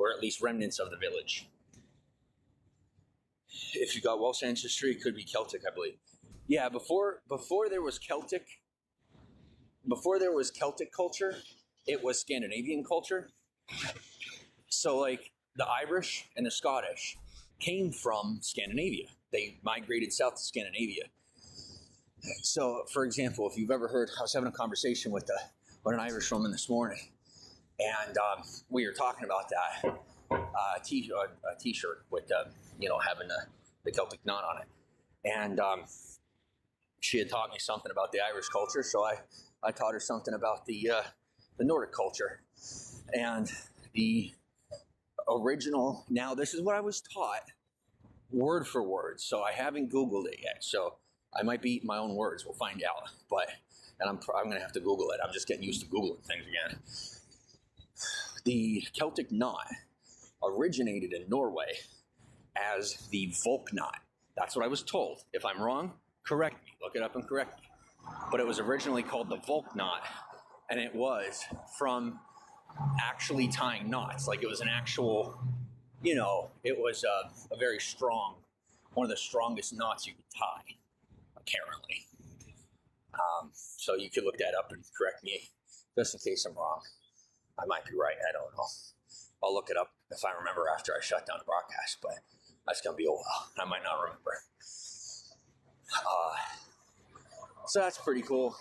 or at least remnants of the village. If you got Welsh ancestry, it could be Celtic, I believe. Yeah, before there was Celtic culture, it was Scandinavian culture. So like the Irish and the Scottish came from Scandinavia. They migrated south to Scandinavia. So, for example, if you've ever heard, I was having a conversation with an Irish woman this morning, and we were talking about that t-shirt with having the Celtic knot on it, and she had taught me something about the Irish culture, so I taught her something about the Nordic culture, and the original. Now, this is what I was taught, word for word. So I haven't Googled it yet. So I might be eating my own words. We'll find out. And I'm going to have to Google it. I'm just getting used to Googling things again. The Celtic knot originated in Norway as the Volk knot. That's what I was told. If I'm wrong, correct me. Look it up and correct me. But it was originally called the Volk knot, and it was from actually tying knots. Like it was an actual, it was a very strong, one of the strongest knots you could tie, apparently. So you could look that up and correct me, just in case I'm wrong. I might be right. I don't know. I'll look it up if I remember after I shut down the broadcast, but that's going to be a while. I might not remember. So that's pretty cool.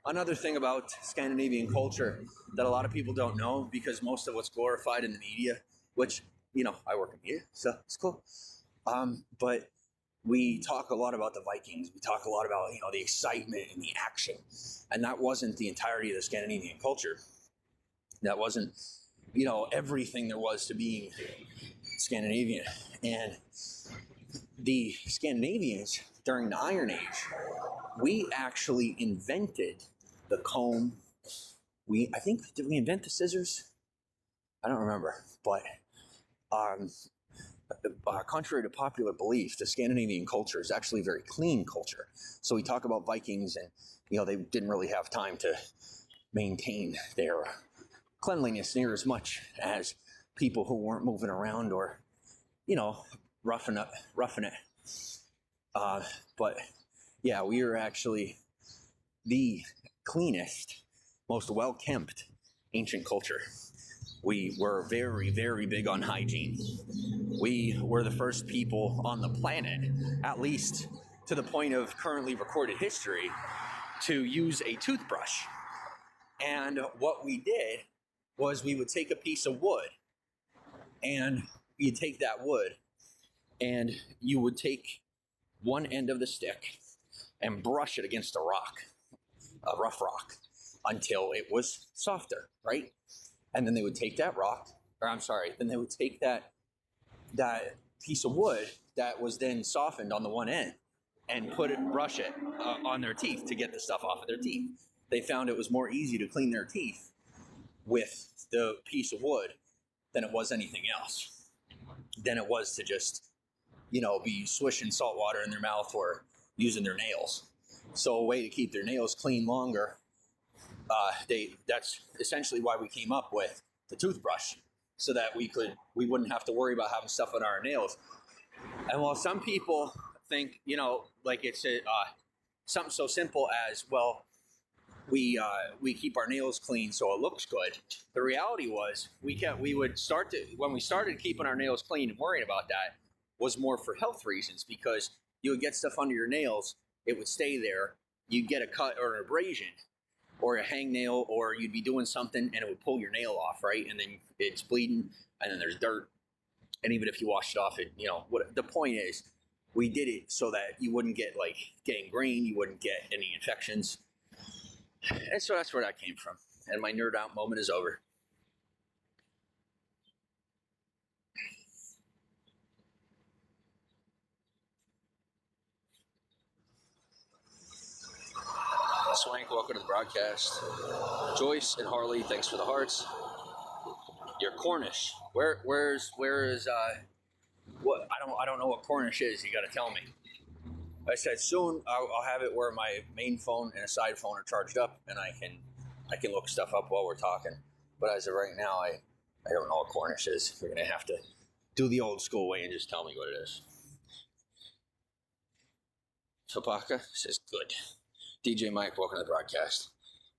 Another thing about Scandinavian culture that a lot of people don't know, because most of what's glorified in the media, which, I work in media, so it's cool. But we talk a lot about the Vikings. We talk a lot about, the excitement and the action. And that wasn't the entirety of the Scandinavian culture. That wasn't, everything there was to being Scandinavian. And the Scandinavians, during the Iron Age, we actually invented the comb. Did we invent the scissors? I don't remember. But contrary to popular belief, the Scandinavian culture is actually a very clean culture. So we talk about Vikings, and they didn't really have time to maintain their cleanliness near as much as people who weren't moving around or roughing it. But yeah, we are actually the cleanest, most well-kept ancient culture. We were very, very big on hygiene. We were the first people on the planet, at least to the point of currently recorded history, to use a toothbrush. And what we did was we would take a piece of wood, and you'd take that wood, and you would take one end of the stick and brush it against a rough rock, until it was softer, right? And then they would take that then they would take that piece of wood that was then softened on the one end and brush it on their teeth to get the stuff off of their teeth. They found it was more easy to clean their teeth with the piece of wood than it was anything else. Than it was to just, be swishing salt water in their mouth or using their nails. So a way to keep their nails clean longer, that's essentially why we came up with the toothbrush, so that we wouldn't have to worry about having stuff on our nails. And while some people think, like it's something so simple as, well, we keep our nails clean so it looks good. The reality was when we started keeping our nails clean and worrying about that, was more for health reasons, because you would get stuff under your nails, it would stay there, you'd get a cut or an abrasion or a hangnail, or you'd be doing something and it would pull your nail off, right? And then it's bleeding, and then there's dirt. And even if you washed it off, the point is, we did it so that you wouldn't get gangrene, you wouldn't get any infections. And so that's where that came from. And my nerd out moment is over. Swank, welcome to the broadcast. Joyce and Harley, thanks for the hearts. You're Cornish. Where is what? I don't know what Cornish is. You got to tell me. I said soon I'll have it where my main phone and a side phone are charged up, and I can look stuff up while we're talking. But as of right now, I I don't know what Cornish is. You're going to have to do the old school way and just tell me what it is. Saroka says, good. DJ Mike, welcome to the broadcast.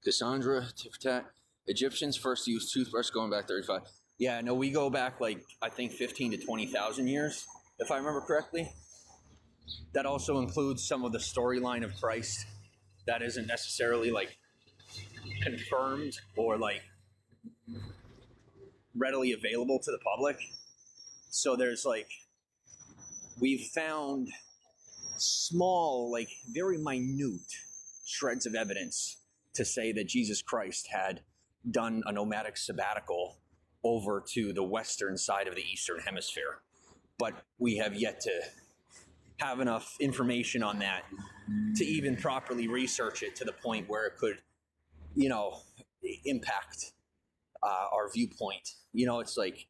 Cassandra, Tiftat, Egyptians first used toothbrush going back 35. Yeah, no, we go back like, I think 15 to 20,000 years, if I remember correctly. That also includes some of the storyline of Christ that isn't necessarily like confirmed or like readily available to the public. So there's like, we've found small, like very minute shreds of evidence to say that Jesus Christ had done a nomadic sabbatical over to the western side of the Eastern Hemisphere. But we have yet to have enough information on that to even properly research it to the point where it could, impact our viewpoint. It's like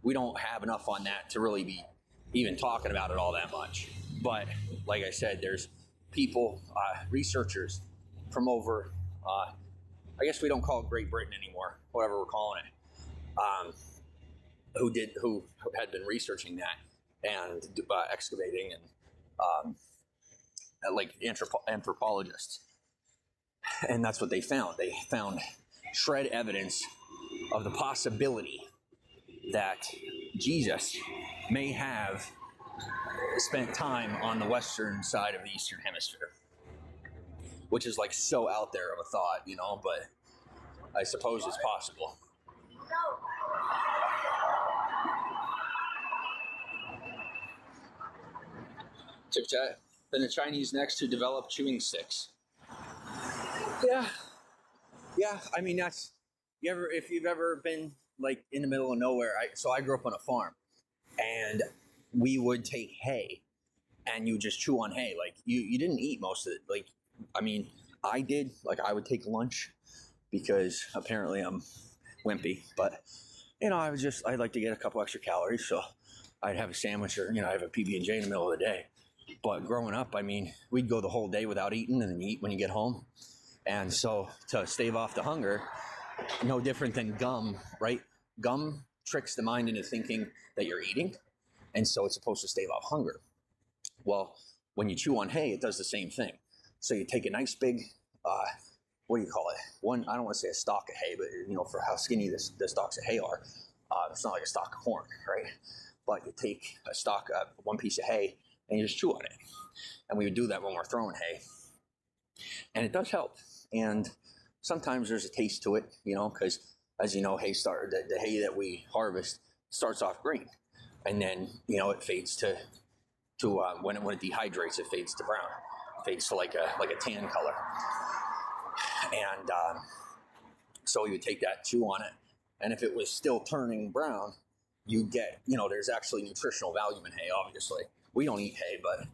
we don't have enough on that to really be even talking about it all that much. But like I said, there's people, researchers from over, I guess we don't call it Great Britain anymore, whatever we're calling it, who had been researching that and excavating and like anthropologists. And that's what they found. They found shred evidence of the possibility that Jesus may have spent time on the western side of the Eastern Hemisphere, which is like so out there of a thought, but I suppose it's possible. Tip chat. Then the Chinese next to develop chewing sticks. Yeah. I mean, that's if you've ever been like in the middle of nowhere. So I grew up on a farm, and we would take hay, and you just chew on hay. Like you didn't eat most of it. Like, I mean, I did. Like I would take lunch because apparently I'm wimpy, but I'd like to get a couple extra calories, so I'd have a sandwich or I'd have a PB&J in the middle of the day. But growing up, I mean, we'd go the whole day without eating, and then you eat when you get home. And so to stave off the hunger, no different than gum, right? Gum tricks the mind into thinking that you're eating, and so it's supposed to stave off hunger. Well, when you chew on hay, it does the same thing. So you take a nice big, what do you call it? I don't want to say a stalk of hay, but for how skinny the stalks of hay are, it's not like a stalk of corn, right? But you take one piece of hay, and you just chew on it. And we would do that when we're throwing hay. And it does help. And sometimes there's a taste to it, because as you know, the hay that we harvest starts off green. And then, it fades to when it dehydrates, it fades to brown. It fades to like a tan color. And so you would take that, chew on it. And if it was still turning brown, you get, there's actually nutritional value in hay, obviously. We don't eat hay, but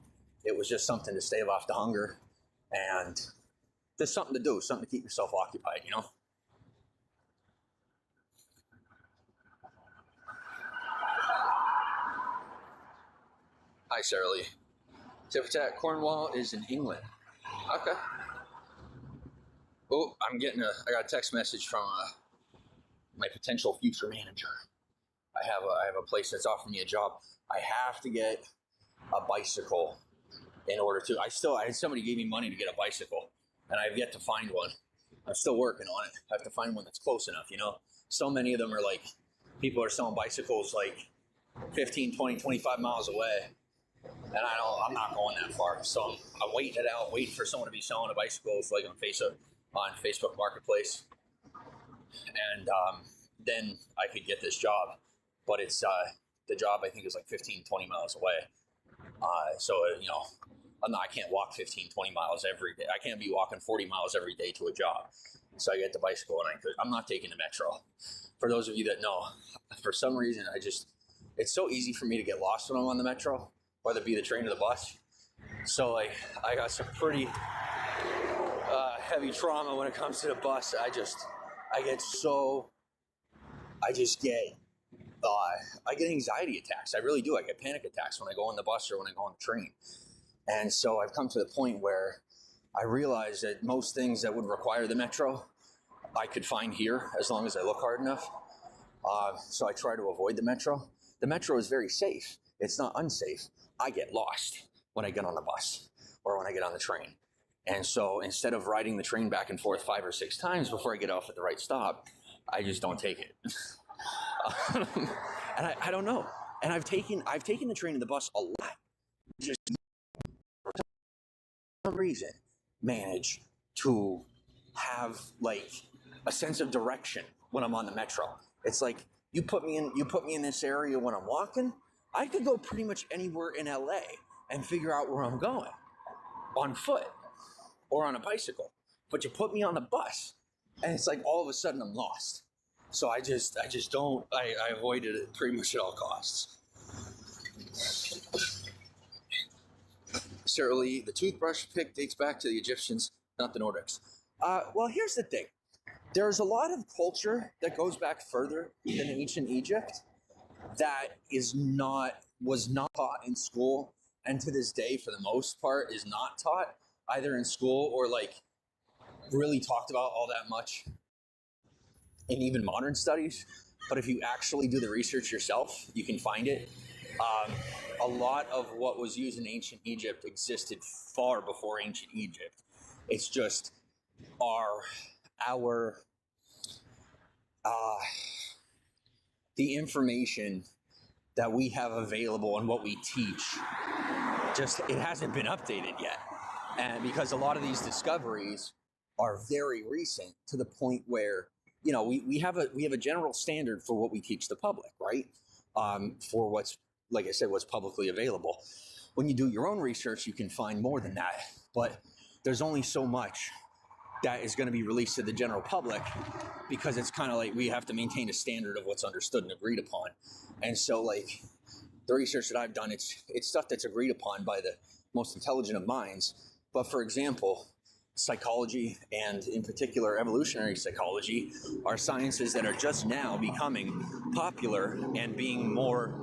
it was just something to stave off the hunger, and just something to do, something to keep yourself occupied, Hi, Sarah Lee. Tiftat, Cornwall is in England. Okay. Oh, I got a text message from my potential future manager. I have a place that's offering me a job. I have to get a bicycle in order to. Somebody gave me money to get a bicycle, and I've yet to find one. I'm still working on it. I have to find one that's close enough, So many of them are like, people are selling bicycles like 15, 20, 25 miles away. And I'm not going that far. So I'm waiting it out, waiting for someone to be selling a bicycle like on Facebook Marketplace. And then I could get this job. But it's the job I think is like 15, 20 miles away. I can't walk 15, 20 miles every day. I can't be walking 40 miles every day to a job. So I get the bicycle, and I'm not taking the metro. For those of you that know, for some reason, it's so easy for me to get lost when I'm on the metro, whether it be the train or the bus. So I got some pretty heavy trauma when it comes to the bus. I get anxiety attacks. I really do. I get panic attacks when I go on the bus or when I go on the train. And so I've come to the point where I realize that most things that would require the metro, I could find here as long as I look hard enough. So I try to avoid the metro. The metro is very safe. It's not unsafe. I get lost when I get on the bus or when I get on the train. And so instead of riding the train back and forth 5 or 6 times before I get off at the right stop, I just don't take it. And I don't know. And I've taken the train and the bus a lot. Just for some reason manage to have like a sense of direction when I'm on the metro. It's like you put me in this area when I'm walking, I could go pretty much anywhere in LA and figure out where I'm going on foot or on a bicycle. But you put me on the bus and it's like all of a sudden I'm lost. So I avoid it pretty much at all costs. Certainly, the toothbrush pick dates back to the Egyptians, not the Nordics. Well, here's the thing. There's a lot of culture that goes back further than ancient Egypt that was not taught in school, and to this day, for the most part, is not taught either in school or like really talked about all that much in even modern studies. But if you actually do the research yourself, you can find it. A lot of what was used in ancient Egypt existed far before ancient Egypt. It's just the information that we have available and what we teach, it hasn't been updated yet. And because a lot of these discoveries are very recent, to the point where, you know, we have a general standard for what we teach the public, right? For what's, like I said, what's publicly available. When you do your own research, you can find more than that, but there's only so much that is going to be released to the general public, because it's kind of like we have to maintain a standard of what's understood and agreed upon. And so, like, the research that I've done, it's stuff that's agreed upon by the most intelligent of minds. But for example, psychology, and in particular evolutionary psychology, are sciences that are just now becoming popular and being more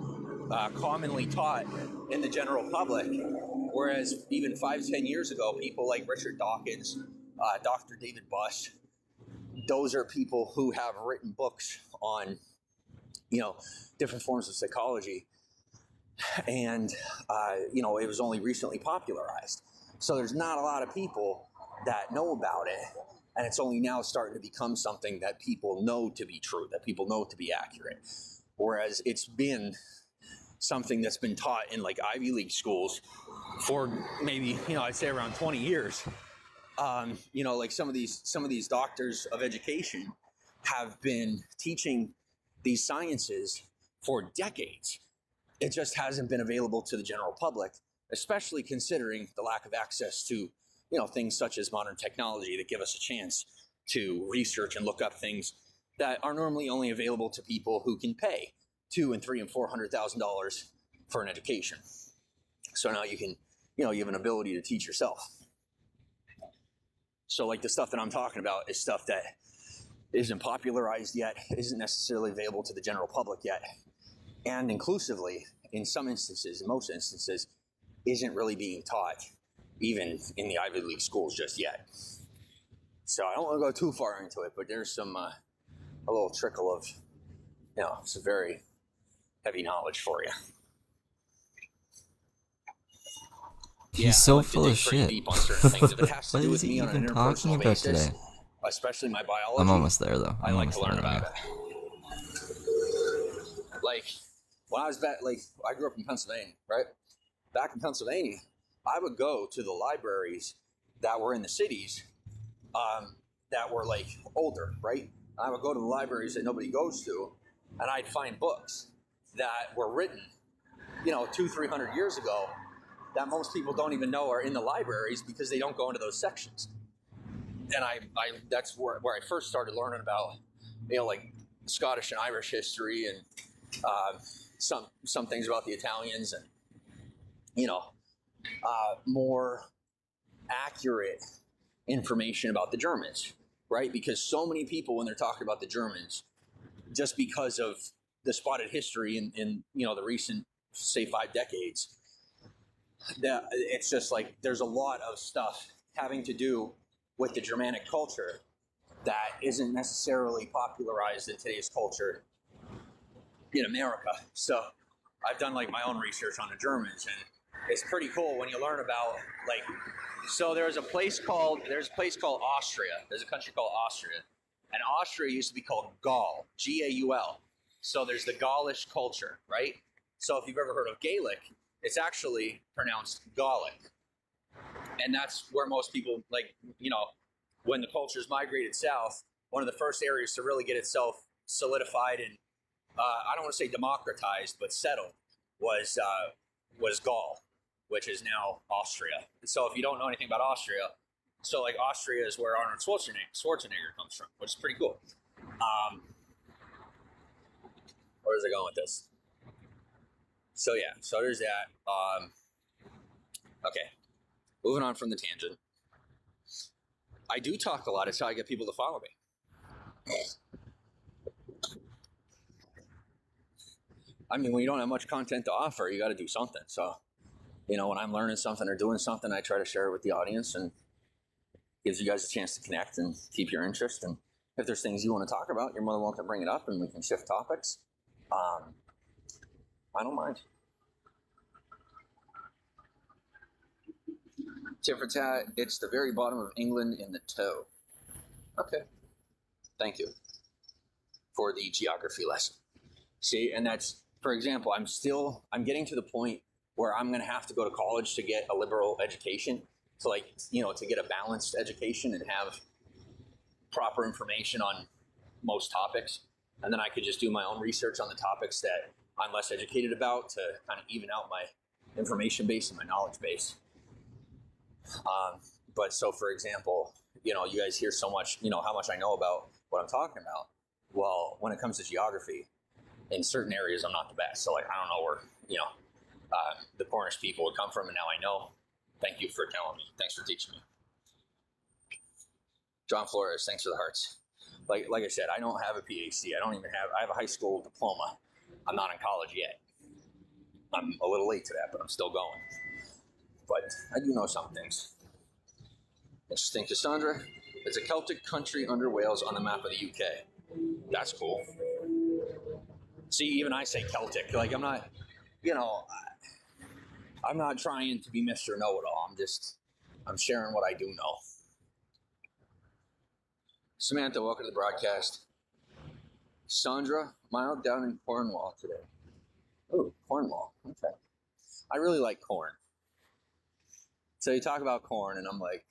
commonly taught in the general public. Whereas even 5-10 years ago, people like Richard Dawkins, Dr. David Buss, those are people who have written books on, you know, different forms of psychology. And, you know, it was only recently popularized. So there's not a lot of people that know about it. And it's only now starting to become something that people know to be true, that people know to be accurate. Whereas it's been something that's been taught in like Ivy League schools for maybe, you know, I'd say around 20 years. You know, like some of these doctors of education have been teaching these sciences for decades. It just hasn't been available to the general public, especially considering the lack of access to, you know, things such as modern technology that give us a chance to research and look up things that are normally only available to people who can pay $200,000 and $300,000 and $400,000 for an education. So now you can, you know, you have an ability to teach yourself. So like the stuff that I'm talking about is stuff that isn't popularized yet, isn't necessarily available to the general public yet, and inclusively, in some instances, in most instances, isn't really being taught even in the Ivy League schools just yet. So I don't want to go too far into it, but there's some a little trickle of, you know, some very heavy knowledge for you. He's so full of shit. What is he even talking about today? Especially my biology. I'm almost there, though. I like to learn about it. Like, when I was back, like, I grew up in Pennsylvania, right? Back in Pennsylvania, I would go to the libraries that were in the cities that were, like, older, right? I would go to the libraries that nobody goes to, and I'd find books that were written, you know, 200-300 years ago that most people don't even know are in the libraries because they don't go into those sections. And I that's where I first started learning about, you know, like Scottish and Irish history, and some things about the Italians, and, you know, more accurate information about the Germans, right? Because so many people, when they're talking about the Germans, just because of the spotted history in you know, the recent, say, 5 decades, that it's just like there's a lot of stuff having to do with the Germanic culture that isn't necessarily popularized in today's culture in America. So I've done like my own research on the Germans, and it's pretty cool when you learn about like. So there's a place called Austria. There's a country called Austria, and Austria used to be called Gaul, Gaul. So there's the Gaulish culture, right? So if you've ever heard of Gaelic, it's actually pronounced Gallic, and that's where most people like, when the cultures migrated south, one of the first areas to really get itself solidified and I don't want to say democratized, but settled was Gaul, which is now Austria. So if you don't know anything about Austria, so like Austria is where Arnold Schwarzenegger comes from, which is pretty cool. Where is it going with this? So yeah, so there's that. Okay, moving on from the tangent. I do talk a lot. It's how I get people to follow me. I mean, when you don't have much content to offer, you got to do something. So, when I'm learning something or doing something, I try to share it with the audience, and gives you guys a chance to connect and keep your interest. And if there's things you want to talk about, you're more than welcome to bring it up, and we can shift topics. I don't mind. Tit for tat, it's the very bottom of England in the toe. Okay. Thank you for the geography lesson. See, and that's, for example, I'm getting to the point where I'm going to have to go to college to get a liberal education, to to get a balanced education and have proper information on most topics. And then I could just do my own research on the topics that I'm less educated about to kind of even out my information base and my knowledge base. But so, for example, you guys hear so much, how much I know about what I'm talking about. Well, when it comes to geography, in certain areas, I'm not the best. So, I don't know where, the Cornish people would come from, and now I know. Thank you for telling me. Thanks for teaching me. John Flores, thanks for the hearts. Like I said, I don't have a PhD. I have a high school diploma. I'm not in college yet. I'm a little late to that, but I'm still going. But I do know some things. Interesting. Cassandra, it's a Celtic country under Wales on the map of the UK. That's cool. See, even I say Celtic. I'm not, I'm not trying to be Mr. Know-It-All. I'm sharing what I do know. Samantha, welcome to the broadcast. Sandra, mild down in Cornwall today. Oh, Cornwall. Okay. I really like corn. So you talk about corn, and I'm like,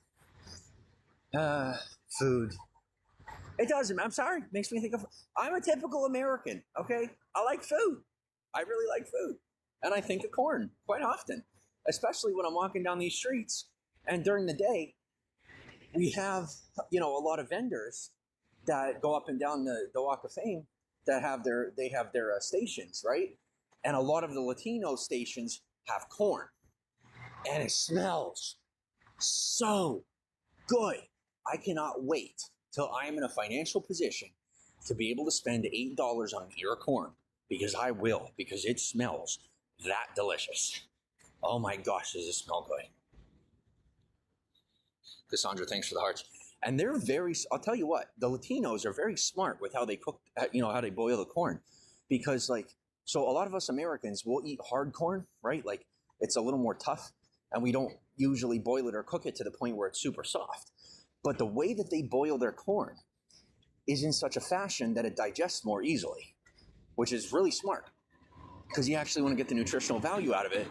food. It doesn't. I'm sorry. It makes me think of. I'm a typical American. Okay, I like food. I really like food, and I think of corn quite often, especially when I'm walking down these streets. And during the day, we have a lot of vendors that go up and down the Walk of Fame that have their stations, right? And a lot of the Latino stations have corn, and it smells so good. I cannot wait till I am in a financial position to be able to spend $8 on an ear of corn, because I will, because it smells that delicious. Oh my gosh, does it smell good. Cassandra, thanks for the hearts. And they're I'll tell you what, the Latinos are very smart with how they cook, how they boil the corn. Because so a lot of us Americans will eat hard corn, right? It's a little more tough, and we don't usually boil it or cook it to the point where it's super soft. But the way that they boil their corn is in such a fashion that it digests more easily, which is really smart, because you actually want to get the nutritional value out of it.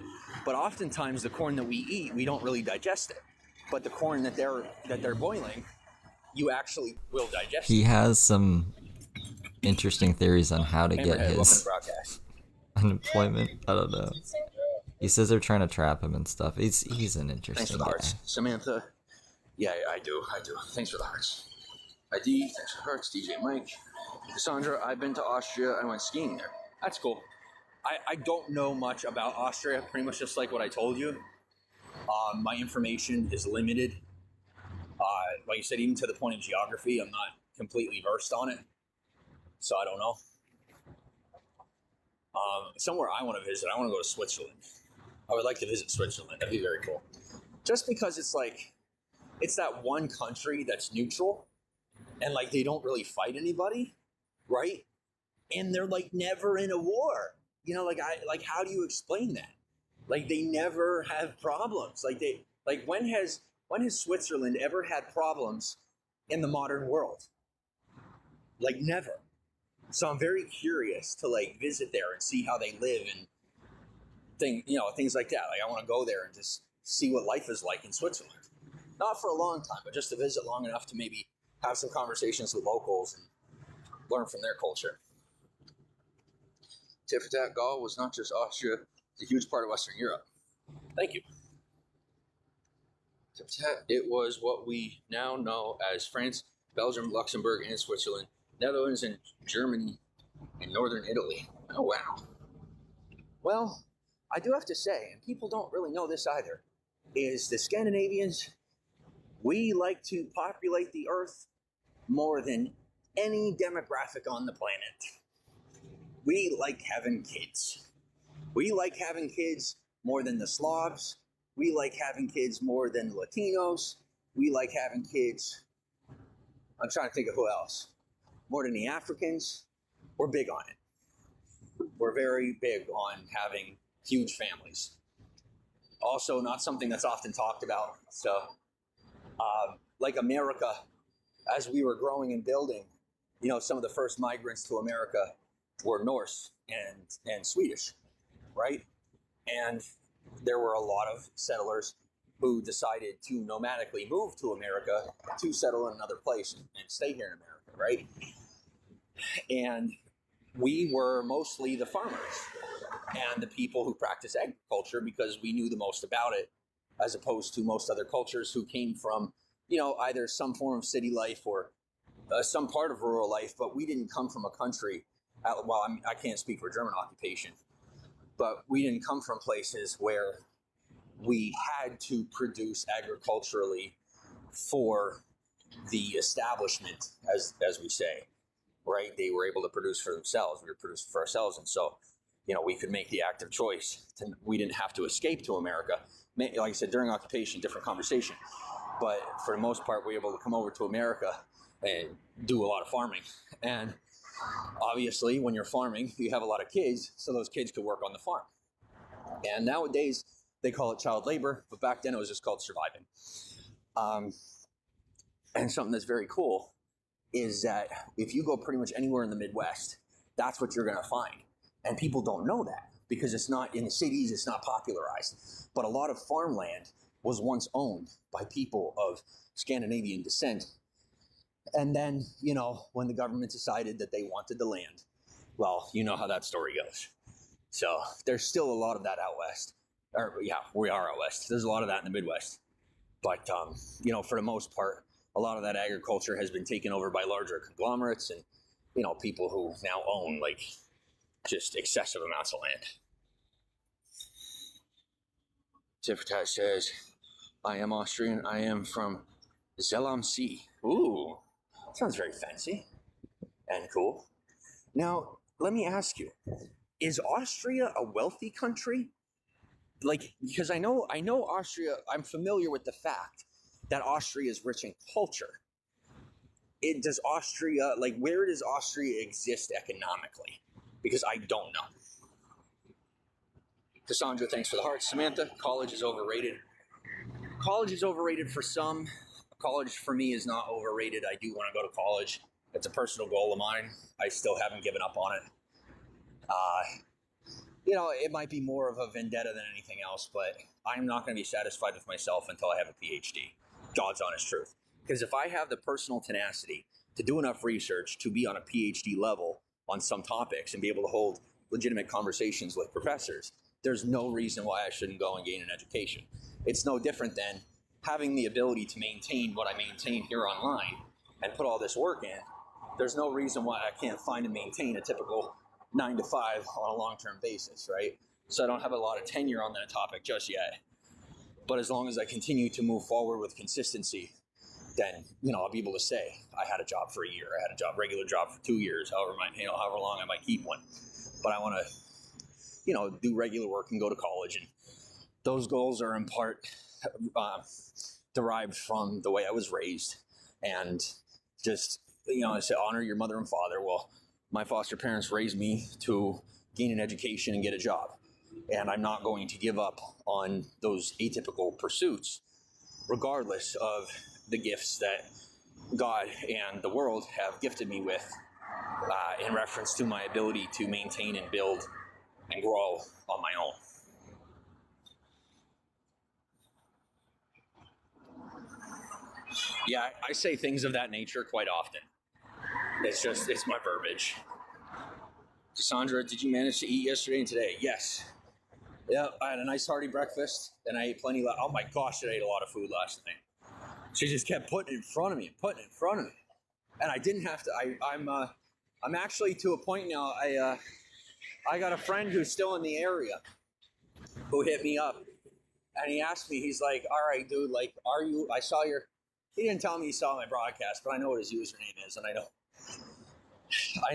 But oftentimes the corn that we eat, we don't really digest it. But the corn that they're boiling, you actually will digest. He has some interesting theories on how to get his unemployment. I don't know. He says they're trying to trap him and stuff. He's an interesting Thanks for the guy. hearts. Samantha. Yeah, I do. Thanks for the hearts. ID, thanks for the hearts. DJ Mike. Cassandra, I've been to Austria. I went skiing there. That's cool. I don't know much about Austria, pretty much just like what I told you. My information is limited. Like you said, even to the point of geography, I'm not completely versed on it. So I don't know. Somewhere I want to visit, I want to go to Switzerland. I would like to visit Switzerland. That'd be very cool. Just because it's that one country that's neutral, and they don't really fight anybody, right? and they're like never in a war. You know, like how do you explain that? Like they never have problems. When has Switzerland ever had problems in the modern world? Like never. So I'm very curious to like visit there and see how they live and things like that. Like I want to go there and just see what life is like in Switzerland. Not for a long time, but just to visit long enough to maybe have some conversations with locals and learn from their culture. Tit for tat, Gaul was not just Austria, it's a huge part of Western Europe. Thank you. Tit for tat, it was what we now know as France, Belgium, Luxembourg, and Switzerland, Netherlands, and Germany, and northern Italy. Oh, wow. Well, I do have to say, and people don't really know this either, is the Scandinavians, we like to populate the earth more than any demographic on the planet. We like having kids. We like having kids more than the Slavs. We like having kids more than the Latinos. We like having kids, I'm trying to think of who else, more than the Africans. We're big on it. We're very big on having huge families. Also, not something that's often talked about. So, like America, as we were growing and building, some of the first migrants to America were Norse and Swedish, right? And there were a lot of settlers who decided to nomadically move to America to settle in another place and stay here in America, right? And we were mostly the farmers and the people who practice agriculture because we knew the most about it, as opposed to most other cultures who came from, either some form of city life or some part of rural life, but we didn't come from a country. I can't speak for German occupation, but we didn't come from places where we had to produce agriculturally for the establishment, as we say, right? They were able to produce for themselves. We were producing for ourselves, and so we could make the active choice. We didn't have to escape to America. Like I said, during occupation, different conversation. But for the most part, we were able to come over to America and do a lot of farming. And obviously, when you're farming, you have a lot of kids, so those kids could work on the farm. And nowadays, they call it child labor, but back then it was just called surviving. And something that's very cool is that if you go pretty much anywhere in the Midwest, that's what you're going to find. And people don't know that because it's not in the cities, it's not popularized. But a lot of farmland was once owned by people of Scandinavian descent. And then, when the government decided that they wanted the land, well, you know how that story goes. So there's still a lot of that out west. We are out west. There's a lot of that in the Midwest. But, for the most part, a lot of that agriculture has been taken over by larger conglomerates and, people who now own, just excessive amounts of land. Tiffertat says, I am Austrian. I am from Zell-am-See. Ooh, sounds very fancy and cool. Now, let me ask you, is Austria a wealthy country? Because I know Austria, I'm familiar with the fact that Austria is rich in culture. Does Austria, where does Austria exist economically? Because I don't know. Cassandra, thanks for the heart. Samantha, college is overrated. College is overrated for some. College for me is not overrated. I do want to go to college. It's a personal goal of mine. I still haven't given up on it. It might be more of a vendetta than anything else, but I'm not going to be satisfied with myself until I have a PhD. God's honest truth. Because if I have the personal tenacity to do enough research to be on a PhD level on some topics and be able to hold legitimate conversations with professors, there's no reason why I shouldn't go and gain an education. It's no different than having the ability to maintain what I maintain here online and put all this work in. There's no reason why I can't find and maintain a typical 9 to 5 on a long-term basis, right? So I don't have a lot of tenure on that topic just yet. But as long as I continue to move forward with consistency, then, I'll be able to say I had a job for a year. I had a regular job for 2 years, however long I might keep one. But I want to, do regular work and go to college. And those goals are in part derived from the way I was raised. And just, I say honor your mother and father. Well, my foster parents raised me to gain an education and get a job. And I'm not going to give up on those atypical pursuits, regardless of the gifts that God and the world have gifted me with in reference to my ability to maintain and build and grow on my own. Yeah, I say things of that nature quite often. It's my verbiage. Cassandra, did you manage to eat yesterday and today? Yes. Yeah, I had a nice hearty breakfast, and I ate plenty. Oh my gosh, I ate a lot of food last night. She just kept putting it in front of me, and I didn't have to. I'm actually to a point now. I got a friend who's still in the area who hit me up, and he asked me. He's like, "All right, dude, like, are you? I saw your." He didn't tell me he saw my broadcast, but I know what his username is, and I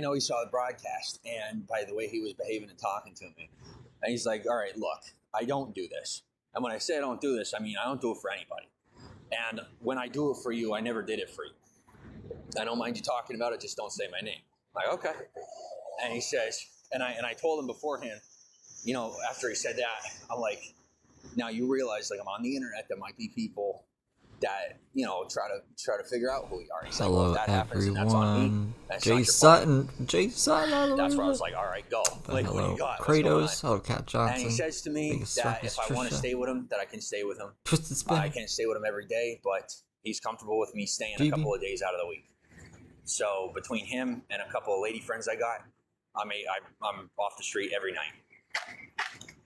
know he saw the broadcast, and by the way he was behaving and talking to me. And he's like, all right, look, I don't do this. And when I say I don't do this, I mean I don't do it for anybody. And when I do it for you, I never did it for you. I don't mind you talking about it, just don't say my name. I'm like, okay. And he says, and I told him beforehand, you know, after he said that, I'm like, now you realize, like, I'm on the internet, there might be people that, you know, try to figure out who we are. He's hello, like, well, if that happens, and that's on me. That's Jay Sutton. That's where I was like, all right, go. Like, hello, what do you got? Kratos. Oh, Cat Johnson. And he says to me that if I want to stay with him, that I can stay with him. I can't stay with him every day, but he's comfortable with me staying a couple of days out of the week. So between him and a couple of lady friends I got, I'm off the street every night.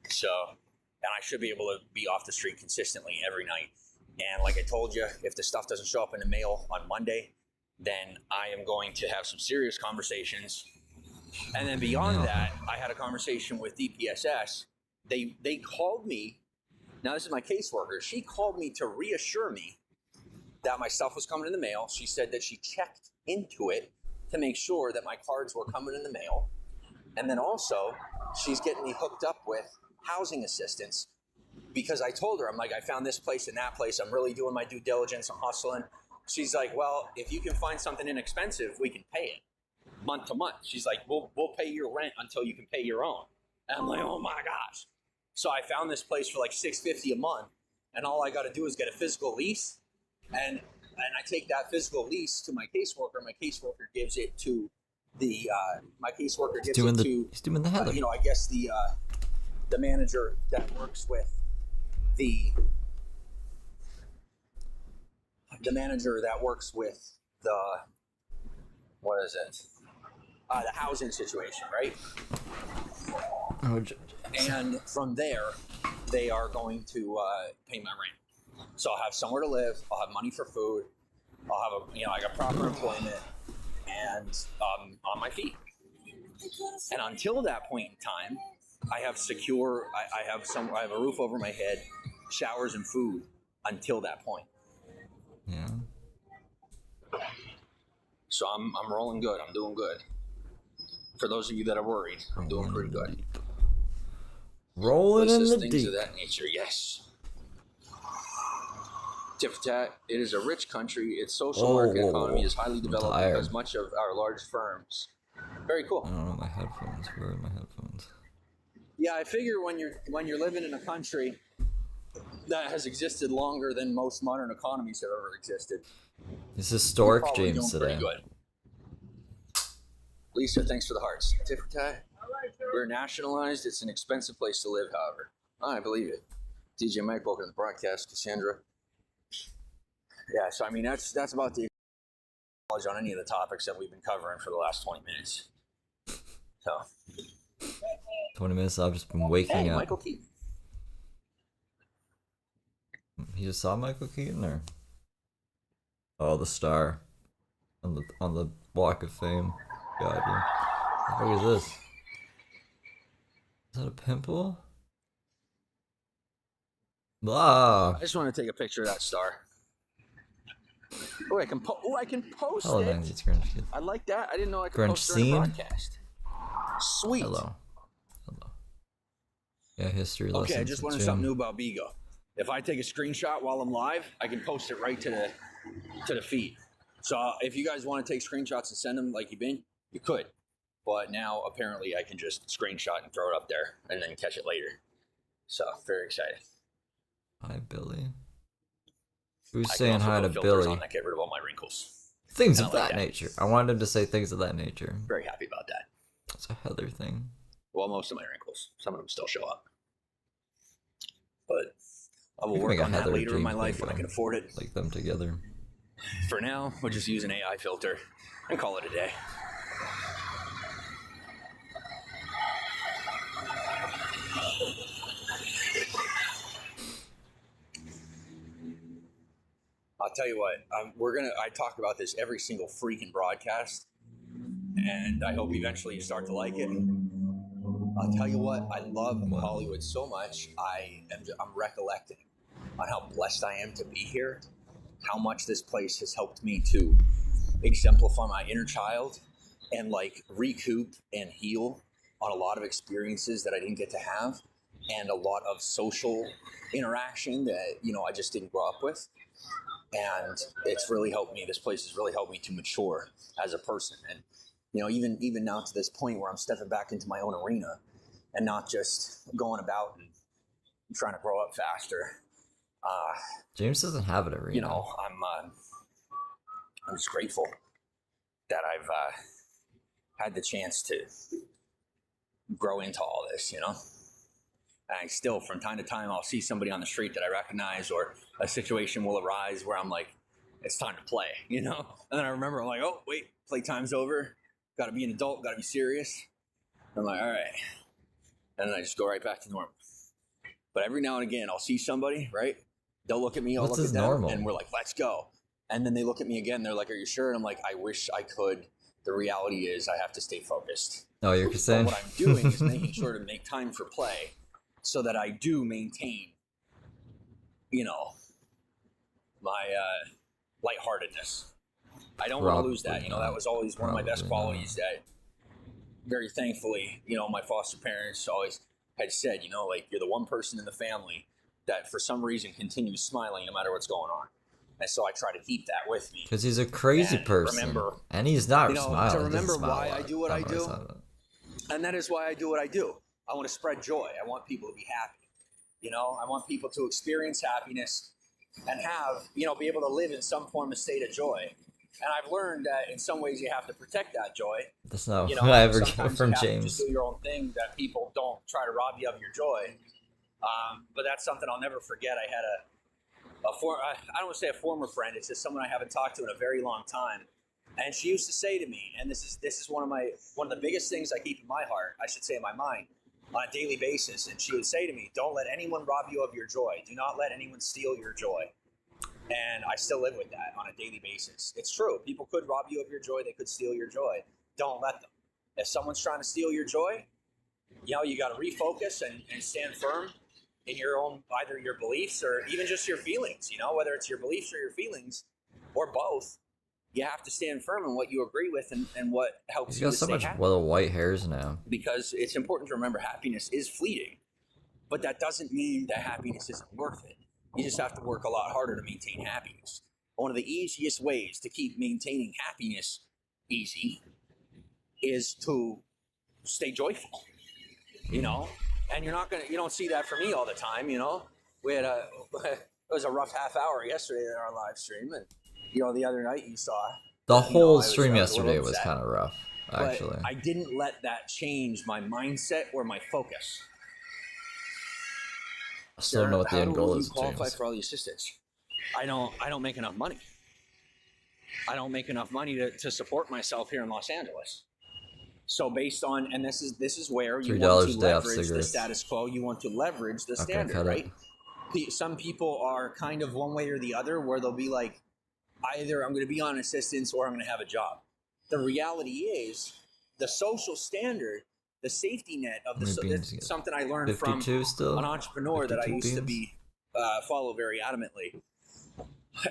So, and I should be able to be off the street consistently every night. And like I told you, if the stuff doesn't show up in the mail on Monday, then I am going to have some serious conversations. And then beyond that, I had a conversation with DPSS. They called me. Now, this is my caseworker. She called me to reassure me that my stuff was coming in the mail. She said that she checked into it to make sure that my cards were coming in the mail. And then also, she's getting me hooked up with housing assistance. Because I told her, I'm like, I found this place and that place. I'm really doing my due diligence. I'm hustling. She's like, well, if you can find something inexpensive, we can pay it month to month. She's like, we'll pay your rent until you can pay your own. And I'm like, oh my gosh. So I found this place for like $650 a month, and all I got to do is get a physical lease, and I take that physical lease to my caseworker. My caseworker gives it to the he's doing the header. I guess the manager that works with the the housing situation, right? And from there, they are going to pay my rent. So I'll have somewhere to live. I'll have money for food. I'll have I got proper employment, and on my feet. And until that point in time, I have I have a roof over my head, showers and food until that point. Yeah. So I'm rolling good. I'm doing good. For those of you that are worried, I'm doing pretty good. Rolling in the things deep. of that nature, yes. Tit for tat, it is a rich country. Its social market economy is highly developed because much of our large firms. Very cool. I don't know my headphones. Where are my headphones? Yeah, I figure when you're living in a country that has existed longer than most modern economies have ever existed. This is Stork James today. Good. Lisa, thanks for the hearts. Tit for tat. We're nationalized. It's an expensive place to live, however. Oh, I believe it. DJ Mike, welcome to the broadcast. Cassandra. Yeah, so I mean that's about the knowledge on any of the topics that we've been covering for the last 20 minutes. So 20 minutes. I've just been waking up. Michael Keaton. You just saw Michael Keaton, or the star on the Walk of Fame. God, yeah. What is this? Is that a pimple? Blah. I just want to take a picture of that star. Oh, I can post Hello, it. Nancy, it's Grunge. I like that. I didn't know I could Grunge post it on the scene? broadcast. Sweet. Hello. Yeah, history lesson. Okay, I just learned something new about Bigo. If I take a screenshot while I'm live, I can post it right to the feed. So if you guys want to take screenshots and send them like you've been, you could. But now apparently I can just screenshot and throw it up there and then catch it later. So very excited. Hi, Billy. Who's saying hi to Billy? On that get rid of all my wrinkles. Things of that nature. I wanted him to say things of that nature. Very happy about that. It's a Heather thing. Well, most of my wrinkles. Some of them still show up. But I will work on that later in my life when I can afford it. Like them together. For now, we'll just use an AI filter and call it a day. I'll tell you what, I talk about this every single freaking broadcast, and I hope eventually you start to like it. I'll tell you what, I love Hollywood so much. I'm recollecting on how blessed I am to be here, how much this place has helped me to exemplify my inner child and like recoup and heal on a lot of experiences that I didn't get to have, and a lot of social interaction that, you know, I just didn't grow up with. And it's really helped me. This place has really helped me to mature as a person. And, you know, even now to this point where I'm stepping back into my own arena and not just going about and trying to grow up faster. James doesn't have an arena. You know, I'm just grateful that I've had the chance to grow into all this, you know. And I still, from time to time, I'll see somebody on the street that I recognize, or a situation will arise where I'm like, it's time to play, you know? And then I remember, I'm like, oh, wait, playtime's over. Got to be an adult, got to be serious. I'm like, all right. And then I just go right back to normal. But every now and again, I'll see somebody, right? They'll look at me, I'll look at them, normal? And we're like, let's go. And then they look at me again, they're like, are you sure? And I'm like, I wish I could. The reality is I have to stay focused. Oh, you're saying? What I'm doing is making sure to make time for play, so that I do maintain, you know, my lightheartedness. I don't want to lose that. You know, that was always one of my best qualities that, very thankfully, you know, my foster parents always had said, you know, like, you're the one person in the family that for some reason continues smiling no matter what's going on. And so I try to keep that with me. Because he's a crazy person. Remember, and he's not smiling. To remember why I do what I do. And that is why I do what I do. I want to spread joy. I want people to be happy. You know, I want people to experience happiness and have, you know, be able to live in some form of state of joy. And I've learned that in some ways you have to protect that joy. That's not what I ever got from James. You just do your own thing, that people don't try to rob you of your joy. But that's something I'll never forget. I had I don't want to say a former friend. It's just someone I haven't talked to in a very long time. And she used to say to me, and this is one of the biggest things I keep in my heart, I should say in my mind, on a daily basis. And she would say to me, don't let anyone rob you of your joy. Do not let anyone steal your joy. And I still live with that on a daily basis. It's true. People could rob you of your joy. They could steal your joy. Don't let them. If someone's trying to steal your joy, you know, you got to refocus and stand firm in your own, either your beliefs or even just your feelings, you know, whether it's your beliefs or your feelings or both. You have to stand firm in what you agree with and what helps you to stay happy. He's got so much little white hairs now. Because it's important to remember happiness is fleeting. But that doesn't mean that happiness isn't worth it. You just have to work a lot harder to maintain happiness. One of the easiest ways to keep maintaining happiness easy is to stay joyful, you know? And you don't see that from me all the time, you know? It was a rough half hour yesterday in our live stream, and you know, the other night you saw the whole stream yesterday was kind of rough, actually. But I didn't let that change my mindset or my focus. I still don't know what the end goal is. Qualify for all the assistance. I don't make enough money. I don't make enough money to support myself here in Los Angeles. So based on, and this is where you want to leverage the status quo. You want to leverage the standard, right? Some people are kind of one way or the other, where they'll be like, either I'm going to be on assistance or I'm going to have a job. The reality is, the social standard, the safety net of that's something I learned from an entrepreneur that I used to be follow very adamantly.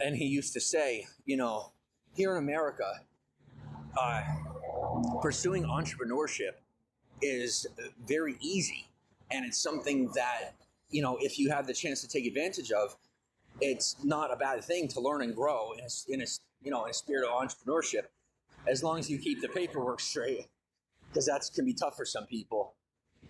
And he used to say, you know, here in America, pursuing entrepreneurship is very easy, and it's something that, you know, if you have the chance to take advantage of, it's not a bad thing to learn and grow in a spirit of entrepreneurship, as long as you keep the paperwork straight because that can be tough for some people.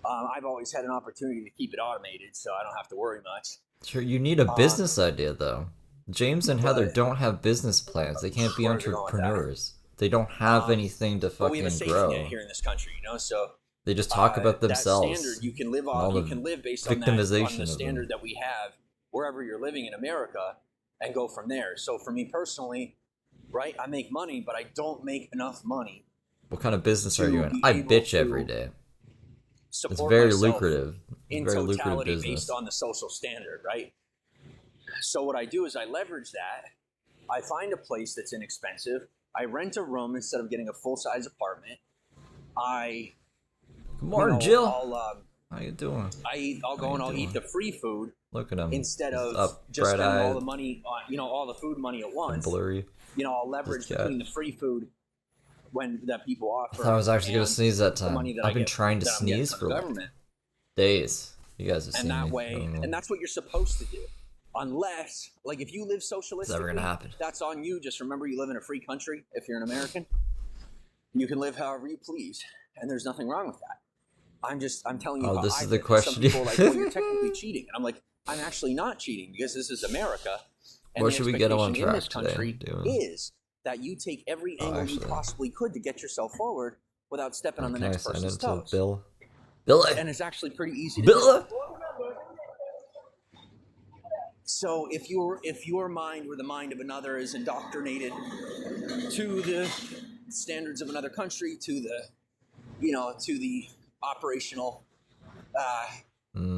I've always had an opportunity to keep it automated, so I don't have to worry much. Sure, you need a business idea though. James and Heather don't have business plans. They can't be entrepreneurs. They don't have anything to fucking we have a safety grow net here in this country, you know. So they just talk about themselves. That standard you can live on. You can live based on the standard that we have wherever you're living in America, and go from there. So for me personally, right, I make money, but I don't make enough money. What kind of business are you in? I bitch every day. It's very lucrative. In very totality, lucrative business. based on the social standard, right? So what I do is I leverage that. I find a place that's inexpensive. I rent a room instead of getting a full-size apartment. Good morning, Jill. How you doing? I'll go and I'll eat the free food. Look at him. Instead of just spending all the money on, all the food money at once. Blurry. I'll leverage between the free food that people offer. I thought I was actually gonna sneeze that time. I've been trying to sneeze for like days. You guys have seen me. And that way, and that's what you're supposed to do. Unless, like, if you live socialistically, it's never gonna happen. That's on you. Just remember, you live in a free country. If you're an American, you can live however you please, and there's nothing wrong with that. I'm telling you. Oh, this is the question. Some people are like, well, you're technically cheating, and I'm like, I'm actually not cheating because this is America. And what should we get on track in this country today? Is that you take every angle you possibly could to get yourself forward without stepping on the next person's toes. Bill, and it's actually pretty easy to do. So if your mind or the mind of another is indoctrinated to the standards of another country, to the operational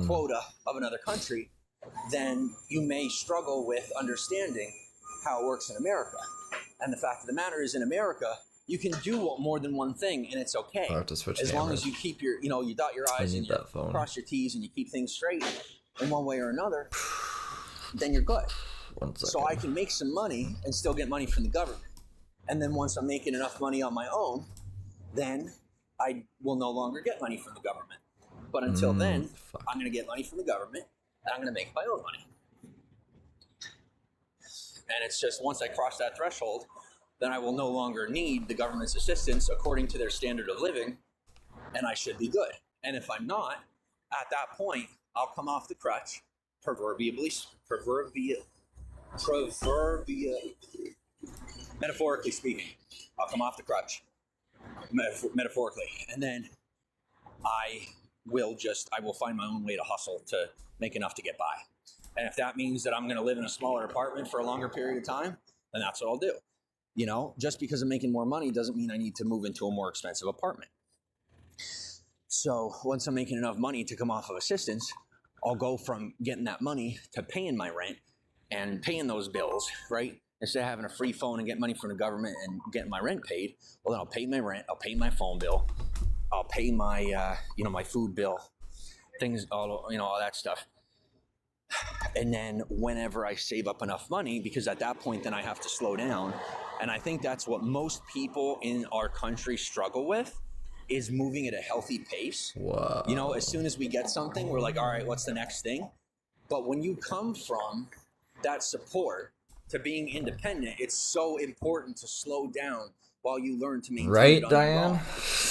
quota of another country, then you may struggle with understanding how it works in America. And the fact of the matter is, in America, you can do more than one thing, and it's okay. I have to switch as long as you keep your, you dot your I's and you cross your T's and you keep things straight in one way or another, then you're good. So I can make some money and still get money from the government. And then once I'm making enough money on my own, then I will no longer get money from the government. But until then, I'm going to get money from the government, and I'm going to make my own money. And it's just, once I cross that threshold, then I will no longer need the government's assistance according to their standard of living, and I should be good. And if I'm not, at that point, I'll come off the crutch, metaphorically speaking. I'll come off the crutch, metaphorically, and then I will find my own way to hustle to make enough to get by. And if that means that I'm going to live in a smaller apartment for a longer period of time, then that's what I'll do. Just because I'm making more money doesn't mean I need to move into a more expensive apartment. So once I'm making enough money to come off of assistance, I'll go from getting that money to paying my rent and paying those bills, right? Instead of having a free phone and getting money from the government and getting my rent paid, well, then I'll pay my rent, I'll pay my phone bill, I'll pay my, my food bill, things, all that stuff. And then whenever I save up enough money, because at that point, then I have to slow down. And I think that's what most people in our country struggle with, is moving at a healthy pace. Wow. As soon as we get something, we're like, all right, what's the next thing? But when you come from that support to being independent, it's so important to slow down while you learn to maintain it on your own,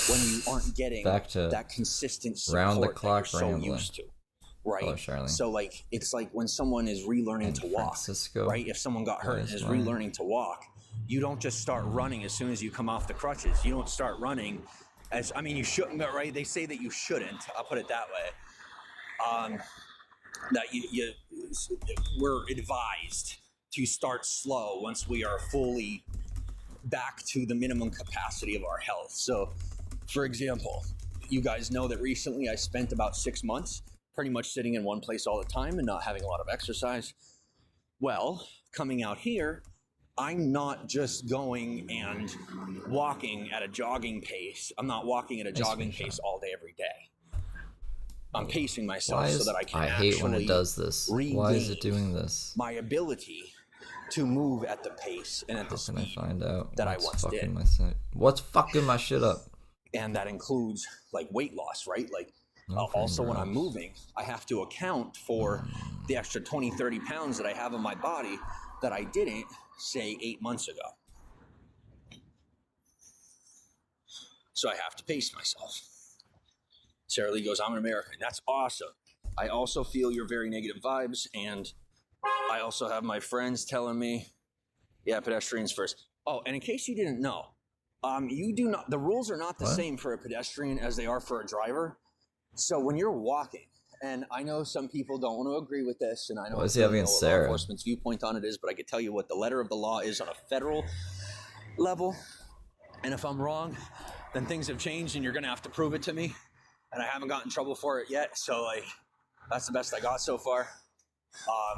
when you aren't getting that consistent support round the clock that you're so used to. Right. Oh, so it's like when someone is relearning to walk, right? If someone got hurt and is relearning to walk, you don't just start running as soon as you come off the crutches. You don't start running you shouldn't, right? They say that you shouldn't. I'll put it that way. That we're advised to start slow once we are fully back to the minimum capacity of our health. So, for example, you guys know that recently I spent about 6 months pretty much sitting in one place all the time and not having a lot of exercise. Well, coming out here, I'm not just going and walking at a jogging pace. I'm not walking at a jogging pace all day, every day. I'm pacing myself so that I can actually hate when it does this. Why is it doing this? My ability to move at the pace and at the speed that I once did. What's fucking my shit up? And that includes like weight loss, right? Like also when I'm moving, I have to account for the extra 20, 30 pounds that I have in my body that I didn't, say, 8 months ago. So I have to pace myself. Sarah Lee goes, I'm an American. That's awesome. I also feel your very negative vibes, and I also have my friends telling me, yeah, pedestrians first. Oh, and in case you didn't know, you do not. The rules are not the same for a pedestrian as they are for a driver. So when you're walking, and I know some people don't want to agree with this, and I know what is he having what law enforcement's viewpoint on it is, but I can tell you what the letter of the law is on a federal level. And if I'm wrong, then things have changed, and you're going to have to prove it to me. And I haven't gotten in trouble for it yet, so like that's the best I got so far.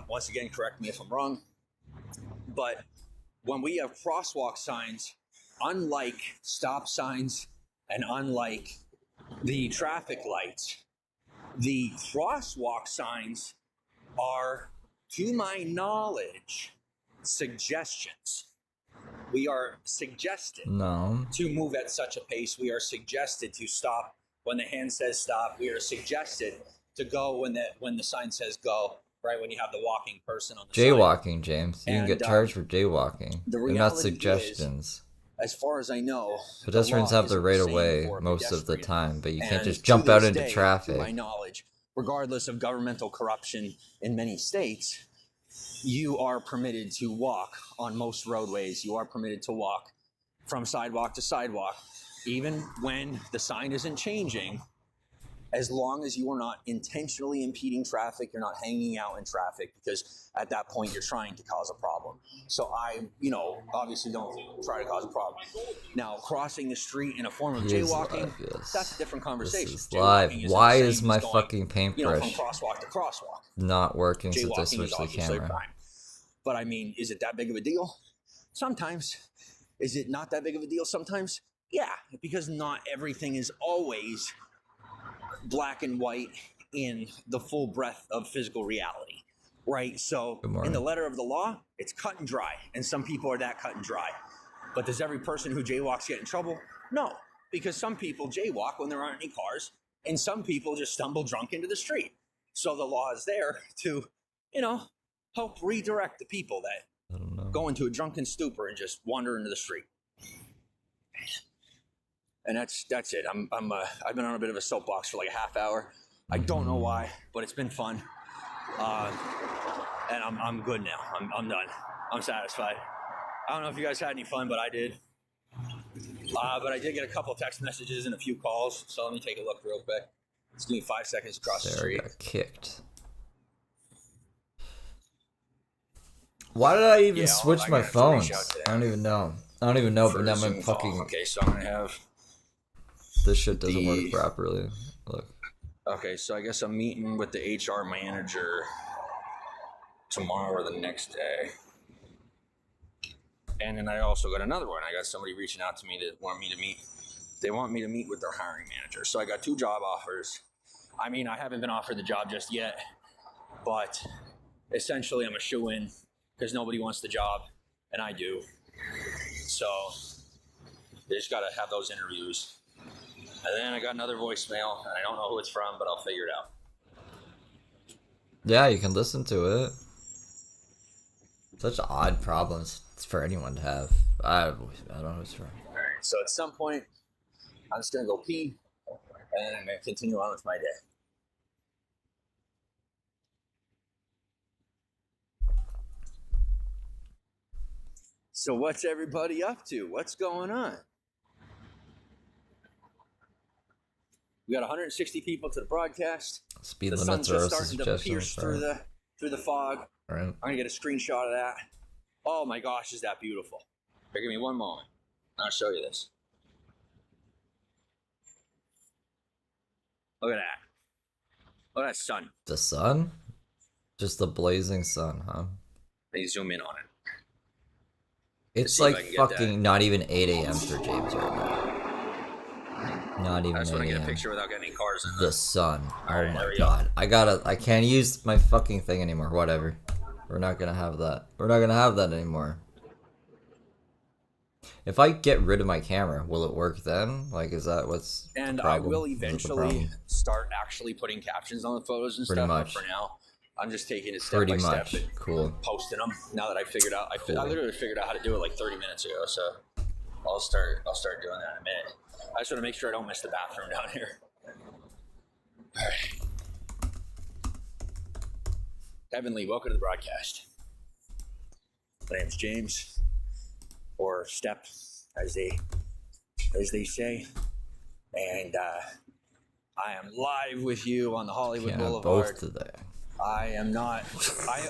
Once again, correct me if I'm wrong. But when we have crosswalk signs, unlike stop signs and unlike the traffic lights, the crosswalk signs are, to my knowledge, suggestions. We are suggested to move at such a pace. We are suggested to stop when the hand says stop. We are suggested to go when the sign says go. Right, when you have the walking person on the jaywalking, sign. James. You can get charged for jaywalking. They're not suggestions. As far as I know, pedestrians have the right of way most of the time, but you can't just jump out into traffic. To my knowledge, regardless of governmental corruption in many states, you are permitted to walk on most roadways. You are permitted to walk from sidewalk to sidewalk, even when the sign isn't changing. As long as you are not intentionally impeding traffic, you're not hanging out in traffic, because at that point you're trying to cause a problem. So I, obviously don't try to cause a problem. Now, crossing the street in a form of jaywalking, that's a different conversation. This is live. Why is my fucking paintbrush from crosswalk to crosswalk not working since I switched the camera? But I mean, is it that big of a deal? Sometimes. Is it not that big of a deal sometimes? Yeah, because not everything is always black and white in the full breadth of physical reality, right? So in the letter of the law, it's cut and dry, and some people are that cut and dry. But does every person who jaywalks get in trouble? No, because some people jaywalk when there aren't any cars, and some people just stumble drunk into the street. So the law is there to, help redirect the people that go into a drunken stupor and just wander into the street. And that's it. I've been on a bit of a soapbox for like a half hour. I don't know why, but it's been fun. And I'm good now. I'm done. I'm satisfied. I don't know if you guys had any fun, but I did. But I did get a couple text messages and a few calls. So let me take a look real quick. Just give me 5 seconds across the street. Got kicked. Why did I even switch my phone? I don't even know. But now my fucking. Okay, so I'm gonna have. This shit doesn't work properly. Look. Okay, so I guess I'm meeting with the HR manager tomorrow or the next day. And then I also got another one. I got somebody reaching out to me that want me to meet. They want me to meet with their hiring manager. So I got 2 job offers. I mean, I haven't been offered the job just yet, but essentially I'm a shoo-in because nobody wants the job, and I do. So they just got to have those interviews. And then I got another voicemail, and I don't know who it's from, but I'll figure it out. Yeah, you can listen to it. Such odd problems for anyone to have. I don't know who it's from. All right, so at some point, I'm just going to go pee, and then I'm going to continue on with my day. So what's everybody up to? What's going on? We got 160 people to the broadcast. Speed the limits sun's are just also starting to pierce through the fog. All right. I'm gonna get a screenshot of that. Oh my gosh, is that beautiful? Here, give me one moment. I'll show you this. Look at that. Look at that sun. The sun? Just the blazing sun, huh? They zoom in on it. It's like fucking not even 8 a.m. for James right now. Not even 8 a.m. I just want to get a picture without getting any cars in the sun. Oh my god. I can't use my fucking thing anymore. Whatever. We're not gonna have that. We're not gonna have that anymore. If I get rid of my camera, will it work then? Like, is that what's And the problem? I will eventually start actually putting captions on the photos and Pretty stuff. much. But for now, I'm just taking it step by step and cool. posting them. Now that I figured out, I literally figured out how to do it like 30 minutes ago. So I'll start doing that in a minute. I just want to make sure I don't miss the bathroom down here. All right. Heavenly, welcome to the broadcast. My name's James, or Step, as they say, and I am live with you on the Hollywood Boulevard. Both today. I am not.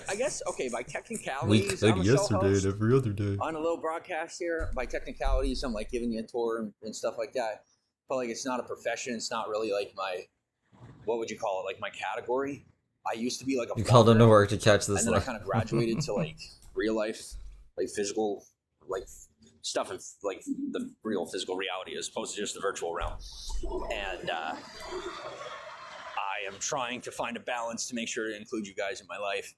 I guess okay. By technicalities, I'm yesterday and every other day. On a little broadcast here. By technicalities, I'm like giving you a tour and stuff like that. But like, it's not a profession. It's not really like my. What would you call it? Like my category. I used to be like a. You called into work to catch this. And then I kind of graduated to like real life, like physical, like stuff of like the real physical reality as opposed to just the virtual realm. And I am trying to find a balance to make sure to include you guys in my life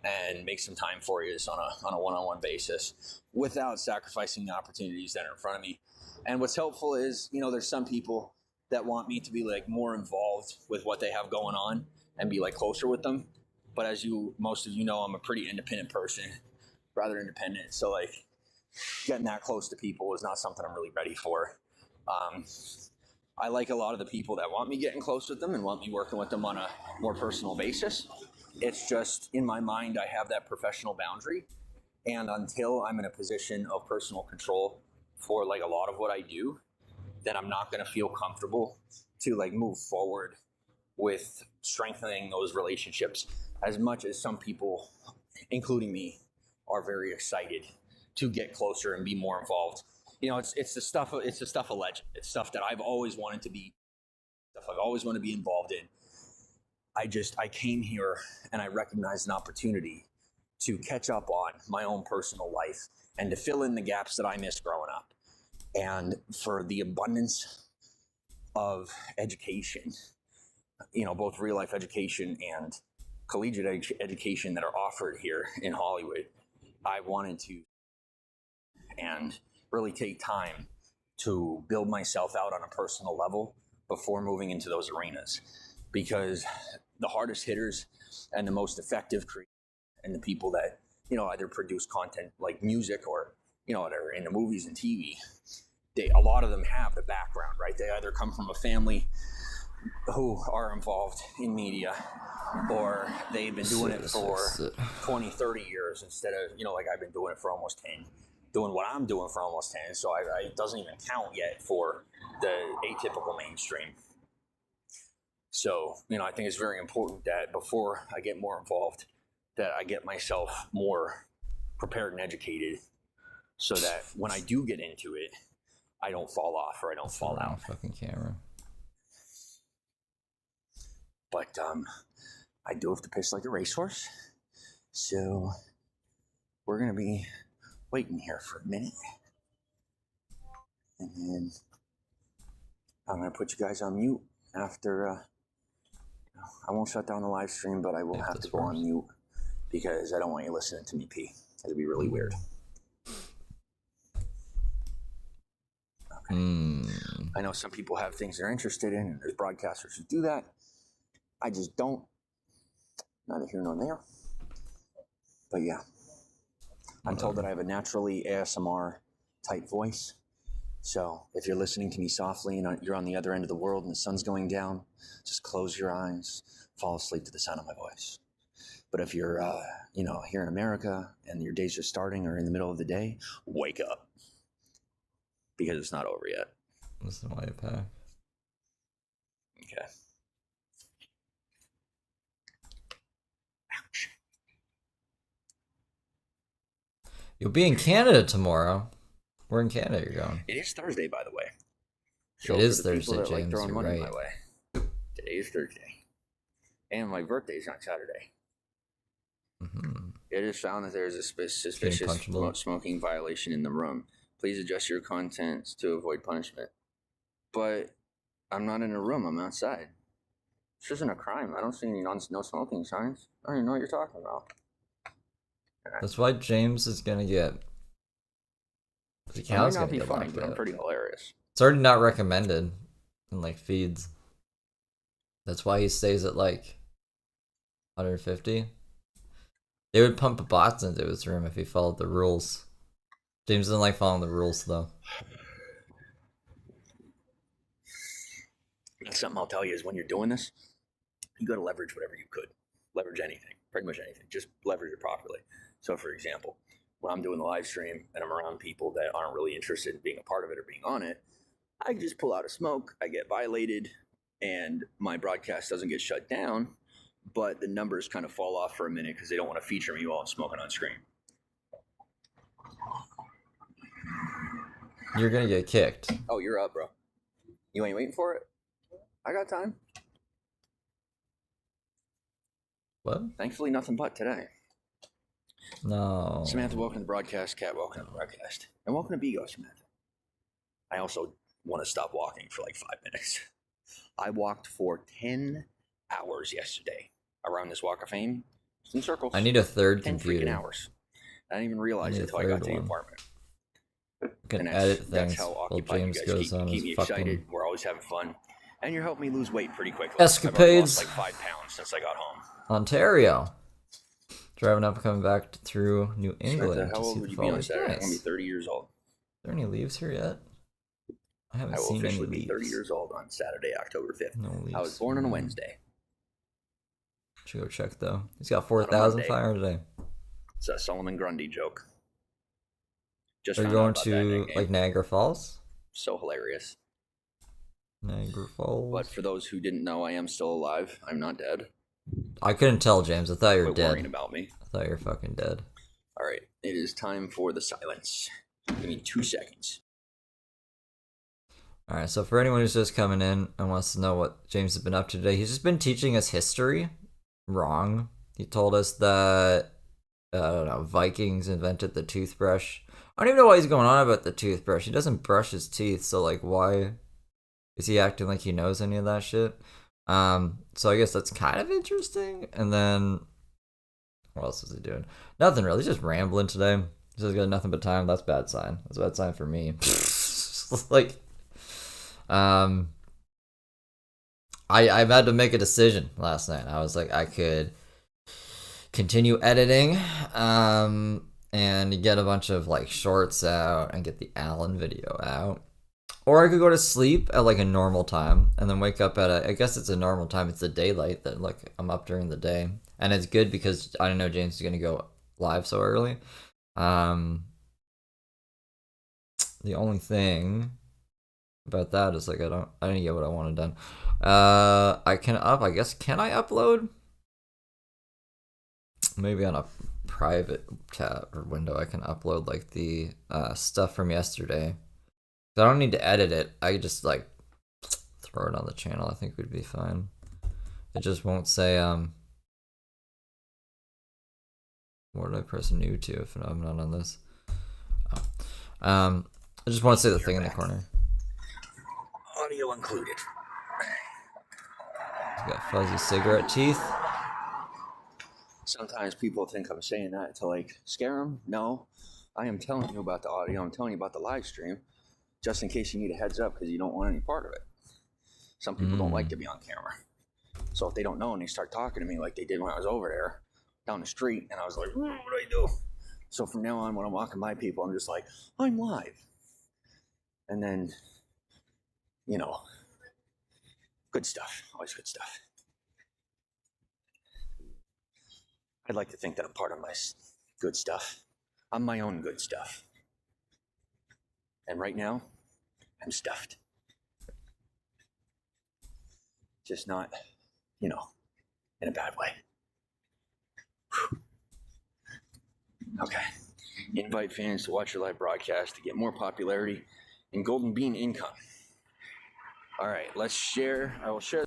and make some time for you on a one-on-one basis without sacrificing the opportunities that are in front of me. And what's helpful is, you know, there's some people that want me to be like more involved with what they have going on and be like closer with them. But as most of you know, I'm a pretty independent person, rather independent. So like getting that close to people is not something I'm really ready for. I like a lot of the people that want me getting close with them and want me working with them on a more personal basis. It's just in my mind, I have that professional boundary. And until I'm in a position of personal control for like a lot of what I do, then I'm not going to feel comfortable to like move forward with strengthening those relationships as much as some people, including me, are very excited to get closer and be more involved. You know, it's the stuff of legend. It's stuff that I've always wanted to be, stuff I've always wanted to be involved in. I came here and I recognized an opportunity to catch up on my own personal life and to fill in the gaps that I missed growing up. And for the abundance of education, you know, both real life education and collegiate education that are offered here in Hollywood, I wanted to and really take time to build myself out on a personal level before moving into those arenas, because the hardest hitters and the most effective creators and the people that, you know, either produce content like music or, you know, that are into movies and TV, a lot of them have the background, right? They either come from a family who are involved in media, or they've been doing it for 20, 30 years instead of, you know, like I've been doing it for almost 10. Doing what I'm doing for almost 10, so it doesn't even count yet for the atypical mainstream. So, you know, I think it's very important that before I get more involved, that I get myself more prepared and educated so that when I do get into it, I don't fall off or I don't fall out. Fucking camera. But I do have to piss like a racehorse, so we're going to be waiting here for a minute, and then I'm going to put you guys on mute after, I won't shut down the live stream, but I will have to go on mute because I don't want you listening to me pee. It'd be really weird. Okay. I know some people have things they're interested in, and there's broadcasters who do that. I just don't. Neither here nor there. But yeah. I'm told that I have a naturally ASMR type voice. So if you're listening to me softly and you're on the other end of the world and the sun's going down, just close your eyes, fall asleep to the sound of my voice. But if you're, you know, here in America and your day's just starting or in the middle of the day, wake up. Because it's not over yet. Listen while you pack. Okay. You'll be in Canada tomorrow. Where in Canada you're going? It is Thursday, by the way. So it is Thursday, James. Like throwing money right. my way. Today is Thursday. And my birthday's on Saturday. Mm-hmm. It is found that there is a suspicious smoking violation in the room. Please adjust your contents to avoid punishment. But I'm not in a room. I'm outside. This isn't a crime. I don't see any no smoking signs. I don't even know what you're talking about. That's why James is gonna get. The cow's gonna get funny, but I'm pretty hilarious. It's already not recommended in like feeds. That's why he stays at like 150. They would pump bots into his room if he followed the rules. James doesn't like following the rules though. something I'll tell you is when you're doing this, you got to leverage whatever you could. Leverage anything, pretty much anything. Just leverage it properly. So, for example, when I'm doing the live stream and I'm around people that aren't really interested in being a part of it or being on it, I just pull out a smoke, I get violated, and my broadcast doesn't get shut down, but the numbers kind of fall off for a minute because they don't want to feature me while I'm smoking on screen. You're gonna get kicked. Oh, you're up, bro. You ain't waiting for it? I got time. What? Thankfully, nothing but today. No. Samantha, welcome to the broadcast. Kat, welcome to the broadcast. And welcome to Bigo, Samantha. I also want to stop walking for like 5 minutes. I walked for 10 hours yesterday around this Walk of Fame. Just in circles. I need a third 10 computer. freaking hours. I didn't even realize it until I got to the apartment. I can And edit that's things how while occupied James you guys goes on keep his me fucking excited. We're always having fun. And you're helping me lose weight pretty quickly. escapades. I've already lost like 5 pounds since I got home. Ontario. Driving up and coming back through New England. Samantha, how to old see would the you be on falls. Saturday? I'm Nice. going to be 30 years old. Are there any leaves here yet? I haven't I will seen any officially be leaves. 30 years old on Saturday, October 5th. No leaves. I was born on a Wednesday. Should go check though. He's got 4,000 fire today. It's a Solomon Grundy joke. Just Are you found out going about that to nickname. like Niagara Falls? So hilarious. Niagara Falls. But for those who didn't know, I am still alive. I'm not dead. I couldn't tell, James. I thought you were Quit worrying dead. about me. I thought you were fucking dead. All right, it is time for the silence. Give me 2 seconds. Alright, so for anyone who's just coming in and wants to know what James has been up to today, he's just been teaching us history wrong. He told us that, I don't know, Vikings invented the toothbrush. I don't even know why he's going on about the toothbrush. He doesn't brush his teeth, so like why is he acting like he knows any of that shit? So I guess that's kind of interesting. And then what else is he doing? Nothing really. He's just rambling today. He says he's got nothing but time. That's a bad sign. That's a bad sign for me. Like, I had to make a decision last night. I was like, I could continue editing, and get a bunch of like shorts out and get the Allen video out, or I could go to sleep at like a normal time and then wake up at I guess it's a normal time. It's the daylight that like I'm up during the day, and it's good because I don't know James is gonna go live so early. The only thing about that is like I didn't get what I wanted done. I guess can I upload? Maybe on a private tab or window I can upload like the stuff from yesterday. I don't need to edit it. I could just like throw it on the channel. I think we'd be fine. It just won't say what did I press new to if I'm not on this? I just want to say the thing in the corner. Audio included. He's got fuzzy cigarette teeth. Sometimes people think I'm saying that to like scare them. No, I am telling you about the audio. I'm telling you about the live stream, just in case you need a heads up because you don't want any part of it. Some people don't like to be on camera, so if they don't know and they start talking to me like they did when I was over there down the street, and I was like, what do I do? So from now on, when I'm walking by people, I'm just like, I'm live, and then good stuff, always good stuff. I'd like to think that I'm part of my good stuff. I'm my own good stuff. And right now, I'm stuffed. Just not, in a bad way. Whew. Okay. Invite fans to watch your live broadcast to get more popularity and golden bean income. All right, let's share. I will share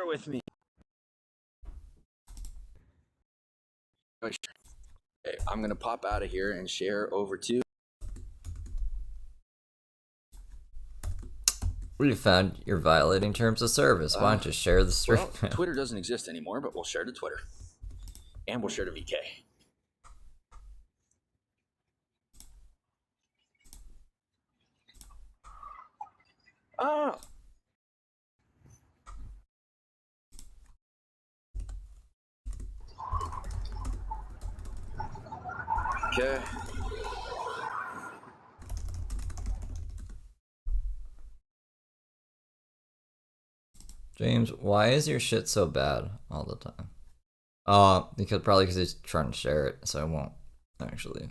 with me. Okay, I'm going to pop out of here and share over to... We found you're violating terms of service. Why don't you share the stream? Well, Twitter doesn't exist anymore, but we'll share to Twitter. And we'll share to VK. Oh. Okay. James, why is your shit so bad all the time? Because he's trying to share it, so I won't actually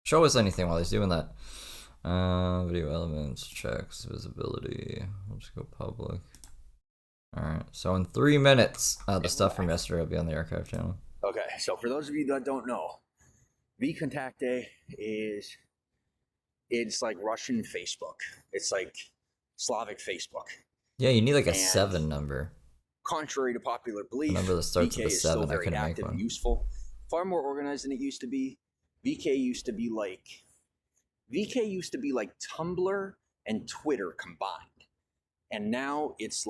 show us anything while he's doing that. Video elements, checks, visibility. We'll just go public. Alright, so in 3 minutes, the stuff from yesterday will be on the archive channel. Okay, so for those of you that don't know, VKontakte it's like Russian Facebook. It's like Slavic Facebook. Yeah, you need like a 7 number. Contrary to popular belief, A number that starts VK with a is still 7. I very couldn't make active one. and useful. Far more organized than it used to be. VK used to be like Tumblr and Twitter combined. And now it's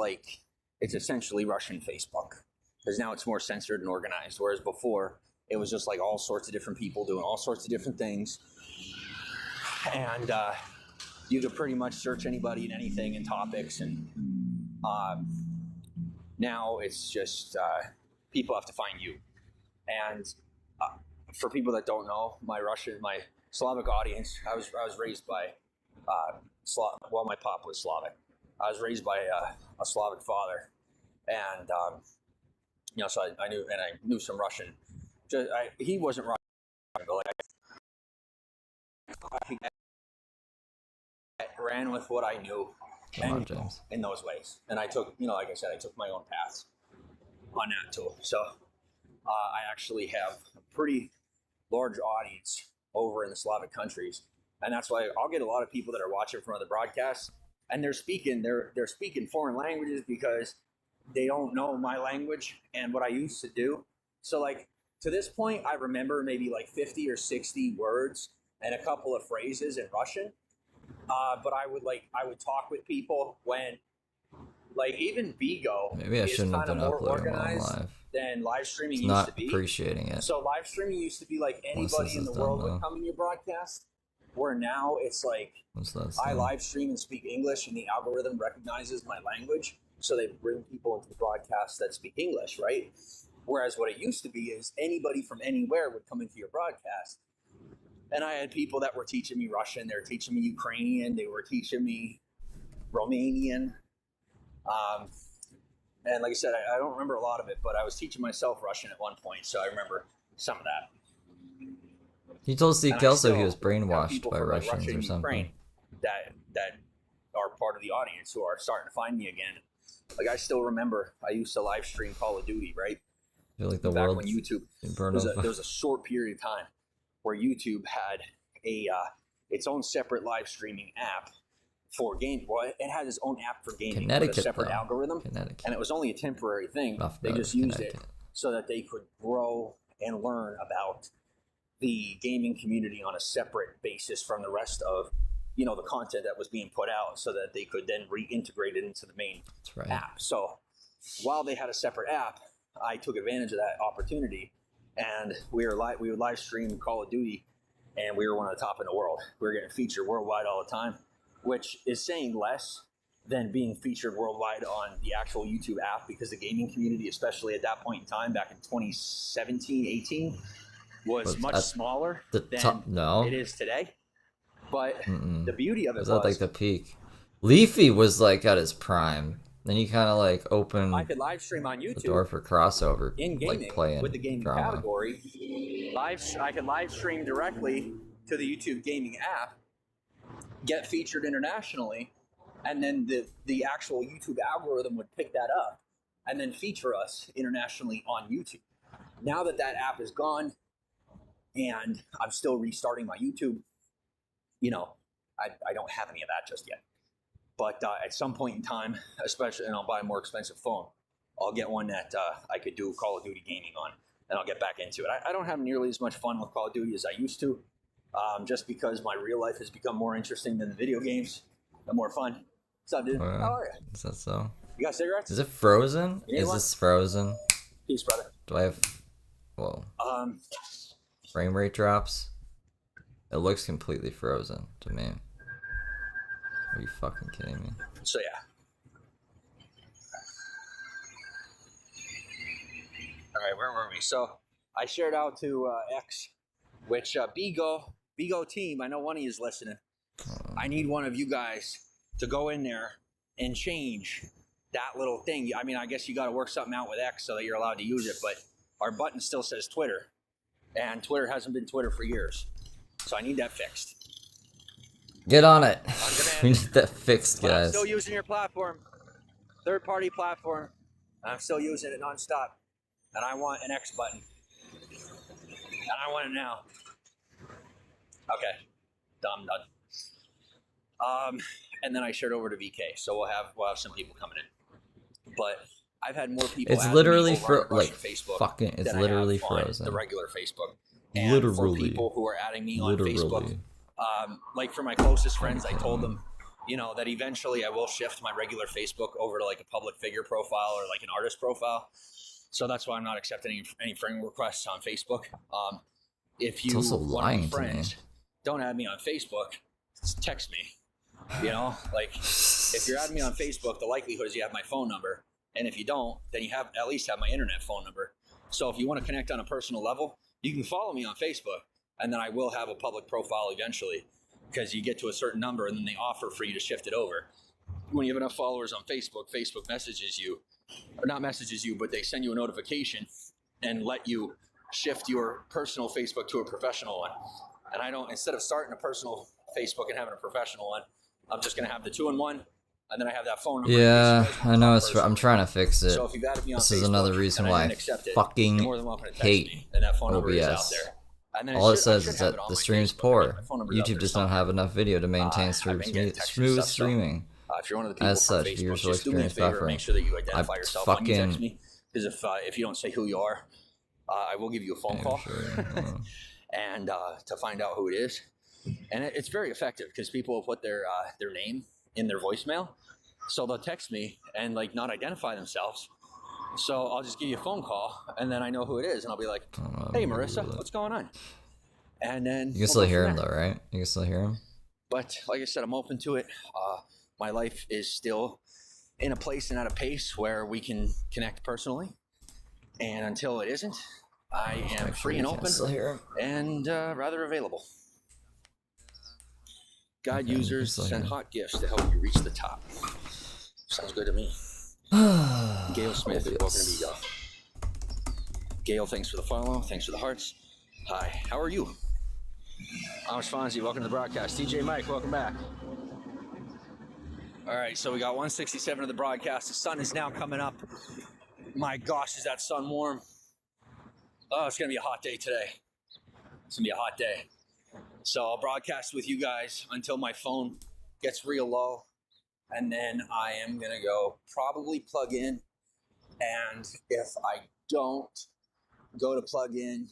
essentially Russian Facebook. Because now it's more censored and organized. Whereas before, it was just like all sorts of different people doing all sorts of different things. And you could pretty much search anybody and anything and topics. And now it's just people have to find you. And for people that don't know, my Slavic audience, I was raised by, my pop was Slavic. I was raised by a Slavic father. And, so I knew some Russian. He wasn't Russian, but I ran with what I knew in those ways. And I took, like I said, I took my own paths on that too. So I actually have a pretty large audience over in the Slavic countries. And that's why I'll get a lot of people that are watching from other broadcasts, and they're speaking foreign languages because they don't know my language and what I used to do. So like to this point, I remember maybe like 50 or 60 words and a couple of phrases in Russian. But I would talk with people when, like, even Bigo is kind of more organized than live streaming used to be. Not appreciating it. So live streaming used to be like anybody in the world would come in your broadcast, where now it's like I live stream and speak English, and the algorithm recognizes my language, so they bring people into the broadcast that speak English, right? Whereas what it used to be is anybody from anywhere would come into your broadcast. And I had people that were teaching me Russian, they were teaching me Ukrainian, they were teaching me Romanian. And like I said, I don't remember a lot of it, but I was teaching myself Russian at one point, so I remember some of that. He told Steve Kelso he was brainwashed by Russians or something. That are part of the audience who are starting to find me again. Like I still remember I used to live stream Call of Duty, right? I feel like the back world when YouTube there was a short period of time where YouTube had its own separate live streaming app for game. Well, it had its own app for gaming with a separate algorithm, and it was only a temporary thing. They just used it so that they could grow and learn about the gaming community on a separate basis from the rest of the content that was being put out, so that they could then reintegrate it into the main app. So while they had a separate app, I took advantage of that opportunity, and we would live stream Call of Duty, and we were one of the top in the world. We were getting featured worldwide all the time, which is saying less than being featured worldwide on the actual YouTube app, because the gaming community, especially at that point in time, back in 2017, 18, was much smaller than it is today. But the beauty of it was like the peak. Leafy was like at his prime. Then you kind of like open. I could live stream on YouTube. The door for crossover in gaming, like playing with the gaming drama. category. I could live stream directly to the YouTube gaming app, get featured internationally, and then the actual YouTube algorithm would pick that up and then feature us internationally on YouTube. Now that app is gone, and I'm still restarting my YouTube, I don't have any of that just yet. But at some point in time, especially, and I'll buy a more expensive phone, I'll get one that I could do Call of Duty gaming on, and I'll get back into it. I don't have nearly as much fun with Call of Duty as I used to, just because my real life has become more interesting than the video games and more fun. What's up, dude? How are you? Is that so? You got cigarettes? Is it frozen? Is this frozen? Peace, brother. Do I have... Whoa. Frame rate drops? It looks completely frozen to me. Are you fucking kidding me? So yeah. All right, where were we? So I shared out to X, which Bigo team, I know one of you is listening. I need one of you guys to go in there and change that little thing. I mean, I guess you got to work something out with X so that you're allowed to use it, but our button still says Twitter, and Twitter hasn't been Twitter for years. So I need that fixed. Get on it. We need that fixed, But I'm guys. still using your platform, third-party platform. I'm still using it nonstop, and I want an X button, and I want it now. Okay, done. And then I shared over to VK, so we'll have some people coming in. But I've had more people. It's literally like Facebook fucking. It's literally frozen. The regular Facebook. And literally. For people who are adding me on Facebook, like for my closest friends, I told them, that eventually I will shift my regular Facebook over to like a public figure profile or like an artist profile. So that's why I'm not accepting any friend requests on Facebook. If you want to be friends, don't add me on Facebook. Just text me. If you're adding me on Facebook, the likelihood is you have my phone number, and if you don't, then you have at least have my internet phone number. So if you want to connect on a personal level, you can follow me on Facebook, and then I will have a public profile eventually, because you get to a certain number, and then they offer for you to shift it over. When you have enough followers on Facebook, Facebook messages you, or not messages you, but they send you a notification and let you shift your personal Facebook to a professional one. And I don't, instead of starting a personal Facebook and having a professional one, I'm just going to have the 2-in-1, and then I have that phone number. Yeah, I know. I'm trying to fix it. So if you've added me on this Facebook, is another reason why I fucking hate and that phone number OBS. Is out there. And then all it says is that the stream's poor. YouTube does not have enough video to maintain smooth streaming. If you're one of the people as such, Facebook, viewers will just do me a experience favor, buffering. make sure that you identify yourself when you text fucking me. Because if you don't say who you are, I will give you a phone call and to find out who it is. And it's very effective because people will put their name in their voicemail, so they'll text me and like not identify themselves. So I'll just give you a phone call, and then I know who it is, and I'll be like, "Hey, Marissa, what's going on?" And then you can still hear him though, right? You can still hear him. But like I said, I'm open to it. My life is still in a place and at a pace where we can connect personally, and until it isn't, I am free and open and rather available. Guide users send hot gifts to help you reach the top. Sounds good to me. Gail Smith, welcome to me, y'all. Gail, thanks for the follow. Thanks for the hearts. Hi, how are you? I'm Fonzie, welcome to the broadcast. DJ Mike, welcome back. All right, so we got 167 of the broadcast. The sun is now coming up. My gosh, is that sun warm? Oh, it's going to be a hot day today. It's going to be a hot day. So I'll broadcast with you guys until my phone gets real low. And then I am going to go probably plug in. And if I don't go to plug in,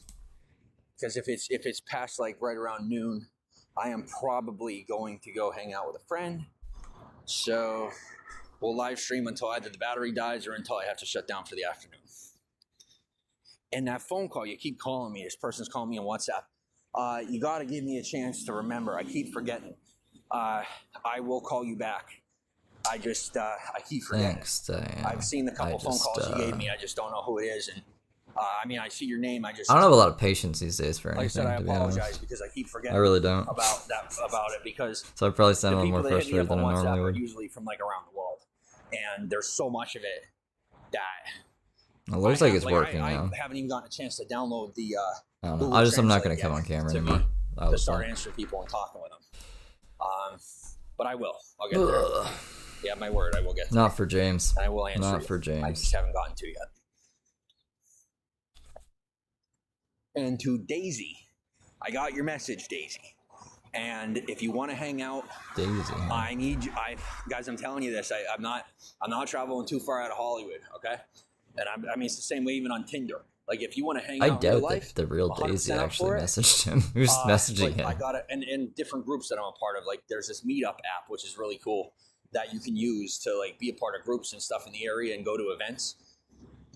because if it's past like right around noon, I am probably going to go hang out with a friend. So we'll live stream until either the battery dies or until I have to shut down for the afternoon. And that phone call, you keep calling me. This person's calling me on WhatsApp. You got to give me a chance to remember. I keep forgetting. I will call you back. I keep forgetting. Thanks, Diane. I've seen the couple phone calls you gave me. I just don't know who it is. And I see your name. I don't have a lot of patience these days for anything. Like I said, I apologize because I keep forgetting. I really don't. About it because so I probably sound a little more frustrated than I normally WhatsApp would. Are usually from like around the world, and there's so much of it that. It looks like it's working now. I haven't even gotten a chance to download the. I don't know. I'm not going to come on camera anymore. To start answering people and talking with them. But I will. I'll get there. Yeah, my word, I will get there. Not for James. I will answer. Not for James. I just haven't gotten to yet. And to Daisy, I got your message, Daisy. And if you want to hang out, Daisy, I need you. Guys, I'm telling you this. I'm not traveling too far out of Hollywood. Okay, and I mean it's the same way even on Tinder. Like if you want to hang out in real life, that the real Daisy actually messaged him. Who's messaging him? I got it, and in different groups that I'm a part of. Like there's this meetup app which is really cool that you can use to like be a part of groups and stuff in the area and go to events.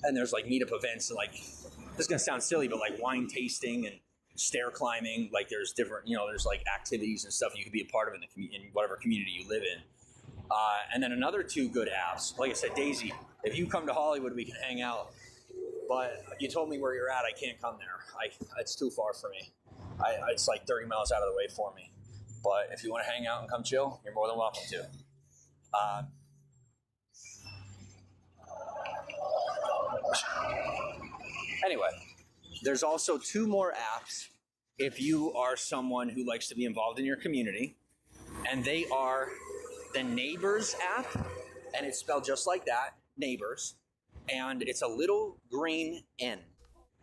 And there's like meetup events and like this is gonna sound silly, but like wine tasting and stair climbing. Like there's different, there's like activities and stuff you could be a part of in whatever community you live in. And then another two good apps. Like I said, Daisy, if you come to Hollywood, we can hang out. But you told me where you're at. I can't come there. It's too far for me. It's like 30 miles out of the way for me. But if you want to hang out and come chill, you're more than welcome to. Anyway, there's also 2 more apps if you are someone who likes to be involved in your community, and they are the Neighbors app, and it's spelled just like that, Neighbors, and it's a little green N.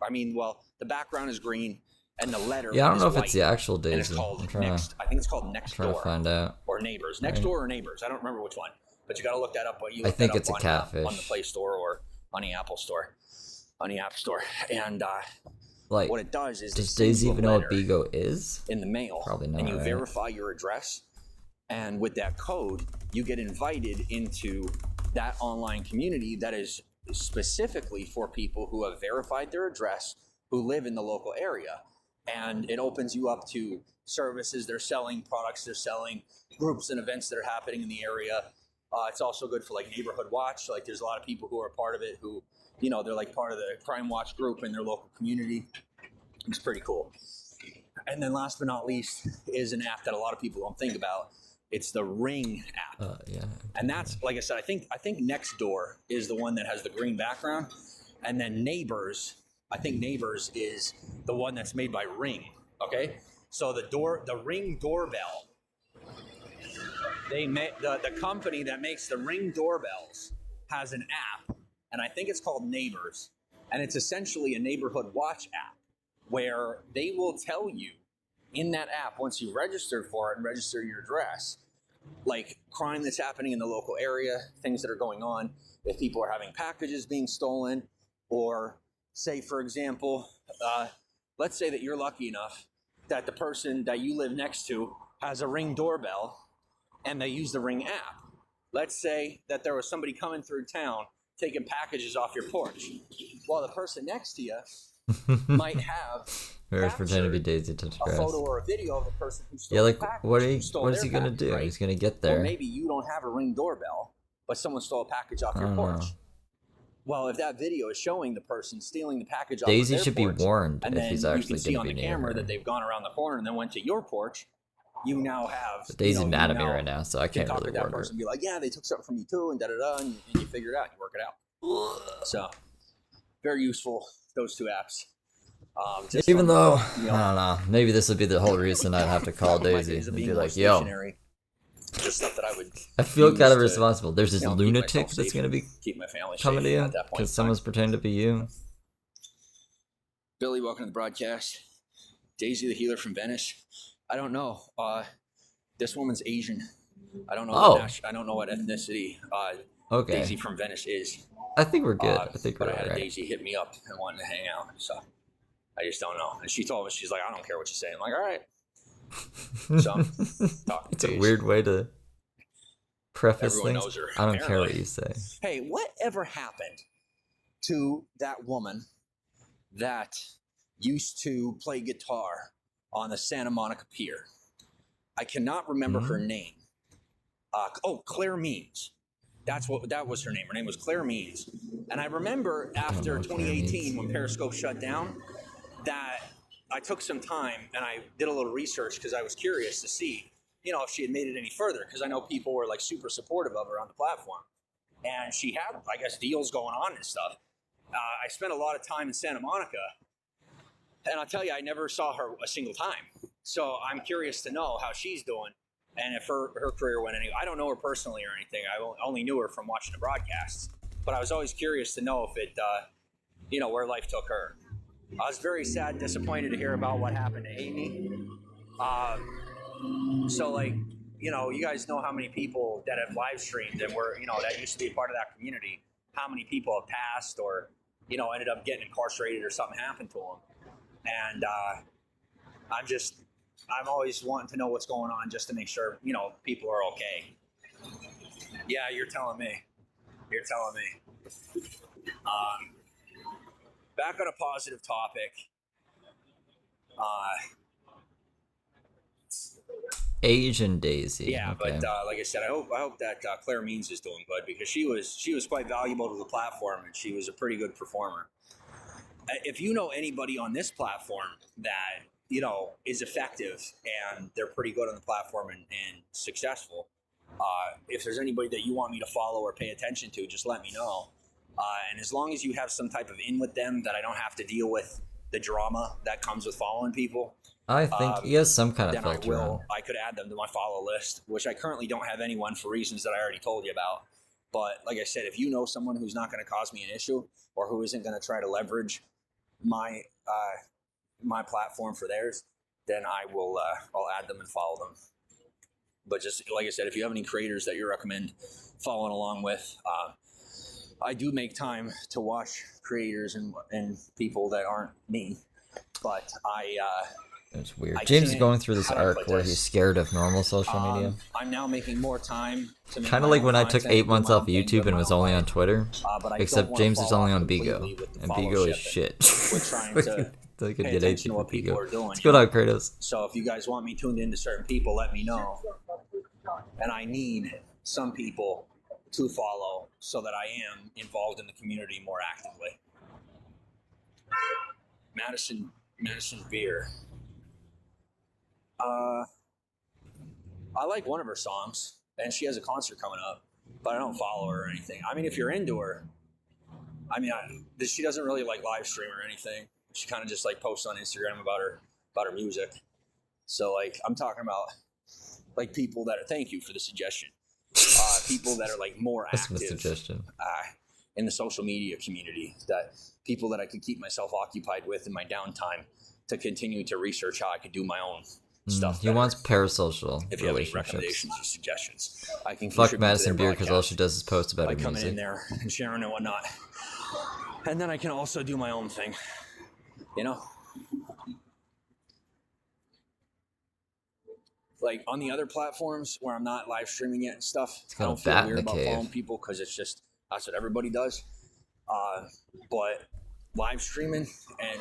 I mean, well, the background is green, and the letter Yeah, I don't is know if white, it's the actual and it's Daisy. called I'm Next. I think it's called Next trying Door to find out. or Neighbors. Next Door or Neighbors. I don't remember which one, but you got to look that up. But you I look think that up it's a on, catfish. on the Play Store or on the Apple Store, on the App Store, and Like, what it does is does Daisy even know what Bigo is? in the mail, Probably not, and you right? verify your address, and with that code, you get invited into that online community that is specifically for people who have verified their address, who live in the local area, and it opens you up to services they're selling, products they're selling, groups and events that are happening in the area. It's also good for like Neighborhood Watch. Like there's a lot of people who are part of it who, you know, they're like part of the Crime Watch group in their local community. It's pretty cool. And then last but not least is an app that a lot of people don't think about. It's the Ring app. Yeah. And that's, like I said, I think Nextdoor is the one that has the green background. And then Neighbors, I think Neighbors is the one that's made by Ring. Okay? So the Ring doorbell, they make the company that makes the Ring doorbells has an app, and I think it's called Neighbors, and it's essentially a neighborhood watch app where they will tell you in that app, once you register for it and register your address, like crime that's happening in the local area, things that are going on, if people are having packages being stolen, or say, for example, let's say that you're lucky enough that the person that you live next to has a Ring doorbell and they use the Ring app. Let's say that there was somebody coming through town taking packages off your porch. Well, the person next to you might have pretending to be Daisy touch a grass. photo or a video of the person who stole Yeah, like the package, what who is he gonna package, do? right? He's gonna get there. Or maybe you don't have a Ring doorbell, but someone stole a package off your porch. Know. Well, if that video is showing the person stealing the package off Daisy of their should porch, be warned and if then he's you actually can see going on to the be near camera her. that they've gone around the corner and then went to your porch, you now have Daisy's mad at me now right now, so I can can't talk really to that warn her. person and be like, yeah, they took something from you too, and da-da-da, and you figure it out, you work it out. So, very useful, those 2 apps. Even though, I don't know, maybe this would be the whole reason I'd have to call Daisy and be like, yo. Just stuff that I would I feel kind of to, responsible. There's this lunatic that's going to be keep my family coming to safe you at that point. because someone's pretending to be you. Billy, welcome to the broadcast. Daisy the healer from Venice. I don't know. This woman's Asian. I don't know. I don't know what ethnicity Okay. Daisy from Venice is. I think we're good. I think we're but I had right. Daisy hit me up and wanted to hang out, so I just don't know. And she told me, she's like, I don't care what you say. I'm like, all right. So, it's a weird way to preface Everyone things. knows her, I don't care what apparently. you say. Hey, whatever happened to that woman that used to play guitar on the Santa Monica Pier? I cannot remember her name. Claire Means. That was her name. Her name was Claire Means. And I remember after 2018 when Periscope shut down that I took some time and I did a little research because I was curious to see, if she had made it any further, because I know people were like super supportive of her on the platform. And she had, I guess, deals going on and stuff. I spent a lot of time in Santa Monica, and I'll tell you, I never saw her a single time. So I'm curious to know how she's doing and if her career went anywhere. I don't know her personally or anything. I only knew her from watching the broadcasts. But I was always curious to know if it, where life took her. I was very sad and disappointed to hear about what happened to Amy. You guys know how many people that have live streamed and were, that used to be a part of that community, how many people have passed or, ended up getting incarcerated or something happened to them. And I'm always wanting to know what's going on just to make sure, people are okay. Yeah, you're telling me. Back on a positive topic. Asian Daisy. Yeah, okay. but like I said, I hope that Claire Means is doing good because she was quite valuable to the platform and she was a pretty good performer. If you know anybody on this platform that is effective and they're pretty good on the platform and successful, if there's anybody that you want me to follow or pay attention to, just let me know. And as long as you have some type of in with them that I don't have to deal with the drama that comes with following people, I think he has some kind of then filter on. I could add them to my follow list, which I currently don't have anyone for reasons that I already told you about. But like I said, if you know someone who's not going to cause me an issue or who isn't going to try to leverage my my platform for theirs, then I'll add them and follow them. But just like I said, if you have any creators that you recommend following along with, I do make time to watch creators and people that aren't me. But It's weird. James is going through this arc where he's scared of normal social media. I'm now making more time to make Kind of like when I took 8 months off YouTube and was only on Twitter. Except James is only on Bigo. And Bigo is shit. We're trying to I could pay get attention to what Bigo. people are doing. Let's go down, Kratos. So if you guys want me tuned into certain people, let me know. And I need some people to follow so that I am involved in the community more actively. Madison Beer. I like one of her songs, and she has a concert coming up, but I don't follow her or anything. I mean, if you're into her, I mean, she doesn't really like live stream or anything. She kind of just like posts on Instagram about her music. So like, I'm talking about like people that are. Thank you for the suggestion. People that are like more active in the social media community. That people that I could keep myself occupied with in my downtime to continue to research how I could do my own stuff. He wants parasocial if you have any relationships. recommendations or suggestions, I can Fuck Madison Beer because all she does is post about her coming music. in there and sharing and whatnot. And then I can also do my own thing, you know? Like on the other platforms where I'm not live streaming it and stuff, I don't feel weird about following people because it's just, that's what everybody does. But live streaming and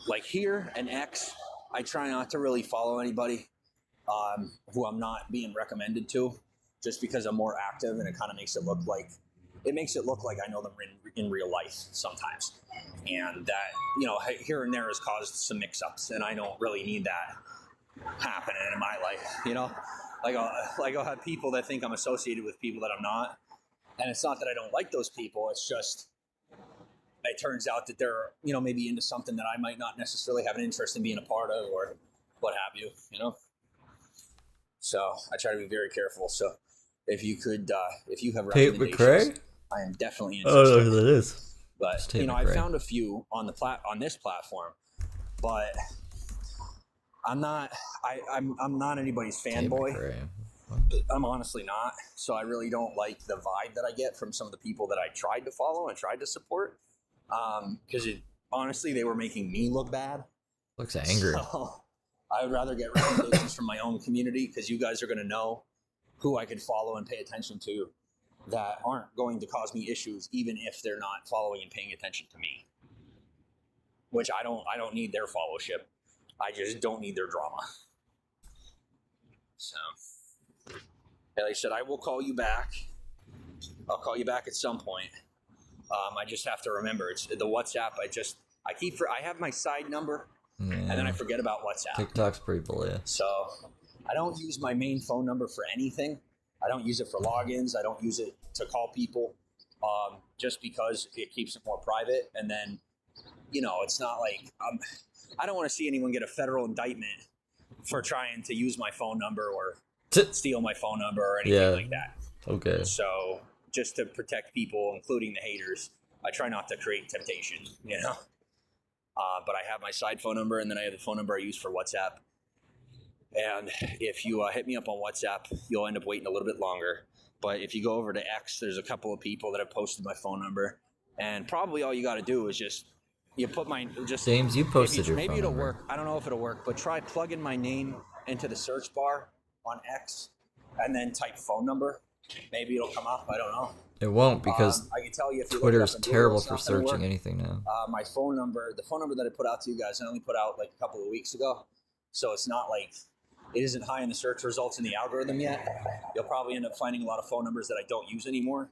like here and X, I try not to really follow anybody who I'm not being recommended to, just because I'm more active and it kind of makes it look like I know them in real life sometimes, and that, you know, here and there has caused some mix-ups, and I don't really need that happening in my life. You know, I'll have people that think I'm associated with people that I'm not, and it's not that I don't like those people. It's just it turns out that they're, you know, maybe into something that I might not necessarily have an interest in being a part of, or what have you. You know, so I try to be very careful. So if you could, if you have recommendations, I am definitely interested. I don't know who that is. But you know, I found a few on this platform, but I'm not anybody's fanboy. I'm honestly not. So I really don't like the vibe that I get from some of the people that I tried to follow and tried to support. Because honestly, they were making me look bad. Looks angry. So I would rather get recommendations from my own community, because you guys are going to know who I could follow and pay attention to that aren't going to cause me issues, even if they're not following and paying attention to me. Which I don't need their followership. I just don't need their drama. So, like I said, I will call you back. I'll call you back at some point. I just have to remember, it's the WhatsApp. I have my side number, and then I forget about WhatsApp. TikTok's pretty bully. So I don't use my main phone number for anything. I don't use it for logins. I don't use it to call people, just because it keeps it more private. And then, you know, it's not like I don't want to see anyone get a federal indictment for trying to use my phone number or steal my phone number or anything like that. Okay. So just to protect people, including the haters, I try not to create temptation, you know. But I have my side phone number, and then I have the phone number I use for WhatsApp. And if you hit me up on WhatsApp, you'll end up waiting a little bit longer. But if you go over to X, there's a couple of people that have posted my phone number, and probably all you got to do is you put my James, you posted your maybe phone it'll number. work. I don't know if it'll work, but try plugging my name into the search bar on X, and then type phone number. Maybe it'll come up. I don't know. It won't, because I can tell you if you Twitter's look it up terrible Google, for searching anything now. My phone number, the phone number that I put out to you guys, I only put out like a couple of weeks ago, so it's not like it isn't high in the search results in the algorithm yet. You'll probably end up finding a lot of phone numbers that I don't use anymore.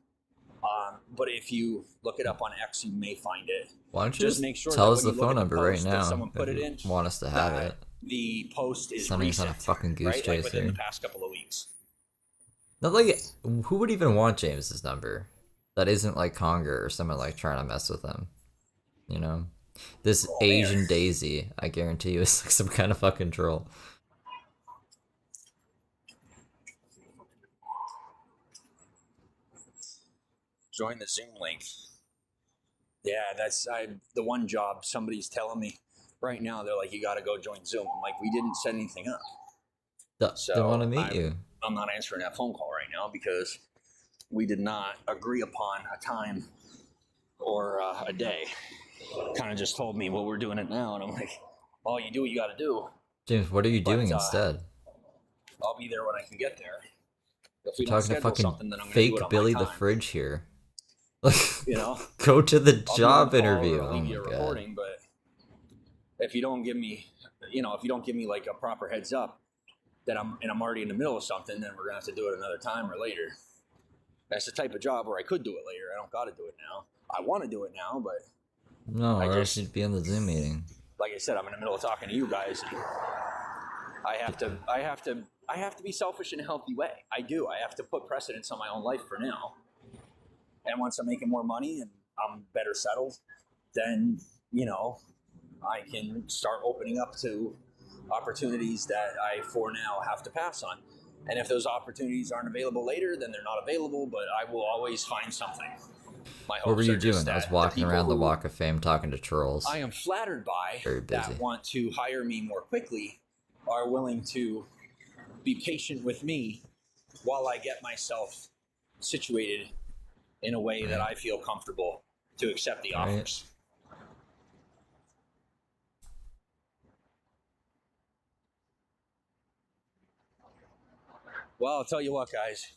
But if you look it up on X, you may find it. Why don't you just make sure tell that us when the you look phone at number the right post that now? someone put it in, want us to have it. The post is Somebody's recent, on a fucking goose right? chase Like within here. the past couple of weeks. Not like, who would even want James's number? that isn't like Conger or someone like trying to mess with him. You know, this Oh, Asian man. Daisy, I guarantee you, is like some kind of fucking troll. Join the Zoom link. Yeah, that's the one job somebody's telling me right now. They're like, you got to go join Zoom. I'm like, we didn't set anything up. They want to So meet you. I'm not answering that phone call right now because we did not agree upon a time or a day. Kind of just told me, well, we're doing it now. And I'm like, well, you do what you got to do. James, what are you doing But, instead? I'll be there when I can get there. If we don't Talking to schedule fucking something, then I'm going to do it fake on Billy my the time. Fridge here. You know, Go to the I'll job be on call interview. or Oh leave my you a god. recording, but if you don't give me, if you don't give me like a proper heads up that I'm already in the middle of something, then we're gonna have to do it another time or later. That's the type of job where I could do it later. I don't got to do it now. I want to do it now, but No, I or else just- you'd be in the Zoom meeting. like I said, I'm in the middle of talking to you guys. And I have to be selfish in a healthy way. I do. I have to put precedence on my own life for now. And once I'm making more money and I'm better settled, then, I can start opening up to opportunities that I, for now, have to pass on. And if those opportunities aren't available later, then they're not available, but I will always find something. My What were hopes you are just doing? I was that walking the around the people who Walk of Fame talking to trolls. I am flattered by Very busy. that want to hire me more quickly are willing to be patient with me while I get myself situated in a way that I feel comfortable to accept the Right. offers. Well, I'll tell you what, guys.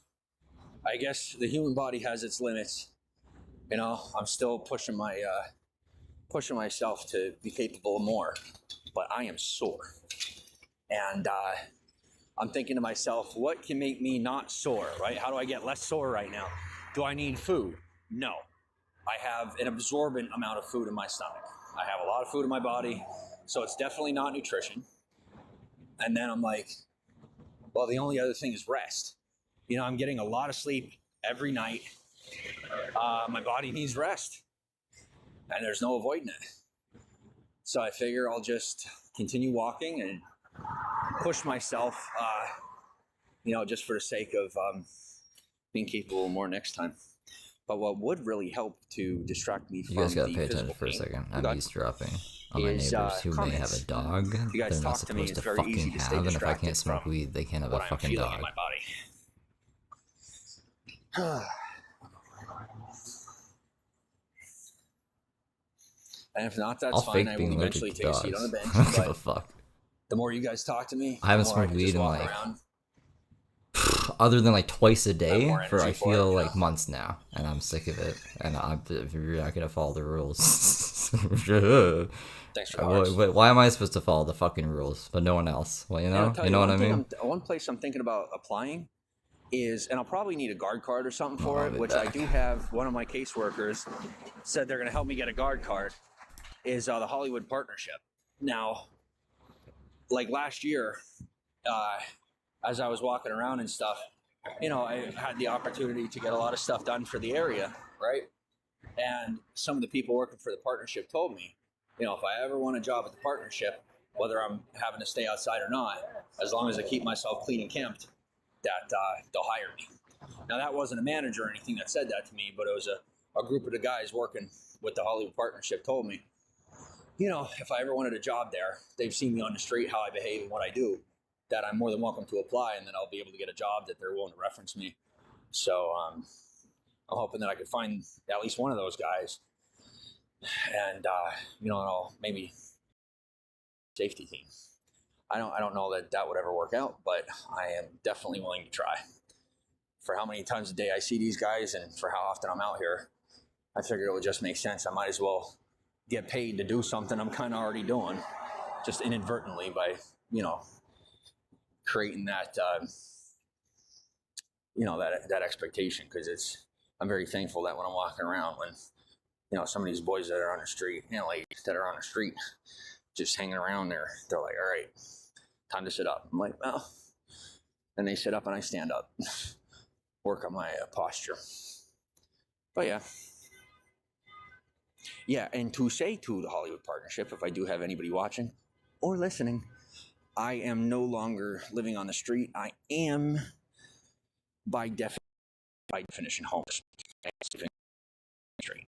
I guess the human body has its limits. I'm still pushing myself to be capable of more, but I am sore, and I'm thinking to myself, what can make me not sore? Right? How do I get less sore right now? Do I need food? No. I have an absorbent amount of food in my stomach. I have a lot of food in my body, so it's definitely not nutrition. And then I'm like, well, the only other thing is rest. I'm getting a lot of sleep every night. My body needs rest, and there's no avoiding it. So I figure I'll just continue walking and push myself, just for the sake of being capable more next time. But what would really help to distract me from You guys gotta the pay attention physical for a pain second. you I'm got eavesdropping on my is, neighbors who may have comments. a dog You guys they're not talk to me, supposed it's to very fucking easy to stay have, and if I distracted can't smoke from weed, they can't have a what I'm fucking feeling dog. in my body. And if not, that's I'll fine. fake I being will allergic eventually to take a seat on the dogs. bench. I don't give a But fuck. the more you guys talk to me, I haven't the more smoked can weed just in walk like around. other than like twice a day more for I energy for it, feel you like know? months now, and I'm sick of it. And if you're not gonna follow the rules, Thanks for the hearts. why am I supposed to follow the fucking rules, but no one else? Well, And I'll tell you know what I one thing mean. one place I'm thinking about applying is, and I'll probably need a guard card or something for I'll it, be which I back. do have. One of my caseworkers said they're going to help me get a guard card, is the Hollywood Partnership. Now, like last year, as I was walking around and stuff, I had the opportunity to get a lot of stuff done for the area, right? And some of the people working for the partnership told me, if I ever want a job at the partnership, whether I'm having to stay outside or not, as long as I keep myself clean and kempt, that they'll hire me. Now, that wasn't a manager or anything that said that to me, but it was a group of the guys working with the Hollywood Partnership told me, if I ever wanted a job there, they've seen me on the street, how I behave and what I do, that I'm more than welcome to apply, and then I'll be able to get a job that they're willing to reference me. So I'm hoping that I could find at least one of those guys, and I'll maybe safety team. I don't know that would ever work out, but I am definitely willing to try. For how many times a day I see these guys, and for how often I'm out here, I figured it would just make sense. I might as well get paid to do something I'm kind of already doing, just inadvertently by creating that that expectation, because I'm very thankful that when I'm walking around, when some of these boys that are on the street, ladies that are on the street, just hanging around there, they're like, all right, time to sit up. I'm like, well, and they sit up and I stand up, work on my posture. But yeah, and to say to the Hollywood Partnership, if I do have anybody watching or listening, I am no longer living on the street. I am, by definition, homeless.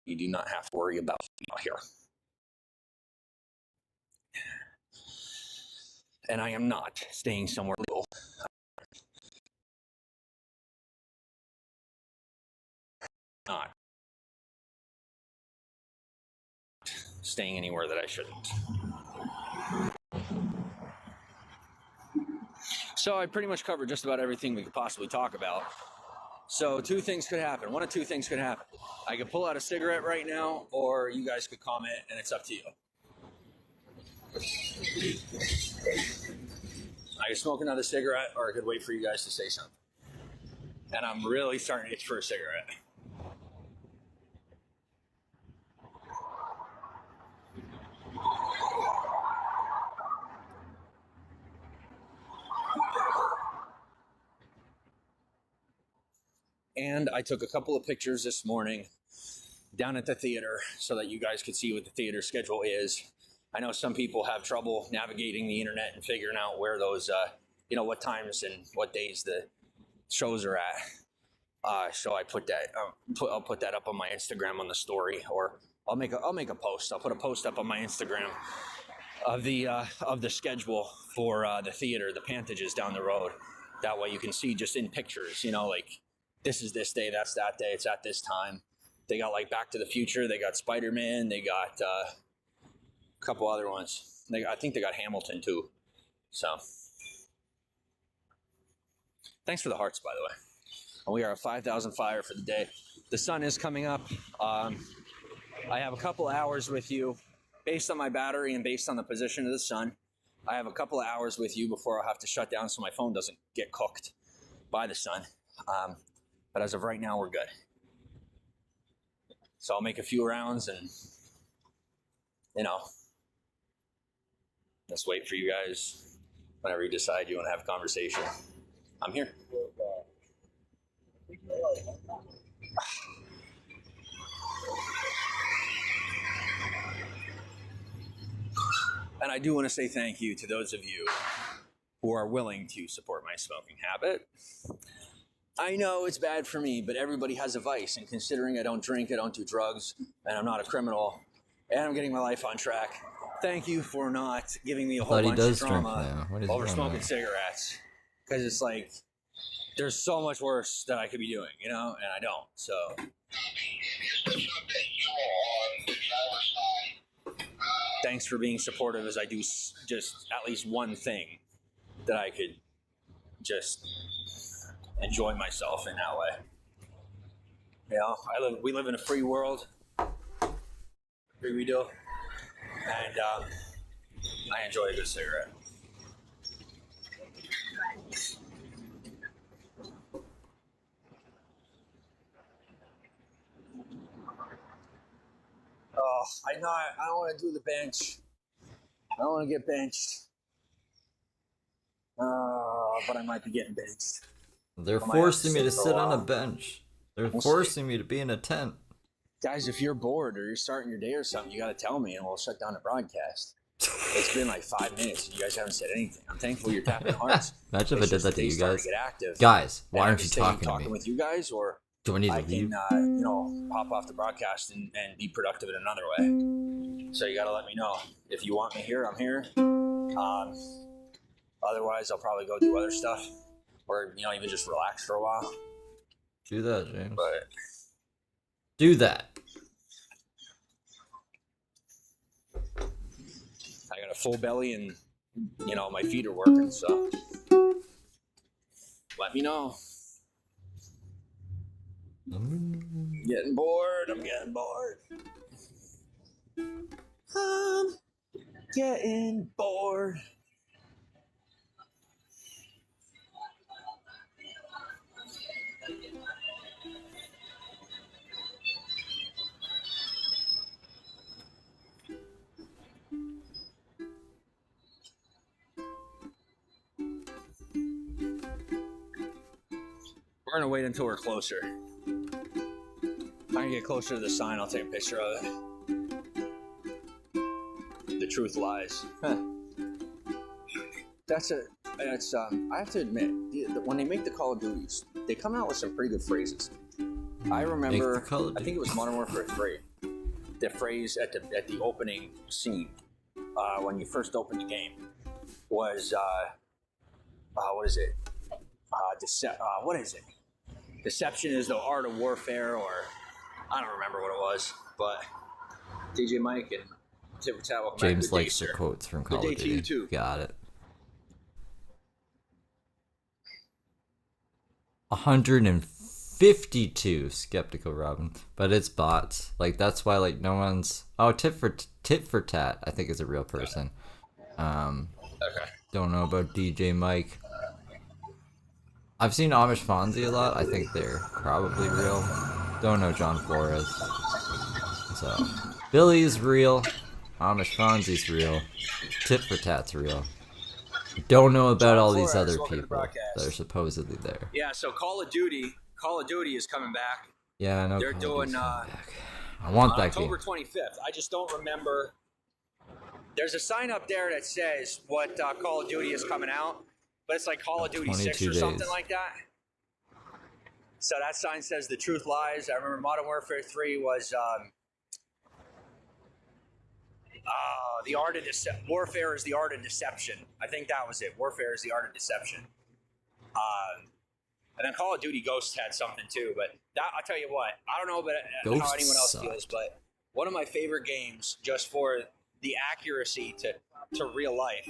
You do not have to worry about here. And I am not staying somewhere legal. Not staying anywhere that I shouldn't. So I pretty much covered just about everything we could possibly talk about. So two things could happen. One of two things could happen. I could pull out a cigarette right now, or you guys could comment, and it's up to you. I could smoke another cigarette, or I could wait for you guys to say something. And I'm really starting to itch for a cigarette. And I took a couple of pictures this morning down at the theater so that you guys could see what the theater schedule is. I know some people have trouble navigating the internet and figuring out where those, what times and what days the shows are at. So I put that, I'll put that up on my Instagram on the story, or I'll make a post. I'll put a post up on my Instagram of the schedule for the theater, the Pantages down the road. That way you can see just in pictures, like this is this day, that's that day, it's at this time. They got like Back to the Future, they got Spider-Man, they got a couple other ones. I think they got Hamilton too. So thanks for the hearts, by the way. And we are at 5,000 fire for the day. The sun is coming up. I have a couple hours with you based on my battery and based on the position of the sun. I have a couple of hours with you before I'll have to shut down so my phone doesn't get cooked by the sun. But as of right now, we're good. So I'll make a few rounds and, let's wait for you guys whenever you decide you want to have a conversation. I'm here. And I do want to say thank you to those of you who are willing to support my smoking habit. I know it's bad for me, but everybody has a vice. And considering I don't drink, I don't do drugs, and I'm not a criminal, and I'm getting my life on track, thank you for not giving me a whole bunch of drama over smoking cigarettes. Because it's like, there's so much worse that I could be doing, and I don't. So. Thanks for being supportive as I do just at least one thing that I could just enjoy myself in that way. We live in a free world. Here we do. And I enjoy a good cigarette. Oh, I don't want to do the bench. I don't want to get benched. But I might be getting benched. They're forcing me to sit on a bench. They're forcing me to be in a tent. Guys, if you're bored or you're starting your day or something, you got to tell me and we'll shut down the broadcast. It's been like 5 minutes and you guys haven't said anything. I'm thankful you're tapping hearts. Imagine if I did that to you guys. To get active. Guys, why aren't you talking to me? Talking with you guys, or do I need to leave? Can, pop off the broadcast and be productive in another way. So you got to let me know. If you want me here, I'm here. Otherwise, I'll probably go do other stuff. Or, even just relax for a while. Do that, James. But do that. I got a full belly and, my feet are working, so let me know. Getting bored. I'm getting bored. I'm getting bored. We're going to wait until we're closer. Time to get closer to the sign. I'll take a picture of it. The truth lies. Huh. That's I have to admit, when they make the Call of Duties, they come out with some pretty good phrases. I remember, I think it was Modern Warfare 3. The phrase at the opening scene, when you first open the game, was what is it? What is it? Deception is the art of warfare, or I don't remember what it was. But DJ Mike and Tip for Tat, welcome back. James likes the quotes from Call of Duty. Good day to you too. Got it. 152 skeptical Robin, but it's bots. Like that's why like no one's. Oh, tit for tat. I think is a real person. Okay. Don't know about DJ Mike. I've seen Amish Fonzie a lot. I think they're probably real. Don't know John Flores. So Billy's real. Amish Fonzie's real. Tit for tat's real. Don't know about all these other people that are supposedly there. Yeah, so Call of Duty is coming back. Yeah, I know. They're doing I want that October game. 25th. I just don't remember. There's a sign up there that says what Call of Duty is coming out, but it's like Call of Duty 6 or something like that. So that sign says the truth lies. I remember Modern Warfare 3 was the art of warfare is the art of deception. I think that was it. Warfare is the art of deception. And then Call of Duty Ghosts had something too. But that, I'll tell you what, I don't know about how anyone else feels, but one of my favorite games, just for the accuracy to real life,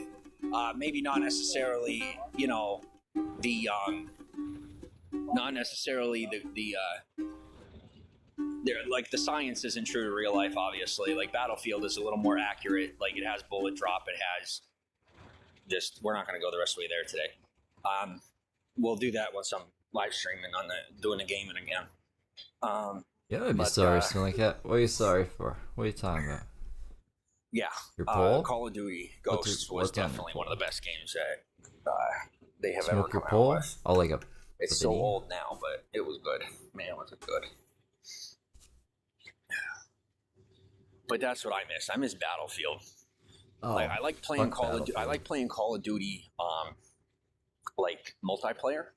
maybe not necessarily, you know, not necessarily like the science isn't true to real life, obviously. Like Battlefield is a little more accurate. Like it has bullet drop. It has just. We're not going to go the rest of the way there today. We'll do that once I'm live streaming on doing the gaming again. Yeah, I'd be sorry, Smelly Cat. What are you sorry for? What are you talking about? Yeah, your poll? Call of Duty Ghosts was definitely one of the best games that they have Smoke ever your come poll? out with. Oh, like a. It's so old now, but it was good. Man, was it good. But that's what I miss. I miss Battlefield. Oh, like, I like playing Call of Duty. I like playing Call of Duty, like multiplayer.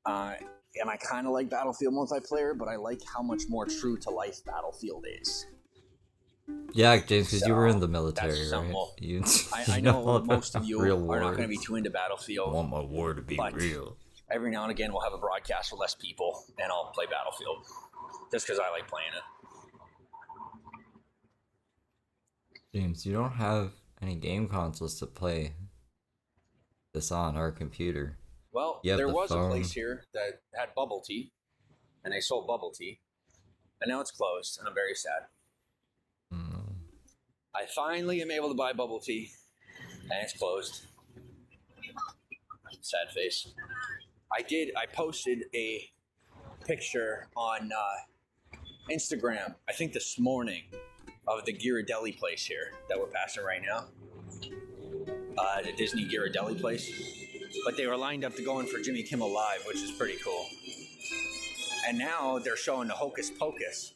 And I kind of like Battlefield multiplayer, but I like how much more true to life Battlefield is. Yeah, James, because you were in the military, right? I know most of you are not going to be too into Battlefield. I want my war to be real. Every now and again, we'll have a broadcast with less people, and I'll play Battlefield just because I like playing it. James, you don't have any game consoles to play this on our computer. Well, there was a place here that had bubble tea, and they sold bubble tea, and now it's closed, and I'm very sad. I finally am able to buy bubble tea, and it's closed. Sad face. I posted a picture on Instagram, I think this morning, of the Ghirardelli place here that we're passing right now. The Disney Ghirardelli place. But they were lined up to go in for Jimmy Kimmel Live, which is pretty cool. And now they're showing the Hocus Pocus,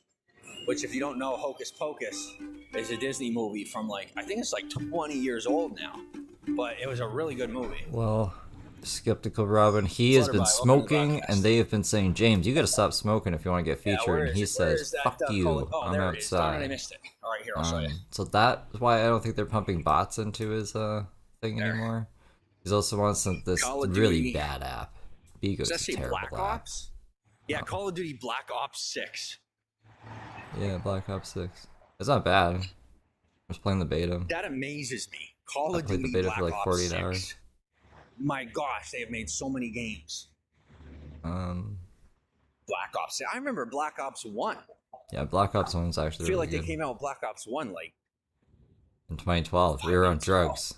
which, if you don't know, Hocus Pocus is a Disney movie from I think it's 20 years old now. But it was a really good movie. Well, Skeptical Robin, he has been smoking, and they have been saying, James, you got to stop smoking if you want to get featured. And he says, fuck you, I'm outside. I missed it. All right, here, I'll show you. So that's why I don't think they're pumping bots into his thing anymore. He's also on this really bad app. Bigo's a terrible Black Ops? Yeah, Call of Duty Black Ops 6. Yeah, Black Ops 6. It's not bad. I was playing the beta. That amazes me. Call of Duty Black Ops 6. I played the beta for 48 hours. My gosh, they have made so many games. Black Ops. I remember Black Ops 1. Yeah, Black Ops 1's actually I feel really like good. They came out with Black Ops 1 in 2012. We were on drugs.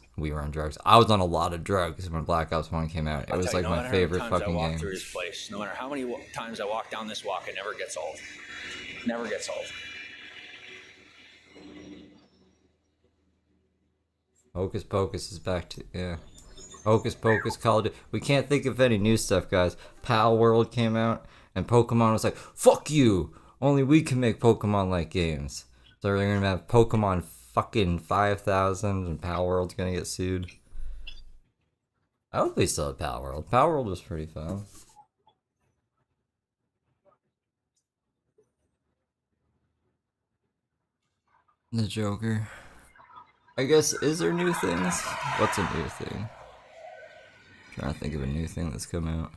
I was on a lot of drugs when Black Ops 1 came out. It was my favorite fucking game. Through this place, no matter how many times I walk down this walk, it never gets old. Never gets old. Hocus Pocus is back to Hocus Pocus, Call of Duty. We can't think of any new stuff, guys. Pal World came out, and Pokemon was like, fuck you! only we can make Pokemon-like games. So they're gonna have Pokemon fucking 5,000 and Power World's gonna get sued. I hope they still have Power World. Power World was pretty fun. The Joker. I guess, is there new things? What's a new thing? I'm trying to think of a new thing that's come out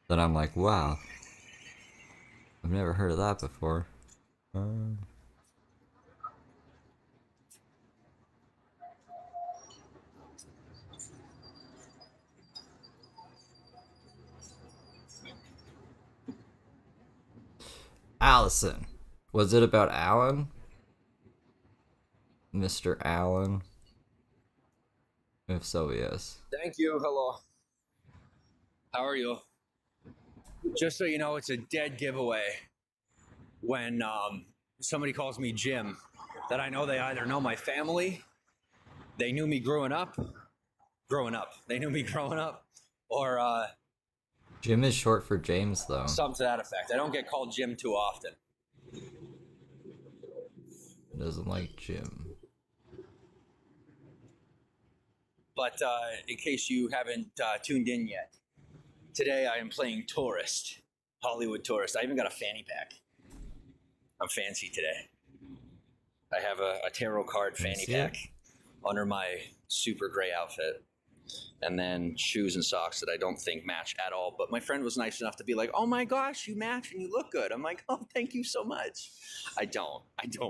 that I'm like, wow, I've never heard of that before. Allison. Was it about Alan? Mr. Allen? If so, yes. Thank you. Hello. How are you? Just so you know, it's a dead giveaway when somebody calls me Jim, that I know they either know my family, they knew me growing up, they knew me growing up, or Jim is short for James, though. something to that effect. I don't get called Jim too often. Doesn't like Jim. But in case you haven't tuned in yet, today I am playing Tourist, Hollywood Tourist. I even got a fanny pack. I'm fancy today. I have a tarot card fanny pack under my super gray outfit. And then shoes and socks that I don't think match at all. But my friend was nice enough to be like, oh my gosh, you match and you look good. I'm like, oh, thank you so much. I don't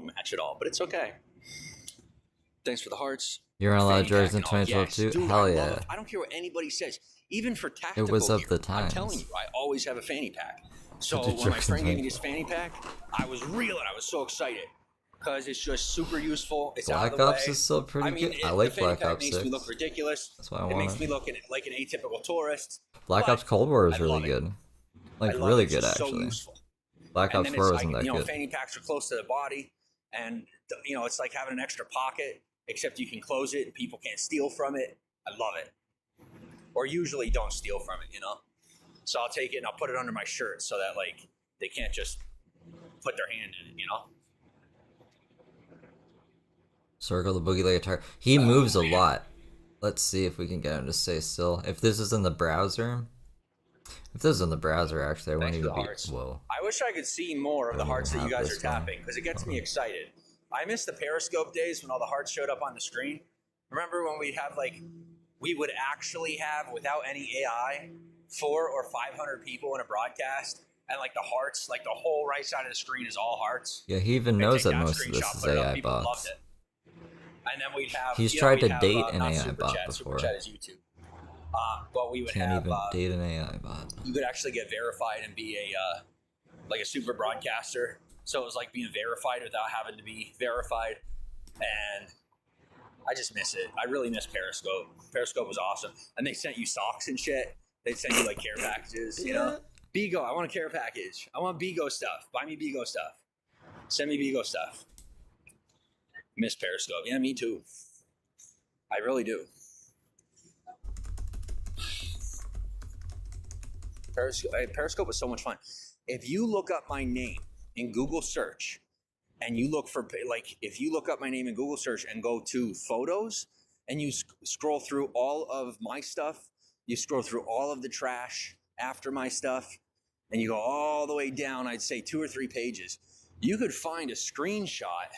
match at all, but it's okay. Thanks for the hearts. You're on a lot of drugs in 2012 too? Dude, Hell yeah. I don't care what anybody says. Even for tactical It was of gear, the times. I'm telling you, I always have a fanny pack. So Did when my drugs friend in gave me this fanny pack, I was reeling. I was so excited because it's just super useful. It's out of Black the Ops way. is still pretty good. I The like fanny Black pack Ops makes 6. me look ridiculous. That's why I It want makes it. me look like an atypical tourist. Black but Ops Cold War is I really love it. good. Like, I love really it. It's good, just so actually. useful. Black And Ops then 4 it's wasn't like, that good. fanny packs are close to the body, and it's like having an extra pocket, except you can close it and people can't steal from it. I love it. Or usually don't steal from it, So I'll take it and I'll put it under my shirt so that they can't just put their hand in it, Circle the boogie like a tiger. He moves a lot. Let's see if we can get him to stay still. If this is in the browser. If this is in the browser, actually, I wouldn't Thanks for even the be. hearts. Whoa. I wish I could see more of the don't hearts even that you have guys are this one. tapping because it gets me excited. I miss the Periscope days when all the hearts showed up on the screen. Remember when we'd have we would actually have, without any AI, 400 or 500 people in a broadcast, and the hearts, the whole right side of the screen is all hearts. Yeah, he even They knows take that most of this screenshot, is put it up, AI people loved bots. it. And then we'd have. He's tried to we'd have, date an not AI Super bot Chat. before. Super Chat is YouTube. But we would Can't have. even date an AI bot. You could actually get verified and be a super broadcaster. So it was like being verified without having to be verified. And I just miss it. I really miss Periscope. Periscope was awesome. And they sent you socks and shit. They'd send you care packages, Bigo, I want a care package. I want Bigo stuff. Buy me Bigo stuff. Send me Bigo stuff. Miss Periscope. Yeah, me too. I really do. Periscope was so much fun. If you look up my name in Google search and you look for if you look up my name in Google search and go to photos and you scroll through all of my stuff, you scroll through all of the trash after my stuff, and you go all the way down, I'd say 2 or 3 pages, you could find a screenshot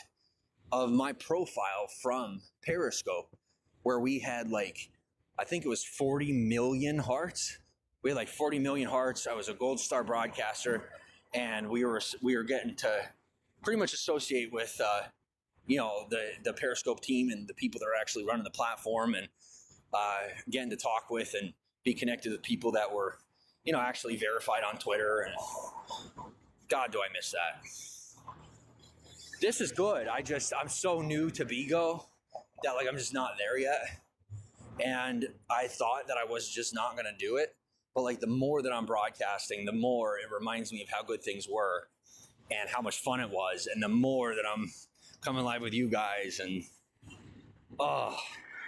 of my profile from Periscope where we had I think it was 40 million hearts. We had 40 million hearts. I was a gold star broadcaster, and we were getting to pretty much associate with the Periscope team and the people that are actually running the platform, and getting to talk with and be connected with people that were actually verified on Twitter. And God, do I miss that. This is good. I'm so new to Bigo that I'm just not there yet, and I thought that I was just not going to do it. But the more that I'm broadcasting, the more it reminds me of how good things were and how much fun it was. And the more that I'm coming live with you guys, and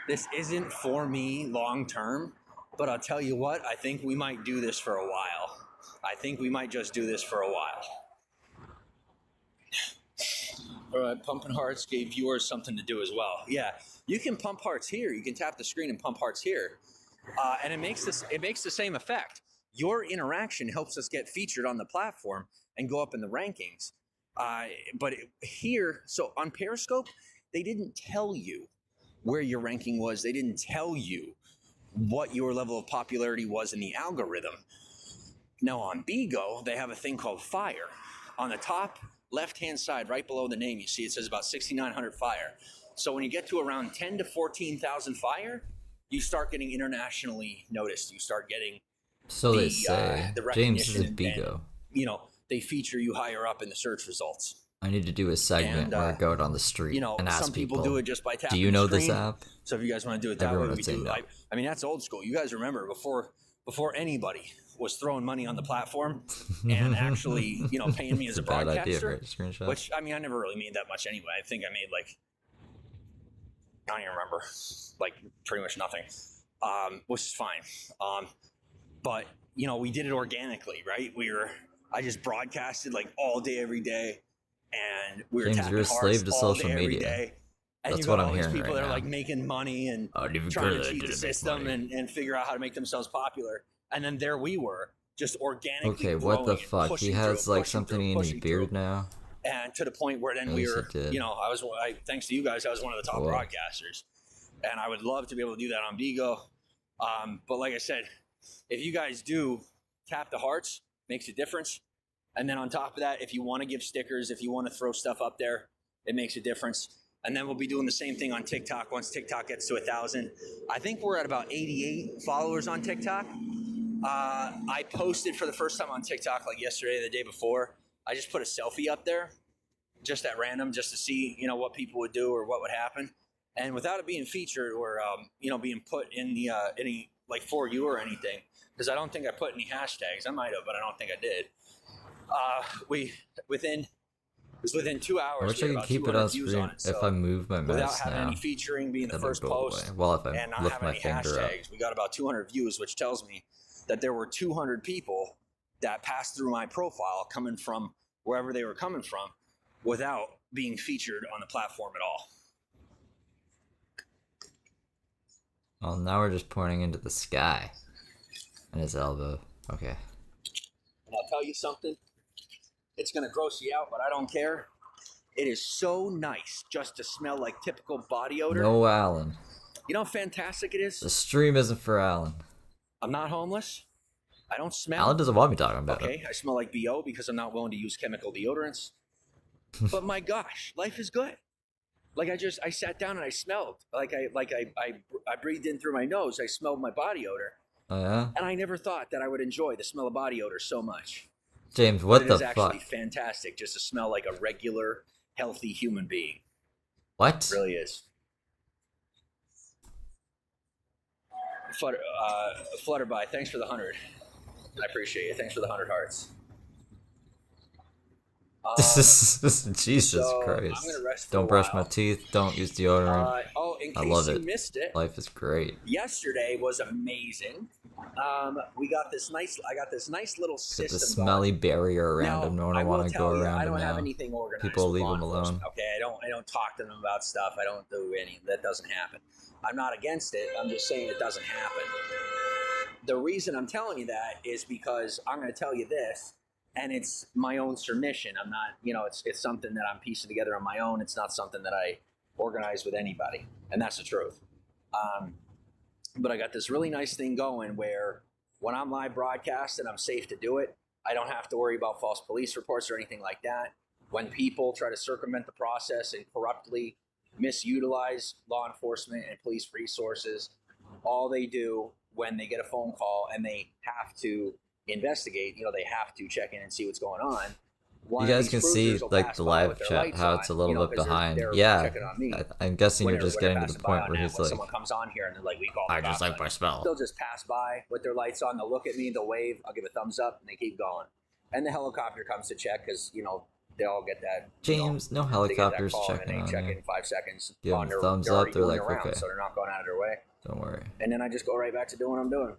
this isn't for me long term, but I'll tell you what, I think we might do this for a while. I think we might just do this for a while. Pumping hearts gave viewers something to do as well. Yeah, you can pump hearts here. You can tap the screen and pump hearts here, and it makes the same effect. Your interaction helps us get featured on the platform and go up in the rankings. But here, so on Periscope, they didn't tell you where your ranking was. They didn't tell you what your level of popularity was in the algorithm. Now on Bigo, they have a thing called Fire. On the top left-hand side, right below the name, you see it says about 6,900 Fire. So when you get to around 10 to 14,000 Fire, you start getting internationally noticed. You start getting they say. the James recognition. is a Bigo. And, they feature you higher up in the search results. I need to do a segment where I go out on the street and ask some people do it just by tapping. Do you know the this app? So if you guys want to do it that Everyone way, would we say do. no. I mean, that's old school. You guys remember before anybody was throwing money on the platform and actually, paying me as a bad idea, broadcaster. right? Screenshot. Which, I mean, I never really made that much anyway. I think I made I don't even remember, pretty much nothing, which is fine. But, we did it organically, right? I just broadcasted all day, every day. And we were James, tapping you're a hearts slave to all social day, every media. day. And That's you got what I'm all these hearing people right that are now. making money and Even trying to good, cheat the didn't make system money. and figure out how to make themselves popular. And then there we were, just organically Okay, what the growing and fuck? He pushing has through, something pushing in his through. beard now. And to the point where then At we least were, he did. thanks to you guys, I was one of the top Cool. broadcasters. And I would love to be able to do that on Bigo. But like I said, if you guys do tap the hearts, makes a difference. And then on top of that, if you want to give stickers, if you want to throw stuff up there, it makes a difference. And then we'll be doing the same thing on TikTok once TikTok gets to 1,000. I think we're at about 88 followers on TikTok. I posted for the first time on TikTok yesterday, the day before. I just put a selfie up there, just at random, just to see, what people would do or what would happen. And without it being featured or, being put in the any for you or anything, because I don't think I put any hashtags. I might have, but I don't think I did. It was within 2 hours. I wish I could keep it on screen if I move my without mouse having now. any featuring, being the That'll first go post, away. Well, if I and not lift having my any finger up. hashtags, we got about 200 views, which tells me that there were 200 people that passed through my profile coming from wherever they were coming from without being featured on the platform at all. Well, now we're just pointing into the sky. And his elbow. Okay. And I'll tell you something. It's going to gross you out, but I don't care. It is so nice just to smell like typical body odor. No Alan. You know how fantastic it is? The stream isn't for Alan. I'm not homeless. I don't smell. Alan doesn't want me talking about Okay, I smell like BO because I'm not willing to use chemical deodorants. But my gosh, life is good. I sat down and I smelled. I breathed in through my nose. I smelled my body odor. Oh, yeah? And I never thought that I would enjoy the smell of body odor so much. James, But what it the is actually fuck? fantastic just to smell like a regular, healthy human being. What? It really is. Flutterby, thanks for the 100. I appreciate it. Thanks for the 100 hearts. Jesus so Christ. I'm gonna rest for Don't a brush while. my teeth. Don't use deodorant. In I case love you it. missed it, Life is great. yesterday was amazing. I got this nice little Get system. the smelly barrier around Now, him. No I one will want to tell go you, around I him don't have now. anything organized. People with leave law him alone. enforcement, Okay, I don't talk to them about stuff. I don't do any. That doesn't happen. I'm not against it. I'm just saying it doesn't happen. The reason I'm telling you that is because I'm going to tell you this, and it's my own submission. I'm not, it's something that I'm piecing together on my own. It's not something that I organize with anybody, and that's the truth. But I got this really nice thing going where when I'm live broadcasting, I'm safe to do it. I don't have to worry about false police reports or anything like that. When people try to circumvent the process and corruptly misutilize law enforcement and police resources, all they do when they get a phone call and they have to investigate, they have to check in and see what's going on. You guys can see like the live chat how it's a little bit behind. Yeah, I'm guessing you're just getting to the point where he's like, someone comes on here and they're like, we call I just like my smell. They'll just pass by with their lights on. They'll look at me. They'll wave. I'll give a thumbs up, and they keep going. And the helicopter comes to check because they all get that. James, no helicopters checking on check you. in 5 seconds. Give them a thumbs up. They're like, okay, so they're not going out of their way. Don't worry. And then I just go right back to doing what I'm doing.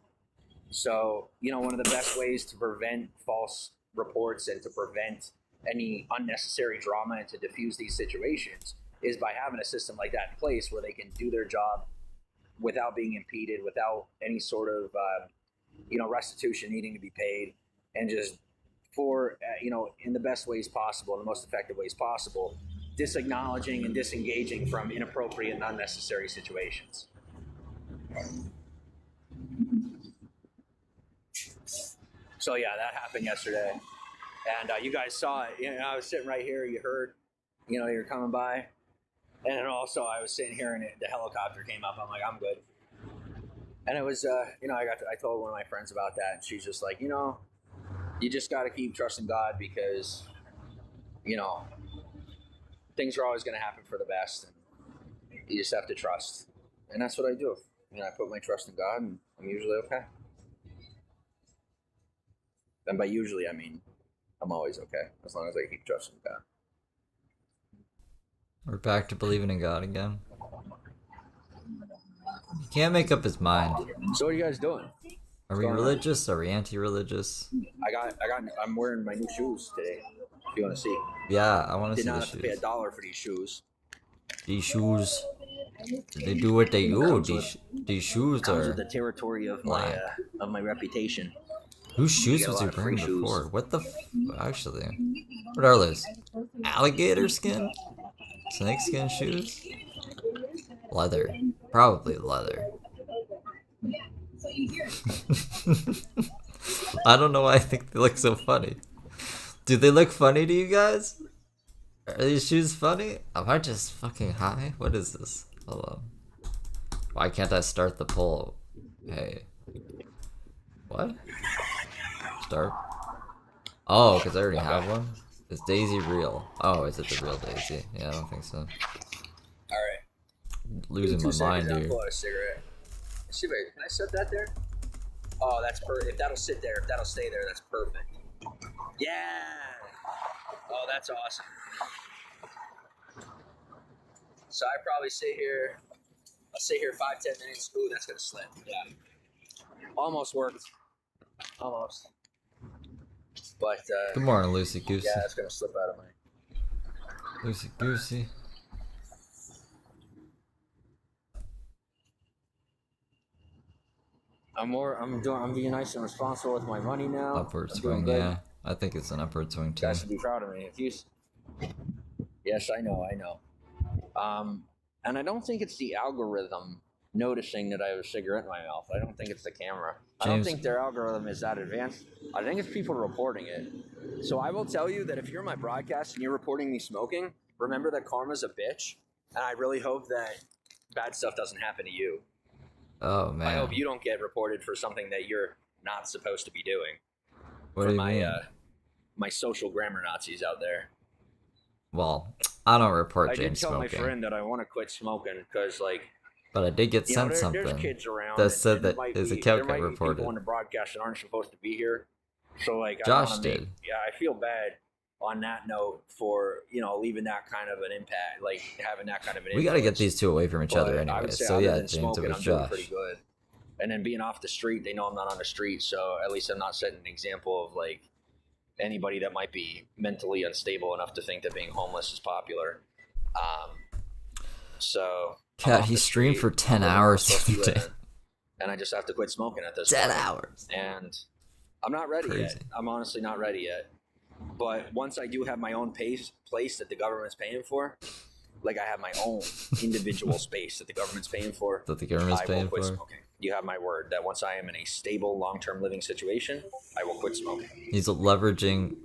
So one of the best ways to prevent false reports and to prevent any unnecessary drama and to diffuse these situations is by having a system like that in place where they can do their job without being impeded, without any sort of restitution needing to be paid, and just for in the best ways possible, in the most effective ways possible, disacknowledging and disengaging from inappropriate and unnecessary situations. So yeah, that happened yesterday, and you guys saw it. I was sitting right here. You heard, you're coming by, and then also I was sitting here, and the helicopter came up. I'm like, I'm good. And it was, I told one of my friends about that, and she's just like, you just got to keep trusting God because, things are always going to happen for the best, and you just have to trust. And that's what I do. I put my trust in God, and I'm usually okay. And by usually, I mean I'm always okay, as long as I keep trusting God. We're back to believing in God again. He can't make up his mind. So what are you guys doing? Are we religious? Are we anti-religious? I'm wearing my new shoes today. If you want to see. Yeah, I want to see the shoes. Did not have to pay $1 for these shoes. These shoes, they do what they do. These shoes comes are with the territory of my reputation. Whose shoes was he wearing before? What the? Actually, what are those? Alligator skin? Snake skin shoes? Leather. Probably leather. I don't know why I think they look so funny. Do they look funny to you guys? Are these shoes funny? Am I just fucking high? What is this? Hold on. Why can't I start the poll? Hey. What? Start? Oh, because I already have one? Is Daisy real? Oh, is it the real Daisy? Yeah, I don't think so. Alright. Losing my mind here. Pull out a cigarette. See, wait, can I set that there? Oh, that's perfect. If that'll sit there, if that'll stay there, that's perfect. Yeah! Oh, that's awesome. So I probably sit here, I'll sit here 5-10 minutes. Ooh, that's gonna slip. Yeah. Almost worked. Almost. But, good morning, Lucy Goosey. yeah, it's gonna slip out of my... Lucy Goosey. I'm being nice and responsible with my money now. Upward swing, yeah. I think it's an upward swing too. You guys should be proud of me. Yes, I know. And I don't think it's the algorithm noticing that I have a cigarette in my mouth. I don't think it's the camera. I don't think their algorithm is that advanced. I think it's people reporting it. So I will tell you that if you're my broadcast and you're reporting me smoking, remember that karma's a bitch. And I really hope that bad stuff doesn't happen to you. Oh, man. I hope you don't get reported for something that you're not supposed to be doing. What do you mean? My social grammar Nazis out there. Well, I don't report James smoking. I did tell my friend that I want to quit smoking because, like... But I did get sent something there's kids around that said that his account got reported. There might be people on the broadcast that aren't supposed to be here. So, like... Josh did. Yeah, I feel bad on that note for, leaving that kind of an impact, like having that kind of an We got to get these two away from each other anyway. So, yeah, James, smoking, it was I'm Josh. doing pretty good. And then being off the street, they know I'm not on the street, so at least I'm not setting an example of, like, anybody that might be mentally unstable enough to think that being homeless is popular. So Cat, he streamed for 10 hours the other day. And I just have to quit smoking at this 10 point. hours. And I'm not ready yet. I'm honestly not ready yet. But once I do have my own place that the government's paying for, like I have my own individual space that the government's paying for, that the government's paying for. Smoking. You have my word that once I am in a stable, long-term living situation, I will quit smoking. He's leveraging.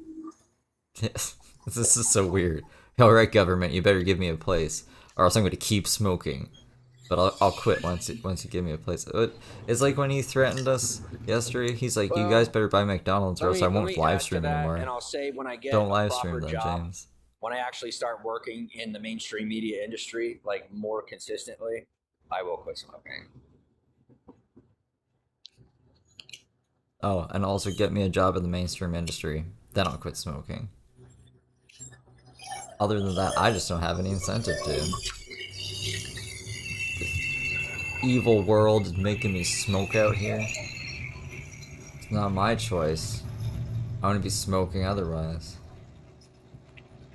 This is so weird. All right, government, you better give me a place, or else I'm going to keep smoking. But I'll quit once you give me a place. It's like when he threatened us yesterday. He's like, "You guys better buy McDonald's, or else I won't live stream anymore." And I'll say when I get don't a live proper stream then, job, James. When I actually start working in the mainstream media industry, like more consistently, I will quit smoking. Oh, and also get me a job in the mainstream industry. Then I'll quit smoking. Other than that, I just don't have any incentive to. This evil world is making me smoke out here. It's not my choice. I want to be smoking otherwise.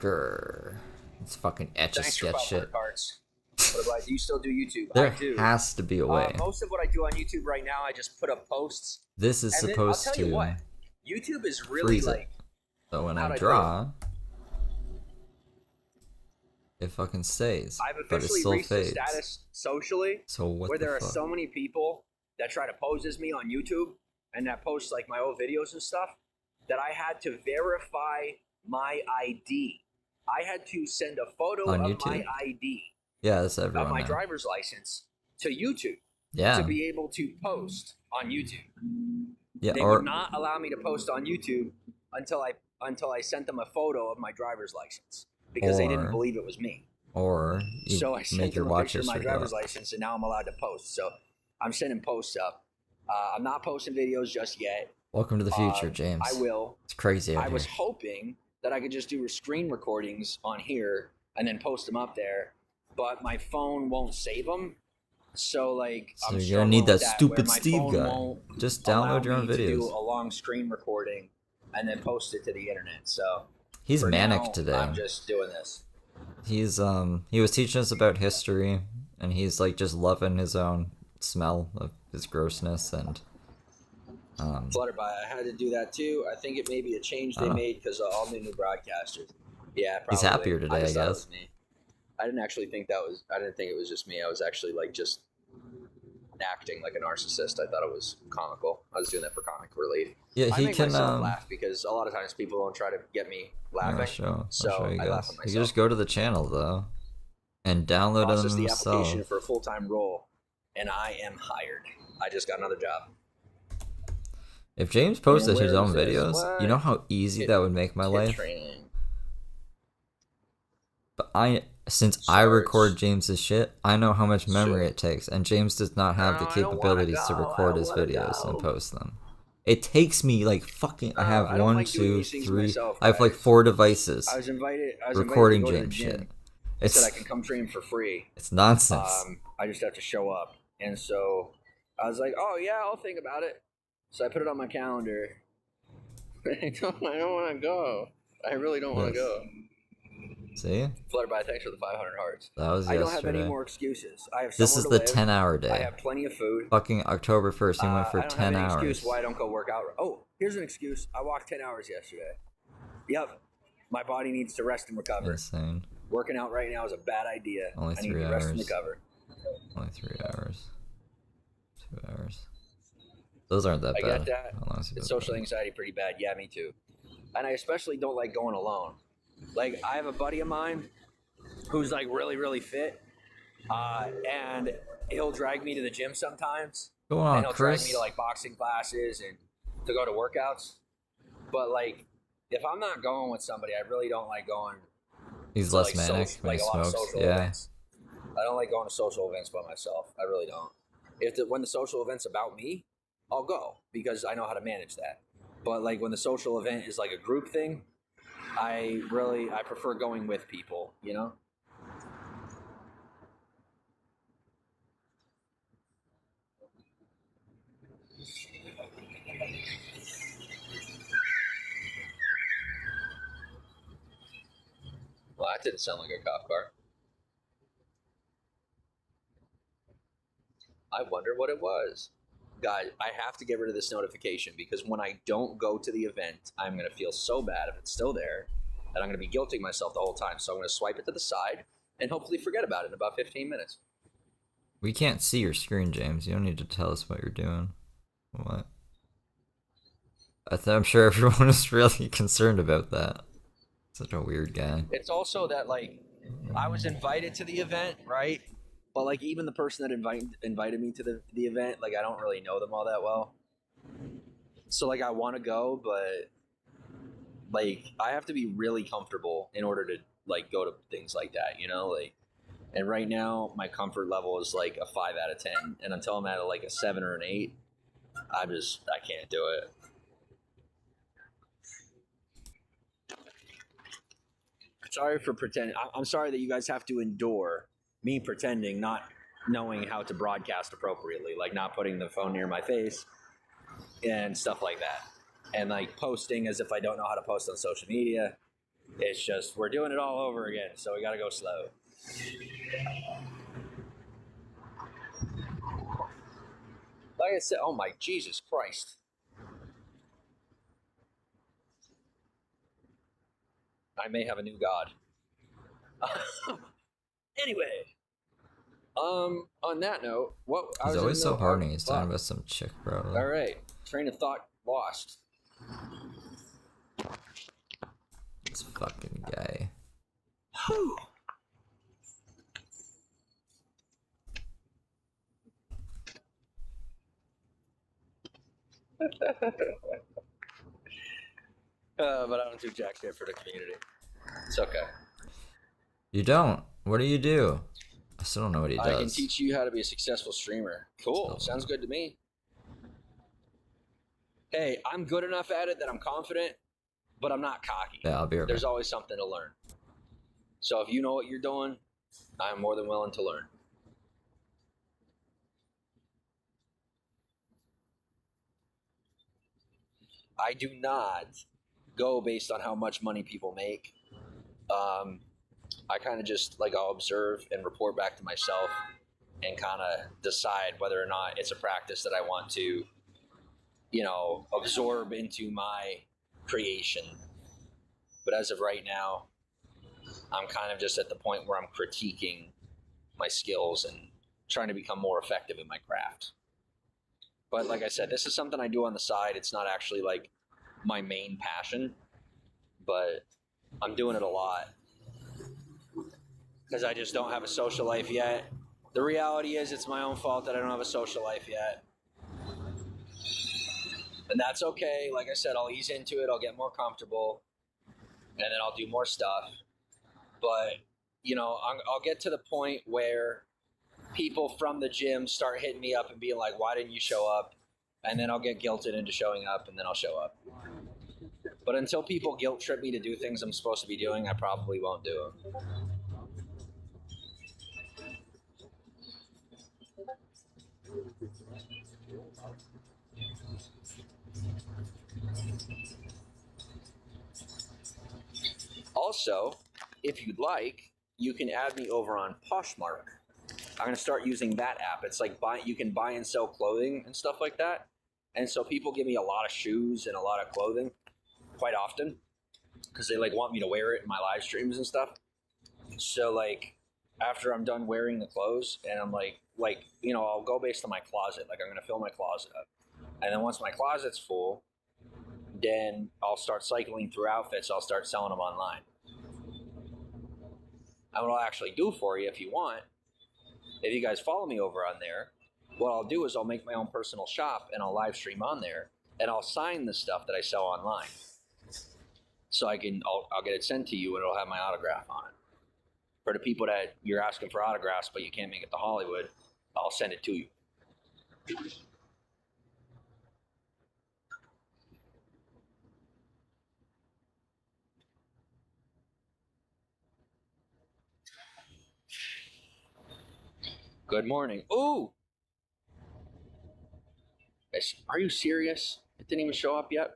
Grr. It's fucking etch a Thanks for sketch 500 shit. cards. What about, do you still do YouTube? There I do. has to be a way. Most of what I do on YouTube right now, I just put up posts. This is And then, supposed I'll tell to you what, YouTube is really freeze like, it. So when how'd I I draw, it fucking stays. I've But it officially still reached the fades. status socially So what where the there are fuck? so many people that try to pose as me on YouTube and that post like my old videos and stuff that I had to verify my ID. I had to send a photo On of YouTube? my ID Yeah, that's of everyone my now. driver's license to YouTube Yeah. to be able to post on YouTube. Yeah, They or would not allow me to post on YouTube until I sent them a photo of my driver's license because they didn't Or- believe it was me. or you So I sent make your them a watch picture of my history go driver's up. license, and now I'm allowed to post. So I'm sending posts up. I'm not posting videos just yet. Welcome to the future, James. I will. It's crazy out I was here. hoping that I could just do screen recordings on here and then post them up there, but my phone won't save them. So like, So I'm you're gonna need struggling with that where stupid my Steve phone guy. won't Just allow download your own me to do videos. a long screen recording and then post it to the internet. So He's for manic now, today. I'm just doing this. He's he was teaching us about history, and he's like just loving his own smell of his grossness and Flutterby, I had to do that too. I think it may be a change they Oh. made because of all the new broadcasters. Yeah, probably. He's happier today, I just thought it guess. was me. I didn't actually think that was. I didn't think it was just me. I was actually like just acting like a narcissist. I thought it was comical. I was doing that for comic relief. yeah, I he make can myself laugh because a lot of times people don't try to get me laughing. I'll so show you I laugh guys. at You myself. can just go to the channel though, and download Process them the himself. application for a full-time role, and I am hired. I just got another job. If James posted where his own is this? videos, What? you know how easy that would make my Kid life. training. But since I Starts. record James's shit, I know how much memory Shit. it takes, and James does not have the No, I don't wanna capabilities to go. record I his don't wanna videos and go. post them. It takes me like fucking. I have I don't one, like doing two, these things three. myself, I have like guys. 4 devices I was invited recording to go to the James gym. shit. They said I It's can come train for free. nonsense. I just have to show up. And so I was like, oh, yeah, I'll think about it. So I put it on my calendar. I don't want to go. I really don't want to Yes. go. See, Flutterby, thanks for the 500 hearts. that was I don't have yesterday. any more excuses. I have This is somewhere the to live. 10-hour I day. have plenty of food. Fucking October 1st, he went for I don't 10 have any hours. excuse why I don't go work out. Oh, here's an excuse. I walked 10 hours yesterday. Yep. My body needs to rest and recover. Insane. Working out right now is a bad idea. Only I need 3 to rest and hours. recover. Only 3 hours. 2 hours. Those aren't that I bad. get that. How long has he It's been social playing? anxiety pretty bad. Yeah, me too. And I especially don't like going alone. Like, I have a buddy of mine who's like really, really fit. And he'll drag me to the gym sometimes. Go And on, he'll drag Chris. me to like boxing classes and to go to workouts. But like, if I'm not going with somebody, I really don't like going He's to, less like, manic social, when like he a lot of smokes. social Yeah. events. I don't like going to social events by myself. I really don't. When the social event's about me, I'll go because I know how to manage that. But like when the social event is like a group thing, I prefer going with people, you know? Well, that didn't sound like a cop car. I wonder what it was. Guys, I have to get rid of this notification because when I don't go to the event, I'm going to feel so bad if it's still there that I'm going to be guilting myself the whole time. So I'm going to swipe it to the side and hopefully forget about it in about 15 minutes. We can't see your screen, James. You don't need to tell us what you're doing. What? I'm sure everyone is really concerned about that. Such a weird guy. It's also that, like, I was invited to the event, right? But, like, even the person that invited me to the event, like, I don't really know them all that well. So, like, I want to go, but, like, I have to be really comfortable in order to, like, go to things like that, you know? Like, and right now, my comfort level is, like, a 5 out of 10. And until I'm at, like, a 7 or an 8, I can't do it. Sorry for pretending. I'm sorry that you guys have to endure me pretending, not knowing how to broadcast appropriately, like not putting the phone near my face and stuff like that. And like posting as if I don't know how to post on social media. It's just we're doing it all over again, so we got to go slow. Like I said, oh my Jesus Christ. I may have a new god. Anyway, on that note, what I He's was always so horny. He's talking talking about some chick, bro. All right, train of thought lost. This fucking guy. Whew. But I don't do jack shit for the community. It's okay. You don't? What do you do? I still don't know what he does. I can teach you how to be a successful streamer. Cool. Still Sounds good to me. Hey, I'm good enough at it that I'm confident, but I'm not cocky. Yeah, I'll be right back. There's always something to learn. So if you know what you're doing, I'm more than willing to learn. I do not go based on how much money people make. I kind of just like I'll observe and report back to myself and kind of decide whether or not it's a practice that I want to, absorb into my creation. But as of right now, I'm kind of just at the point where I'm critiquing my skills and trying to become more effective in my craft. But like I said, this is something I do on the side. It's not actually like my main passion, but I'm doing it a lot because I just don't have a social life yet. The reality is it's my own fault that I don't have a social life yet. And that's okay. Like I said, I'll ease into it. I'll get more comfortable and then I'll do more stuff. But, I'll get to the point where people from the gym start hitting me up and being like, why didn't you show up? And then I'll get guilted into showing up and then I'll show up. But until people guilt trip me to do things I'm supposed to be doing, I probably won't do them. Also, if you'd like, you can add me over on Poshmark. I'm going to start using that app. It's like you can buy and sell clothing and stuff like that. And so people give me a lot of shoes and a lot of clothing quite often because they want me to wear it in my live streams and stuff. So after I'm done wearing the clothes and I'm I'll go based on my closet. I'm going to fill my closet up. And then once my closet's full, then I'll start cycling through outfits. I'll start selling them online. And what I'll actually do for you if you want, if you guys follow me over on there, what I'll do is I'll make my own personal shop and I'll live stream on there and I'll sign the stuff that I sell online. So I'll get it sent to you and it'll have my autograph on it. For the people that you're asking for autographs but you can't make it to Hollywood, I'll send it to you. Good morning. Ooh! Are you serious? It didn't even show up yet?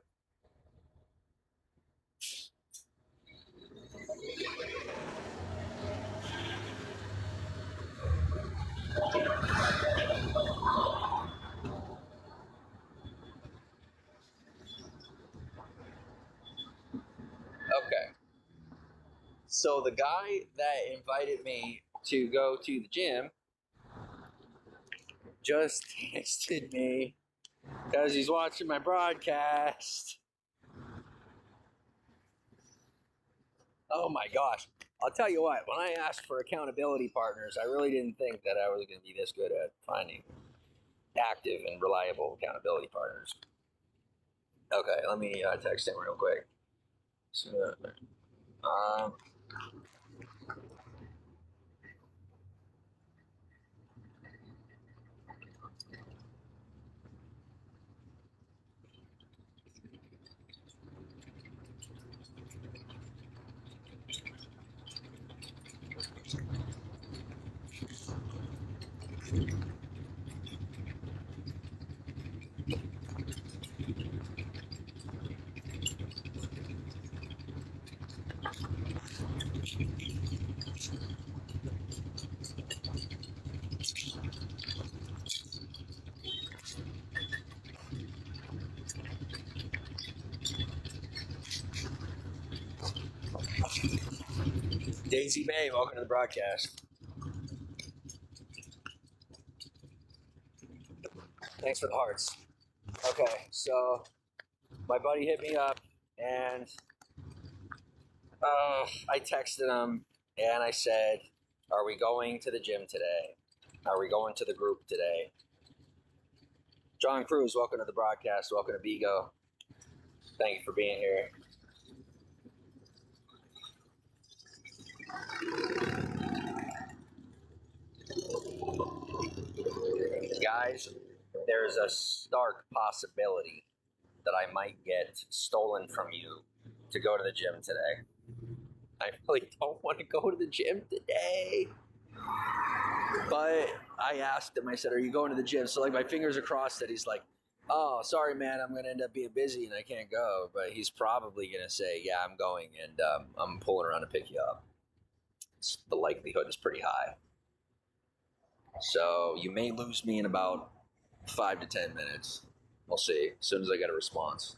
Okay. So the guy that invited me to go to the gym just texted me because he's watching my broadcast. Oh my gosh. I'll tell you what, when I asked for accountability partners, I really didn't think that I was going to be this good at finding active and reliable accountability partners. Okay, let me text him real quick. So, Daisy May, welcome to the broadcast. Thanks for the hearts. Okay, so my buddy hit me up and I texted him and I said, are we going to the gym today? Are we going to the group today? John Cruz, welcome to the broadcast. Welcome to Vigo. Thank you for being here. Guys, there's a stark possibility that I might get stolen from you to go to the gym today. I really don't want to go to the gym today. But I asked him, I said, are you going to the gym? So like my fingers are crossed that he's like, oh, sorry, man, I'm going to end up being busy and I can't go. But he's probably going to say, yeah, I'm going and I'm pulling around to pick you up. The likelihood is pretty high. So you may lose me in about 5 to 10 minutes. We'll see, as soon as I get a response.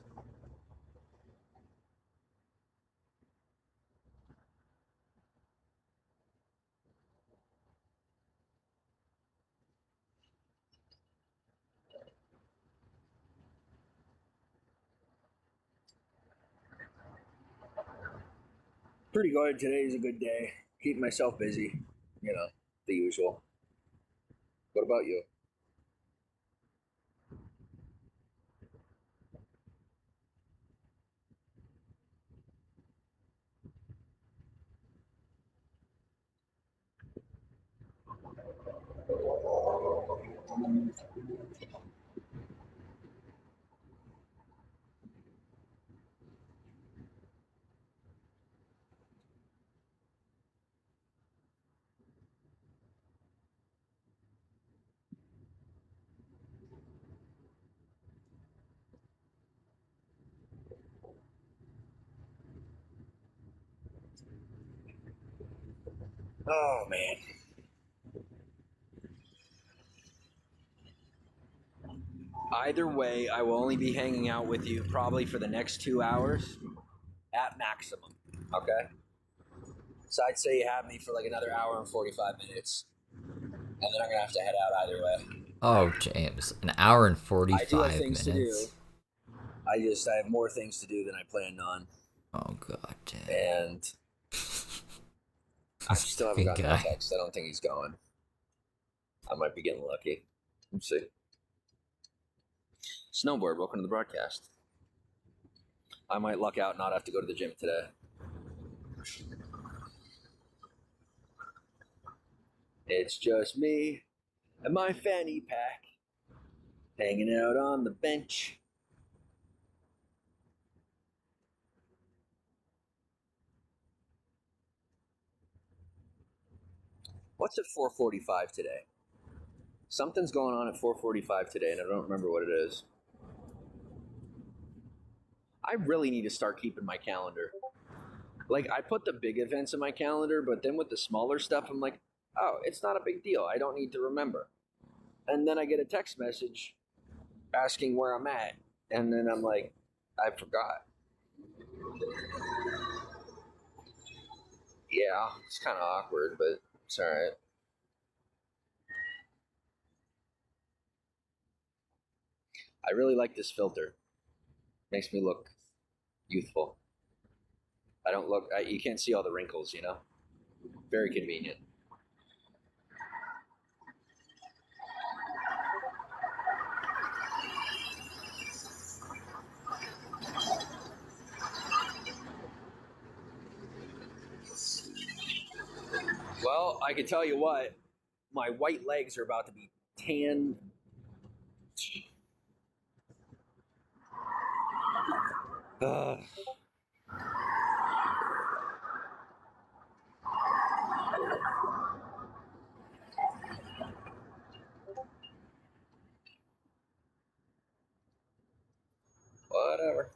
Pretty good. Today's a good day. Keeping myself busy, the usual. What about you? Oh, man. Either way, I will only be hanging out with you probably for the next 2 hours at maximum. Okay? So I'd say you have me for like another hour and 45 minutes. And then I'm going to have to head out either way. Oh, James, an hour and 45 I do have things minutes. to do. I have more things to do than I planned on. Oh, God damn. And I still haven't gotten that text. I don't think he's going. I might be getting lucky. Let's see. Snowboard, welcome to the broadcast. I might luck out and not have to go to the gym today. It's just me and my fanny pack hanging out on the bench. What's at 4:45 today? Something's going on at 4:45 today, and I don't remember what it is. I really need to start keeping my calendar. Like, I put the big events in my calendar, but then with the smaller stuff, I'm like, oh, it's not a big deal. I don't need to remember. And then I get a text message asking where I'm at, and then I'm like, I forgot. Yeah, it's kind of awkward, but it's all right. I really like this filter. Makes me look youthful. I don't look. You can't see all the wrinkles, Very convenient. Well, I can tell you what, my white legs are about to be tan. Whatever.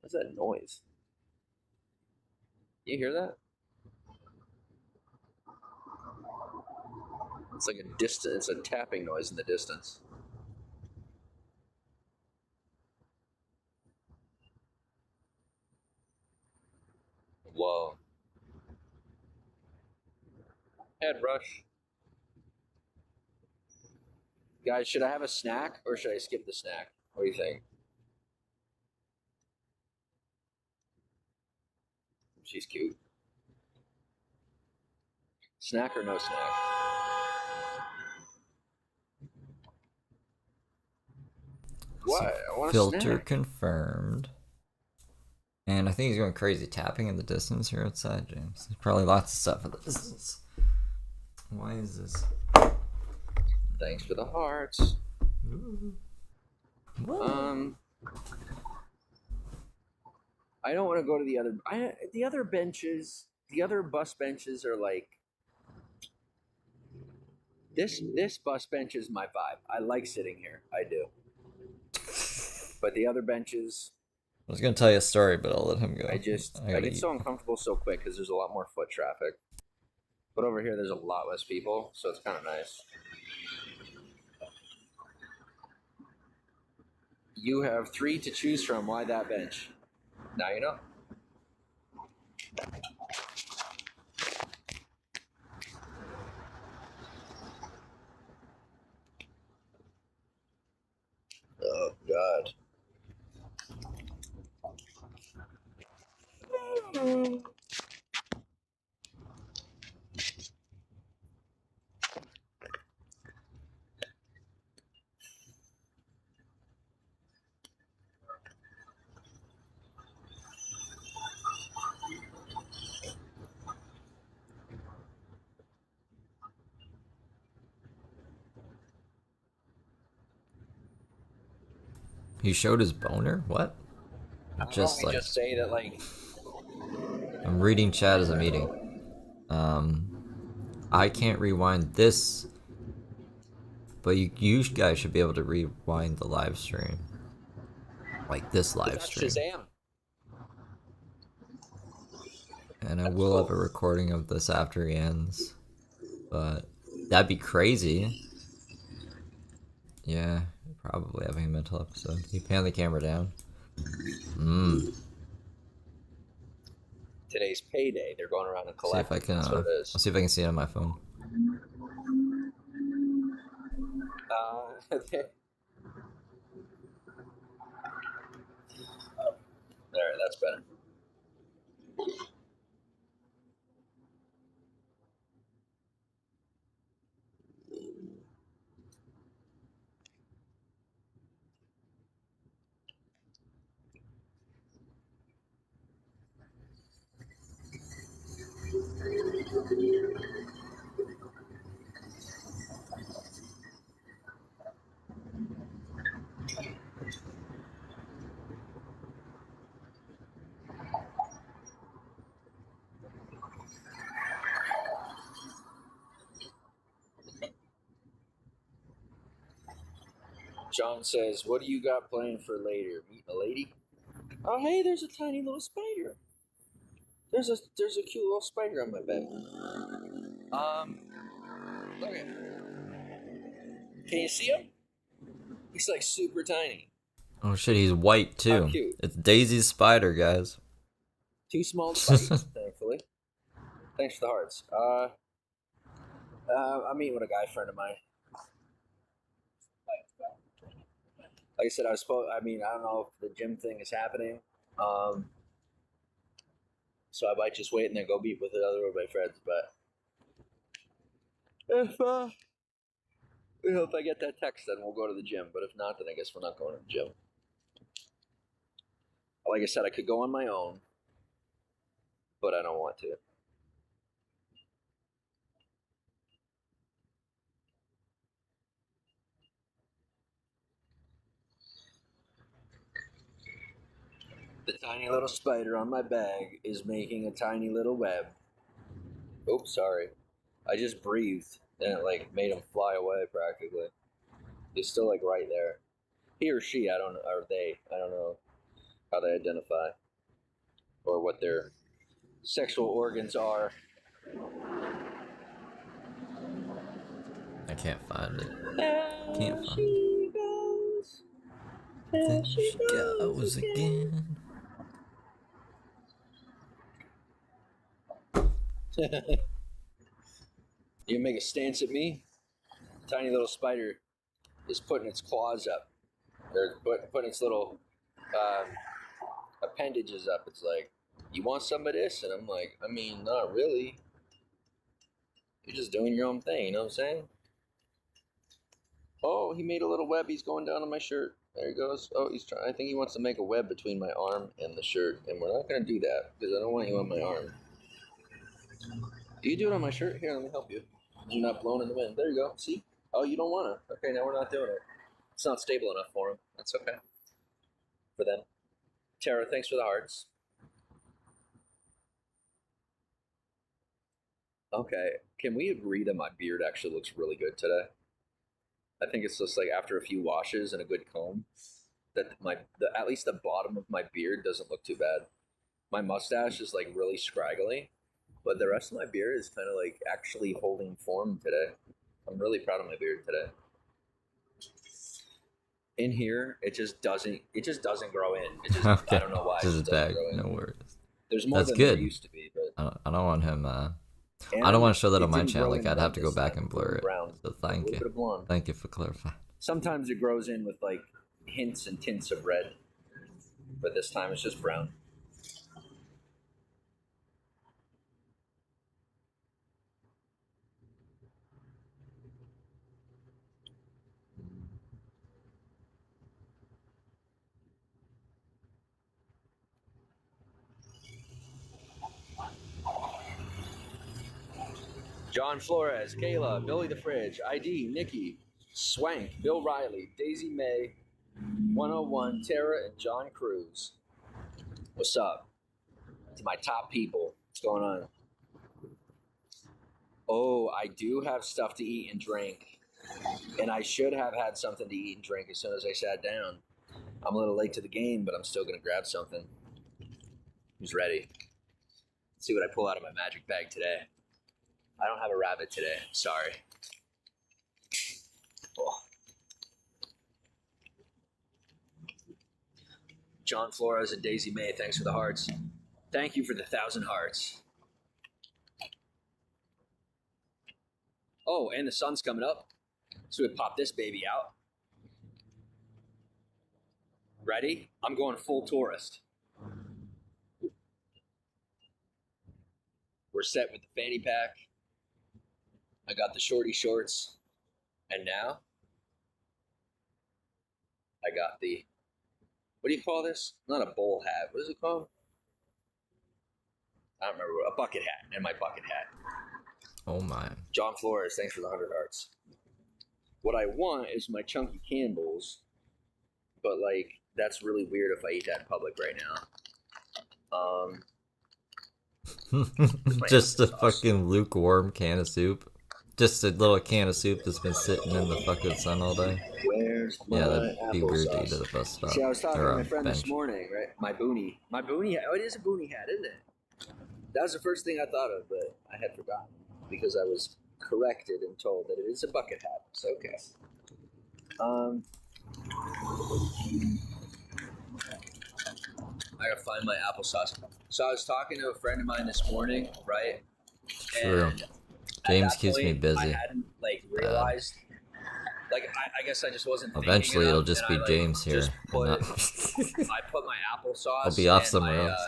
What's that noise? You hear that? It's like a tapping noise in the distance. Whoa. Head rush. Guys, should I have a snack or should I skip the snack? What do you think? She's cute. Snack or no snack? What? I want a Filter snack. confirmed. And I think he's going crazy tapping in the distance here outside, James. There's probably lots of stuff in the distance. Why is this? Thanks for the hearts. What? I don't want to go to the other. The other benches, the other bus benches are like this. This bus bench is my vibe. I like sitting here. I do. But the other benches, I was gonna tell you a story, but I'll let him go. I get so uncomfortable so quick because there's a lot more foot traffic. But over here, there's a lot less people, so it's kind of nice. You have 3 to choose from. Why that bench? Now you know. Oh, God. He showed his boner? What? Just like just say that like I'm reading chat as I'm eating. I can't rewind this, but you guys should be able to rewind the live stream, like this live stream. Shazam. And I will have a recording of this after he ends, but that'd be crazy. Yeah, probably having a mental episode. Can you pan the camera down? Today's payday. They're going around and See collecting. if I can. That's what it is. I'll see if I can see it on my phone. There, that's better. John says, "What do you got planned for later? Meet a lady?" Oh, hey, there's a tiny little spider. There's a cute little spider on my bed. Look at him. Can you see him? He's like super tiny. Oh shit, he's white too. How cute. It's Daisy's spider, guys. 2 small spiders, thankfully. Thanks for the hearts. I'm meeting with a guy friend of mine. Like I said, I don't know if the gym thing is happening. So I might just wait and then go meet with another of my friends. But if I get that text, then we'll go to the gym. But if not, then I guess we're not going to the gym. Like I said, I could go on my own, but I don't want to. The tiny little spider on my bag is making a tiny little web. Oops, sorry. I just breathed and it like made him fly away practically. He's still like right there. He or she, I don't know, or they, I don't know how they identify or what their sexual organs are. I can't find it. There Can't find she goes. There she goes again. You make a stance at me? Tiny little spider is putting its claws up. They're putting its little appendages up. It's like, you want some of this? And I'm like, I mean, not really. You're just doing your own thing, you know what I'm saying? Oh, he made a little web. He's going down on my shirt. There he goes. Oh, he's trying. I think he wants to make a web between my arm and the shirt, and we're not going to do that because I don't want you on my arm. Do you do it on my shirt? Here, let me help you. You're not blowing in the wind. There you go. See? Oh, you don't want to. Okay, now we're not doing it. It's not stable enough for him. That's okay. For them. Tara, thanks for the hearts. Okay, can we agree that my beard actually looks really good today? I think it's just like after a few washes and a good comb, that at least the bottom of my beard doesn't look too bad. My mustache is like really scraggly, but the rest of my beard is kind of like actually holding form today. I'm really proud of my beard today. In here, it just doesn't grow in. It just Okay. I don't know why. This It is just doesn't back. grow in. No worries. There's more That's than good. there used to be, but I don't want him. I and don't want to show that it on my didn't channel. grow Like, in I'd have red to go this back time. and blur it. Brown. So A thank little you. bit of blonde. Thank you for clarifying. Sometimes it grows in with like hints and tints of red, but this time it's just brown. John Flores, Kayla, Billy the Fridge, ID, Nikki, Swank, Bill Riley, Daisy May, 101, Tara, and John Cruz. What's up? To my top people. What's going on? Oh, I do have stuff to eat and drink. And I should have had something to eat and drink as soon as I sat down. I'm a little late to the game, but I'm still going to grab something. Who's ready? Let's see what I pull out of my magic bag today. I don't have a rabbit today. Sorry. Oh. John Flores and Daisy May, thanks for the hearts. Thank you for the 1,000 hearts. Oh, and the sun's coming up. So we pop this baby out. Ready? I'm going full tourist. We're set with the fanny pack. I got the shorty shorts. And now I got the, what do you call this? Not a bowl hat. What is it called? I don't remember. A bucket hat. And my bucket hat. Oh my. John Flores, thanks for the 100 hearts. What I want is my chunky Campbell's, but like that's really weird if I eat that in public right now. Just a fucking lukewarm can of soup. Just a little can of soup that's been sitting in the fucking sun all day. Where's my Yeah, that'd be weird to eat applesauce? at a bus stop. See, I was talking or to my a friend bench. this morning, right? My boonie hat. Oh, it is a boonie hat, isn't it? That was the first thing I thought of, but I had forgotten because I was corrected and told that it is a bucket hat. It's okay. I gotta find my applesauce. So I was talking to a friend of mine this morning, right? True. And James at that keeps me point, busy. I hadn't like realized. Like I guess I just wasn't. thinking Eventually, it'll enough, just and be I, like, James here. just and put- not- I put my applesauce. I'll be off and somewhere my, else.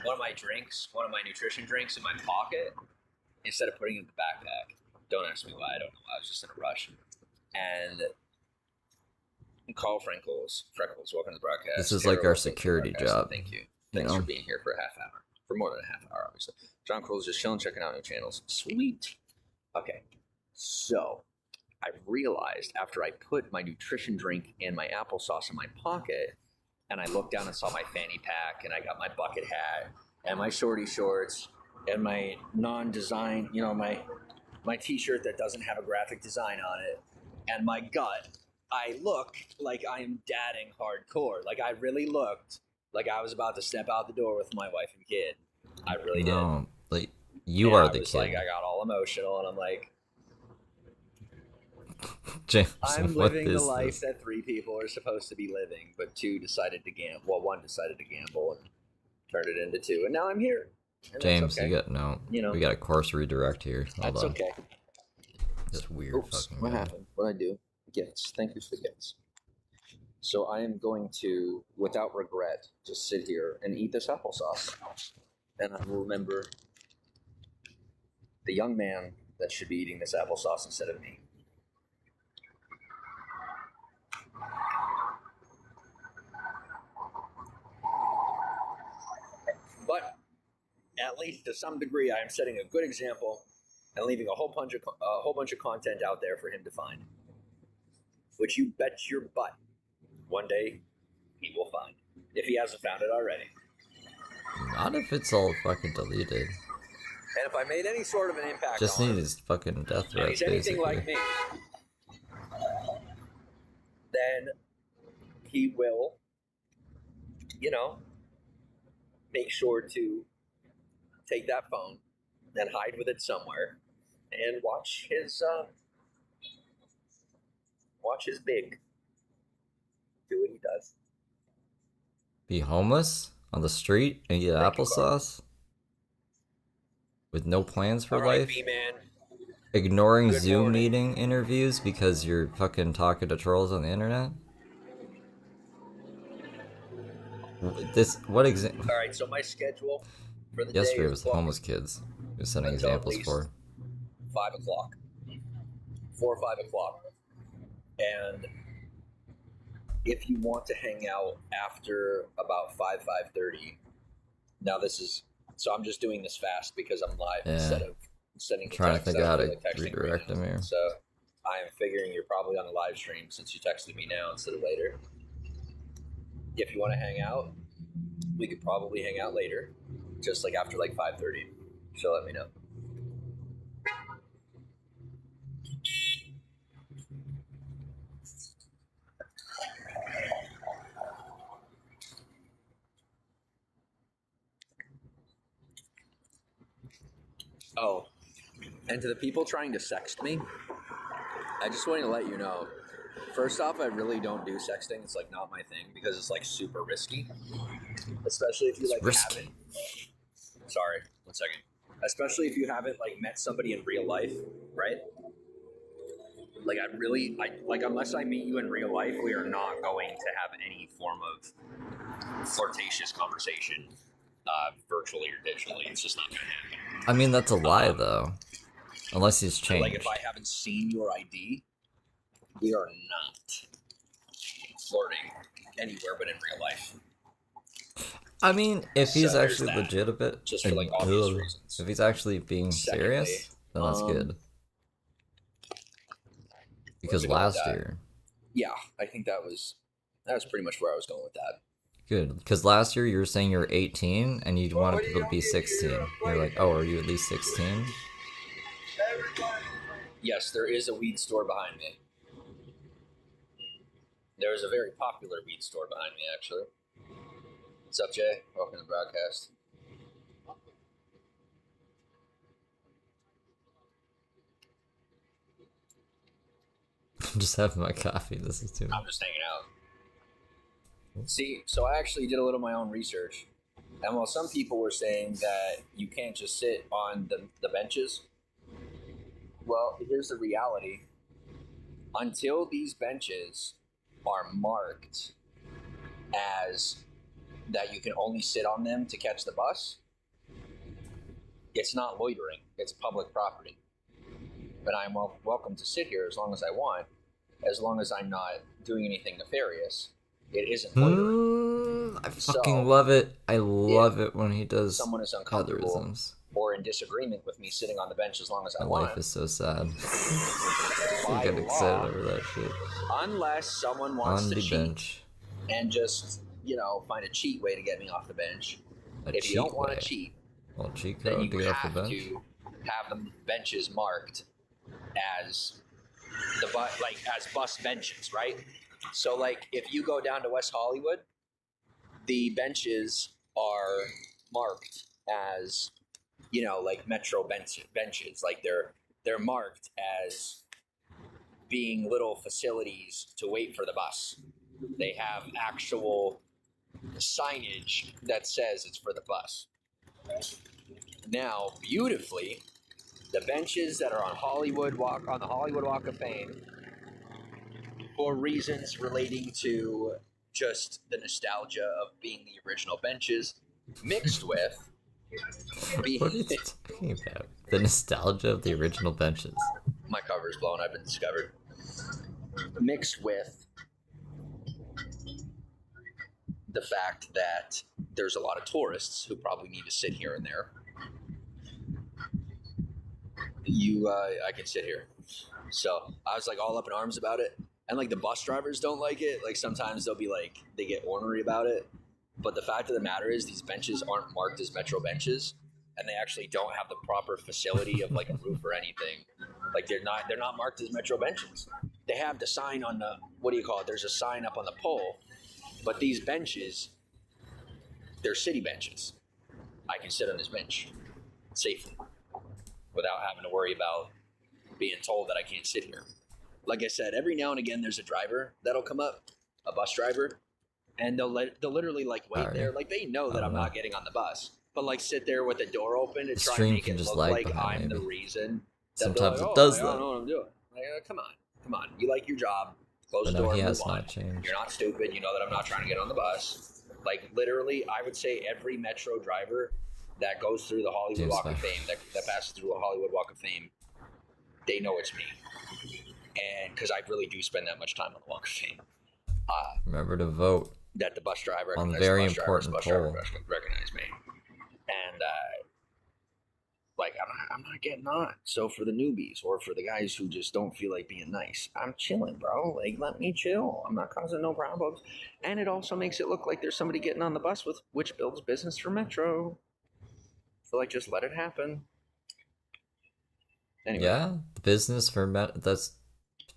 One of my drinks, one of my nutrition drinks, in my pocket instead of putting it in the backpack. Don't ask me why. I don't know. I was just in a rush. And Carl Freckles, welcome to the broadcast. This is Tara, like our welcome to the security broadcast. job. Thank you. You Thanks know? for being here for a half hour. For more than a half hour, obviously. John Cole's just chilling, checking out new channels. Sweet. Okay. So I realized after I put my nutrition drink and my applesauce in my pocket, and I looked down and saw my fanny pack, and I got my bucket hat, and my shorty shorts, and my non-design, you know, my t-shirt that doesn't have a graphic design on it, and my gut, I look like I am dadding hardcore. Like I really looked like I was about to step out the door with my wife and kid. I really did. No, like you And are I the was kid. Like I got all emotional, and I'm like, James, I'm what living the is life this? that 3 people are supposed to be living, but 2 decided to gamble. Well, 1 decided to gamble and turned it into 2, and now I'm here. And James, that's okay. you got no. You know, We got a course redirect here. Hold that's on. okay. This weird Oops, fucking what guy. happened? What I do? Gifts. Thank you for the gifts. So I am going to, without regret, just sit here and eat this applesauce. And I will remember the young man that should be eating this applesauce instead of me. But at least to some degree, I am setting a good example and leaving a whole bunch of content out there for him to find, which you bet your butt one day he will find, if he hasn't found it already. Not if it's all fucking deleted. And if I made any sort of an impact Just on need him, his fucking death and threats, he's anything basically. like me, then he will, make sure to take that phone and hide with it somewhere and watch his big do what he does. Be homeless on the street and eat Thank you, applesauce with no plans for All right, life. B-man. Ignoring Good Zoom morning. meeting interviews because you're fucking talking to trolls on the internet. What example? All right, so my schedule for the day Yesterday is was booked homeless kids. He was sending until at examples least for. 5 o'clock, 4 or 5 o'clock. And if you want to hang out after about 5:30, now this is, so I'm just doing this fast because I'm live instead of sending the Trying to text. think of how to Texting redirect right them here. So I am figuring you're probably on a live stream since you texted me now instead of later. If you want to hang out, we could probably hang out later, just like after like 5:30. So let me know. Oh, and to the people trying to sext me, I just wanted to let you know. First off, I really don't do sexting. It's like not my thing because it's like super risky, especially if you It's like risky. haven't. Sorry, 1 second. Especially if you haven't like met somebody in real life, right? Like unless I meet you in real life, we are not going to have any form of flirtatious conversation, virtually or digitally. It's just not going to happen. I mean, that's a lie, though. Unless he's changed. Like if I haven't seen your ID, we are not flirting anywhere but in real life. I mean, if he's So there's actually that. legitimate, Just for, like, obvious reasons. if he's actually being Secondly, serious, then that's good. Because Where's it going with last that? year, Yeah, I think that was pretty much where I was going with that. good. Because last year you were saying you're 18 and you wanted people to be 16. You're like, oh, are you at least 16? Yes, there is a weed store behind me. There is a very popular weed store behind me, actually. What's up, Jay? Welcome to the broadcast. I'm just having my coffee. This is too much. I'm just hanging out. See, so I actually did a little of my own research. And while some people were saying that you can't just sit on the benches, well, here's the reality. Until these benches are marked as that you can only sit on them to catch the bus, it's not loitering. It's public property. But I'm welcome to sit here as long as I want, as long as I'm not doing anything nefarious. It isn't loitering. I fucking love it. I love it when he does Someone is uncomfortable algorithms. or in disagreement with me sitting on the bench as long as I My want. life is so sad. By I get law, excited over that shit. Unless someone wants On to the cheat bench. and just, find a cheat way to get me off the bench. A If you don't want way. to cheat, Well, cheat then code you to get off the have bench. to have the benches marked as as bus benches, right? So like if you go down to West Hollywood, the benches are marked as like metro benches. Like they're marked as being little facilities to wait for the bus. They have actual signage that says it's for the bus. Now, beautifully, the benches that are on the Hollywood Walk of Fame, for reasons relating to just the nostalgia of being the original benches, mixed with What are you talking about? The nostalgia of the original benches. my cover's blown. I've been discovered. Mixed with the fact that there's a lot of tourists who probably need to sit here and there. I can sit here. So I was like all up in arms about it. And like the bus drivers don't like it. Like sometimes they'll be like, they get ornery about it. But the fact of the matter is these benches aren't marked as Metro benches. And they actually don't have the proper facility of like a roof or anything. Like they're not marked as Metro benches. They have the sign on the, what do you call it? There's a sign up on the pole. But these benches, they're city benches. I can sit on this bench safely without having to worry about being told that I can't sit here. Like I said, every now and again there's a driver that'll come up, a bus driver, and they'll literally like wait there. Like they know that I'm not getting on the bus, but like sit there with the door open and try and make it look like I'm the reason. Sometimes it does that. I don't know what I'm doing. Like, come on. You like your job. Close the door. He has not changed. You're not stupid. You know that I'm not trying to get on the bus. Like literally, I would say every Metro driver that goes through the Hollywood Walk of Fame, that passes through a Hollywood Walk of Fame, they know it's me. And because I really do spend that much time on the Walk of Fame. Remember to vote. That the bus driver on the very important poll. Recognize me. And like I'm not getting on. So for the newbies or for the guys who just don't feel like being nice, I'm chilling, bro. Like let me chill. I'm not causing no problems. And it also makes it look like there's somebody getting on the bus with which builds business for Metro. So like just let it happen. Anyway. Yeah, the business for that's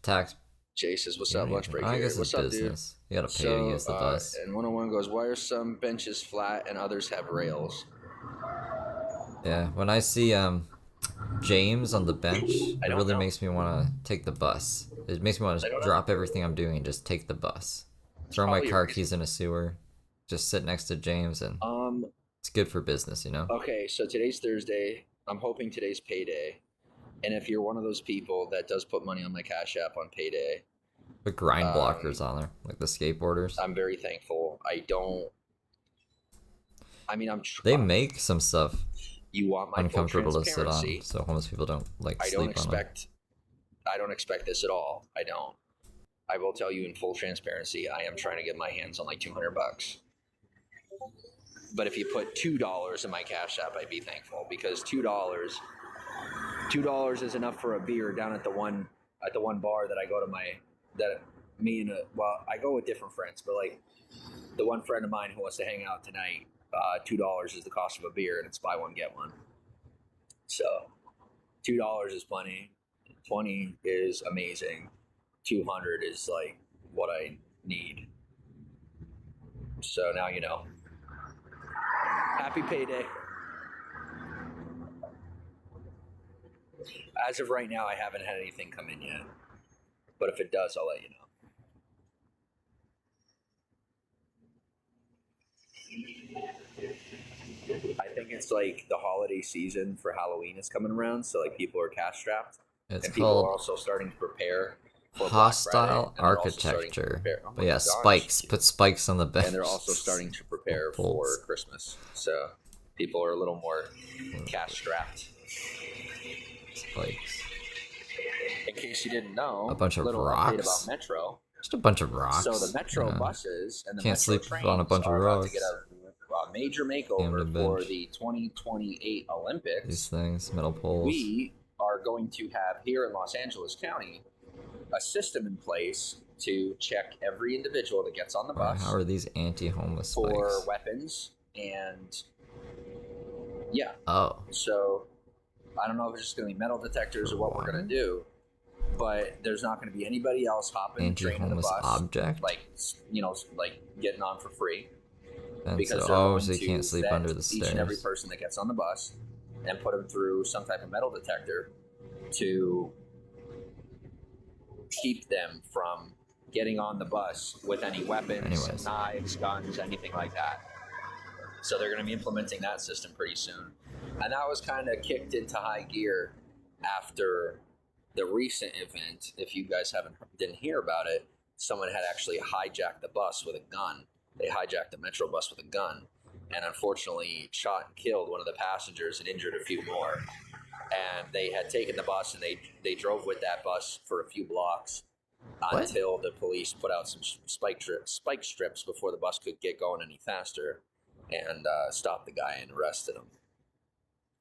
tax. Jay says, "What's up, lunch break?" I Here. guess What's it's up, business. Dude? You gotta pay to use the bus. And 101 goes, "Why are some benches flat and others have rails?" Yeah, when I see James on the bench, it really makes me want to take the bus. It makes me want to drop everything I'm doing and just take the bus. Throw my car keys in a sewer, just sit next to James, and it's good for business, you know? Okay, so today's Thursday. I'm hoping today's payday. And if you're one of those people that does put money on my Cash App on payday. The grind blockers on there, like the skateboarders. I'm very thankful. They make some stuff you want my uncomfortable to sit on, so homeless people don't sleep on it. I don't expect this at all. I don't. I will tell you in full transparency, I am trying to get my hands on like $200. But if you put $2 in my Cash App, I'd be thankful, because $2 is enough for a beer down at the one bar that I go to I go with different friends, but like the one friend of mine who wants to hang out tonight, $2 is the cost of a beer, and it's buy one get one. So $2 is plenty. 20 is amazing. 200 is like what I need. So now you know. Happy payday. As of right now, I haven't had anything come in yet. But if it does, I'll let you know. I think it's like the holiday season for Halloween is coming around, so like people are cash strapped. It's and people are also starting to prepare for hostile architecture. But yeah, spikes. Put spikes on the bench. And they're also starting to prepare for Christmas. So people are a little more cash strapped. Spikes. In case you didn't know, a bunch of rocks. About Metro. Just a bunch of rocks. So the Metro buses and the can't Metro sleep trains on a bunch of rocks. To get a major makeover for the 2028 Olympics. These things, metal poles. We are going to have here in Los Angeles County a system in place to check every individual that gets on the bus. How are these anti-homeless spikes? For weapons and yeah. Oh. So I don't know if it's just going to be metal detectors or what we're going to do, but there's not going to be anybody else hopping the train on the bus. Object? Like getting on for free. And because so you can't sleep under the stairs. Each and every person that gets on the bus and put them through some type of metal detector to keep them from getting on the bus with any weapons, knives, guns, anything like that. So they're going to be implementing that system pretty soon. And that was kind of kicked into high gear after the recent event. If you guys didn't hear about it, someone had actually hijacked the bus with a gun. They hijacked the Metro bus with a gun, and unfortunately shot and killed one of the passengers and injured a few more. And they had taken the bus and they drove with that bus for a few blocks until the police put out some spike strips before the bus could get going any faster, and stopped the guy and arrested him.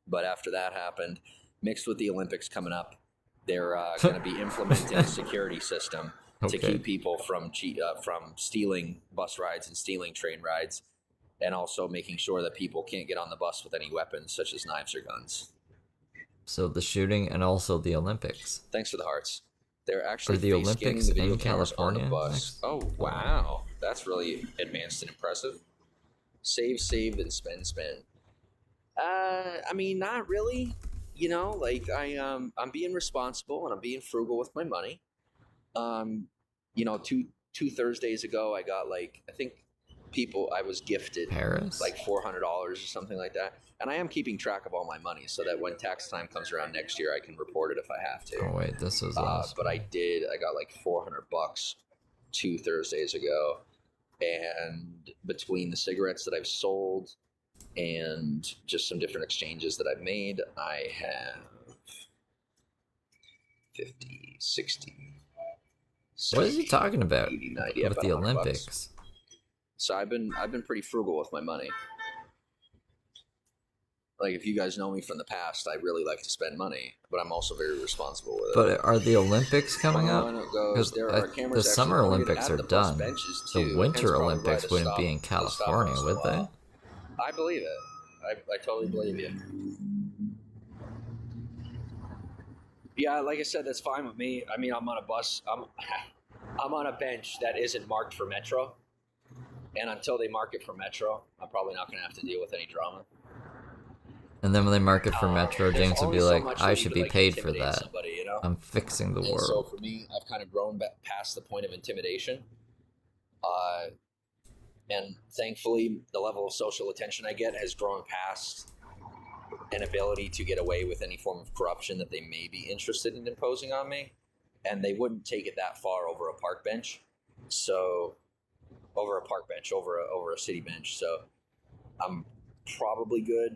But after that happened, mixed with the Olympics coming up, they're going to be implementing a security system to keep people from stealing bus rides and stealing train rides, and also making sure that people can't get on the bus with any weapons such as knives or guns. So the shooting and also the Olympics. Thanks for the hearts. They're actually the Olympics the video in California on the bus. next? Oh wow, that's really advanced and impressive. Save, and spend. I mean, not really. You know, like I'm being responsible and I'm being frugal with my money. You know, two Thursdays ago, I got I was gifted Paris? like $400 or something like that. And I am keeping track of all my money so that when tax time comes around next year, I can report it if I have to. Oh wait, this was last. But I got like $400 2 Thursdays ago. And between the cigarettes that I've sold and just some different exchanges that I've made, I have 50, 60. What is he talking about 80, 90, with the Olympics? Bucks. So I've been pretty frugal with my money. Like, if you guys know me from the past, I really like to spend money, but I'm also very responsible with it. But are the Olympics coming up? Because the Summer Olympics are done. The Winter Olympics wouldn't be in California, would they? I believe it. I totally believe you. Yeah, like I said, that's fine with me. I mean, I'm on a bus. I'm on a bench that isn't marked for Metro. And until they mark it for Metro, I'm probably not going to have to deal with any drama. And then when they mark it for Metro, James would be like, I should be paid for that. Somebody, you know? I'm fixing the world. So for me, I've kind of grown past the point of intimidation. And thankfully, the level of social attention I get has grown past an ability to get away with any form of corruption that they may be interested in imposing on me. And they wouldn't take it that far over a park bench. So, over a city bench. So, I'm probably good.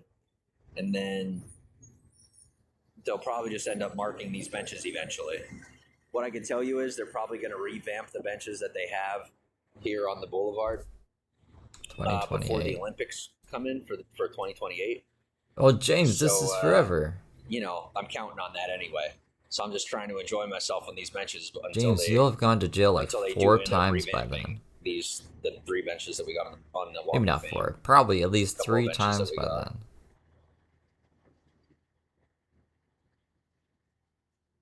And then they'll probably just end up marking these benches eventually. What I can tell you is they're probably going to revamp the benches that they have here on the boulevard before the Olympics come in for 2028. Oh, James, this is forever. You know, I'm counting on that anyway. So I'm just trying to enjoy myself on these benches. James, you'll have gone to jail like 4 times by then. The 3 benches that we got on the wall. Maybe not 4. Probably at least 3 times by then.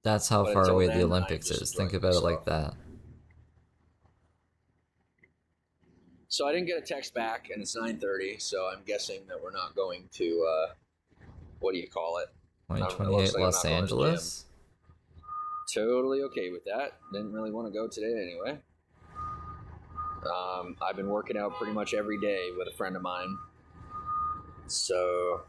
That's how far away the Olympics is. Think about it like that. So I didn't get a text back, and it's 9:30, so I'm guessing that we're not going to, what do you call it? 2028 Los Angeles? Totally okay with that. Didn't really want to go today anyway. I've been working out pretty much every day with a friend of mine. So,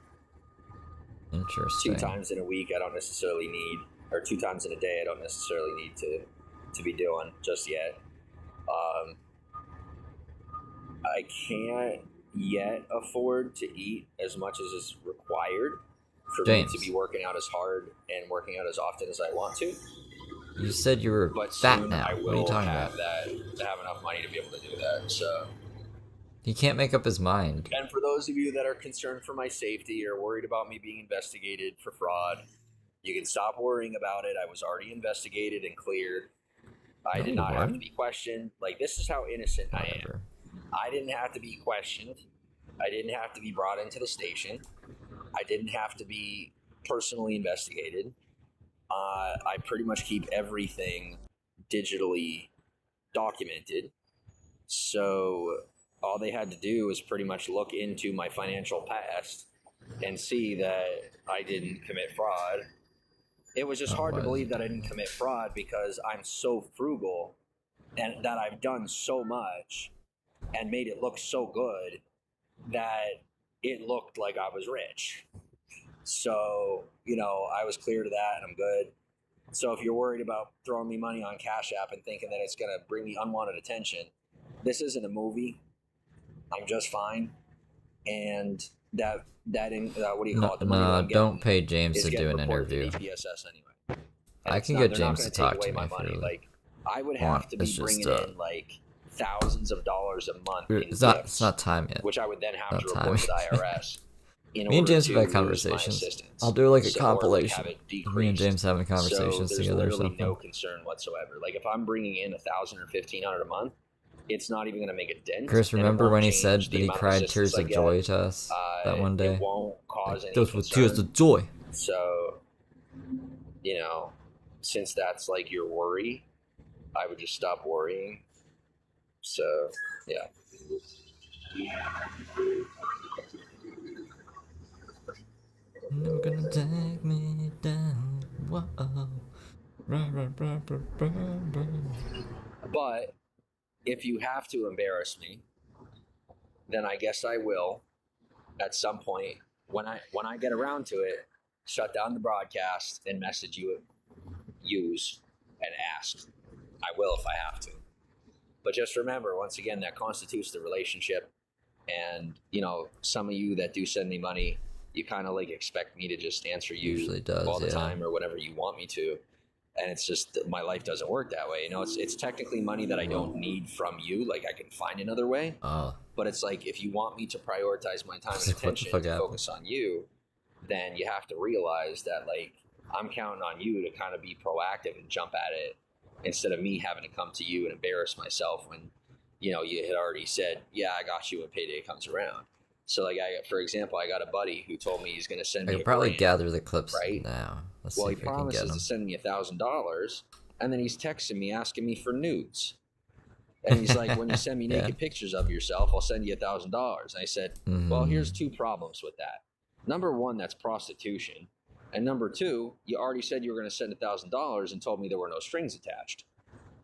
interesting. 2 times in a week I don't necessarily need, or 2 times in a day I don't necessarily need to be doing just yet. I can't yet afford to eat as much as is required for me to be working out as hard and working out as often as I want to. You said you were fat now. What are you talking about? To have enough money to be able to do that. So he can't make up his mind. And for those of you that are concerned for my safety or worried about me being investigated for fraud, you can stop worrying about it. I was already investigated and cleared. I did not have to be questioned. Like, this is how innocent I am. I didn't have to be questioned. I didn't have to be brought into the station. I didn't have to be personally investigated. I pretty much keep everything digitally documented. So all they had to do was pretty much look into my financial past and see that I didn't commit fraud. It was just hard to believe that I didn't commit fraud because I'm so frugal and that I've done so much and made it look so good that it looked like I was rich. So, you know, I was clear to that and I'm good. So if you're worried about throwing me money on Cash App and thinking that it's going to bring me unwanted attention, this isn't a movie. I'm just fine. And what do you call it? The money that I'm don't getting pay James is to do getting an reported to interview. DPSS anyway. And I it's can not- get they're not James gonna to talk take to away me my if money. you Like, I would want. have to be It's just, bringing in like thousands of dollars a month in It's gifts, not time yet. which I would then have Not to report to the time. IRS. In Me and order James have to had lose my conversations. assistance. I'll do like a So- or, like, compilation. have it Me and decreased. James having So conversations there's together or literally something. no concern whatsoever. Like if I'm bringing in $1,000 or $1,500 a month, it's not even going to make a dent. Chris, and it remember won't when he change said the that he amount of cried assistance tears I of get. joy to us that one day? It won't cause any Those were concern. tears of joy. So, you know, since that's like your worry, I would just stop worrying. So, yeah. You're gonna take me down. Whoa. But if you have to embarrass me, then I guess I will at some point when I get around to it, shut down the broadcast and message you, use and ask. I will if I have to. But just remember, once again, that constitutes the relationship. And, you know, some of you that do send me money, you kind of like expect me to just answer you Usually does, all the yeah. time or whatever you want me to. And it's just, my life doesn't work that way. You know, it's technically money that I don't need from you. Like I can find another way. Oh, But it's like, if you want me to prioritize my time and Like, what the attention fuck to happened? focus on you, then you have to realize that, like, I'm counting on you to kind of be proactive and jump at it instead of me having to come to you and embarrass myself when, you know, you had already said, yeah, I got you when payday comes around. So, like, for example, I got a buddy who told me he's going to send I me could a probably grand, gather the clips right? now. Let's Well, see he if we can get promises them. to send me $1,000, and then he's texting me asking me for nudes. And he's like, when you send me naked Yeah. pictures of yourself, I'll send you $1,000. And I said, well, here's two problems with that. Number one, that's prostitution. And number two, you already said you were going to send $1,000 and told me there were no strings attached.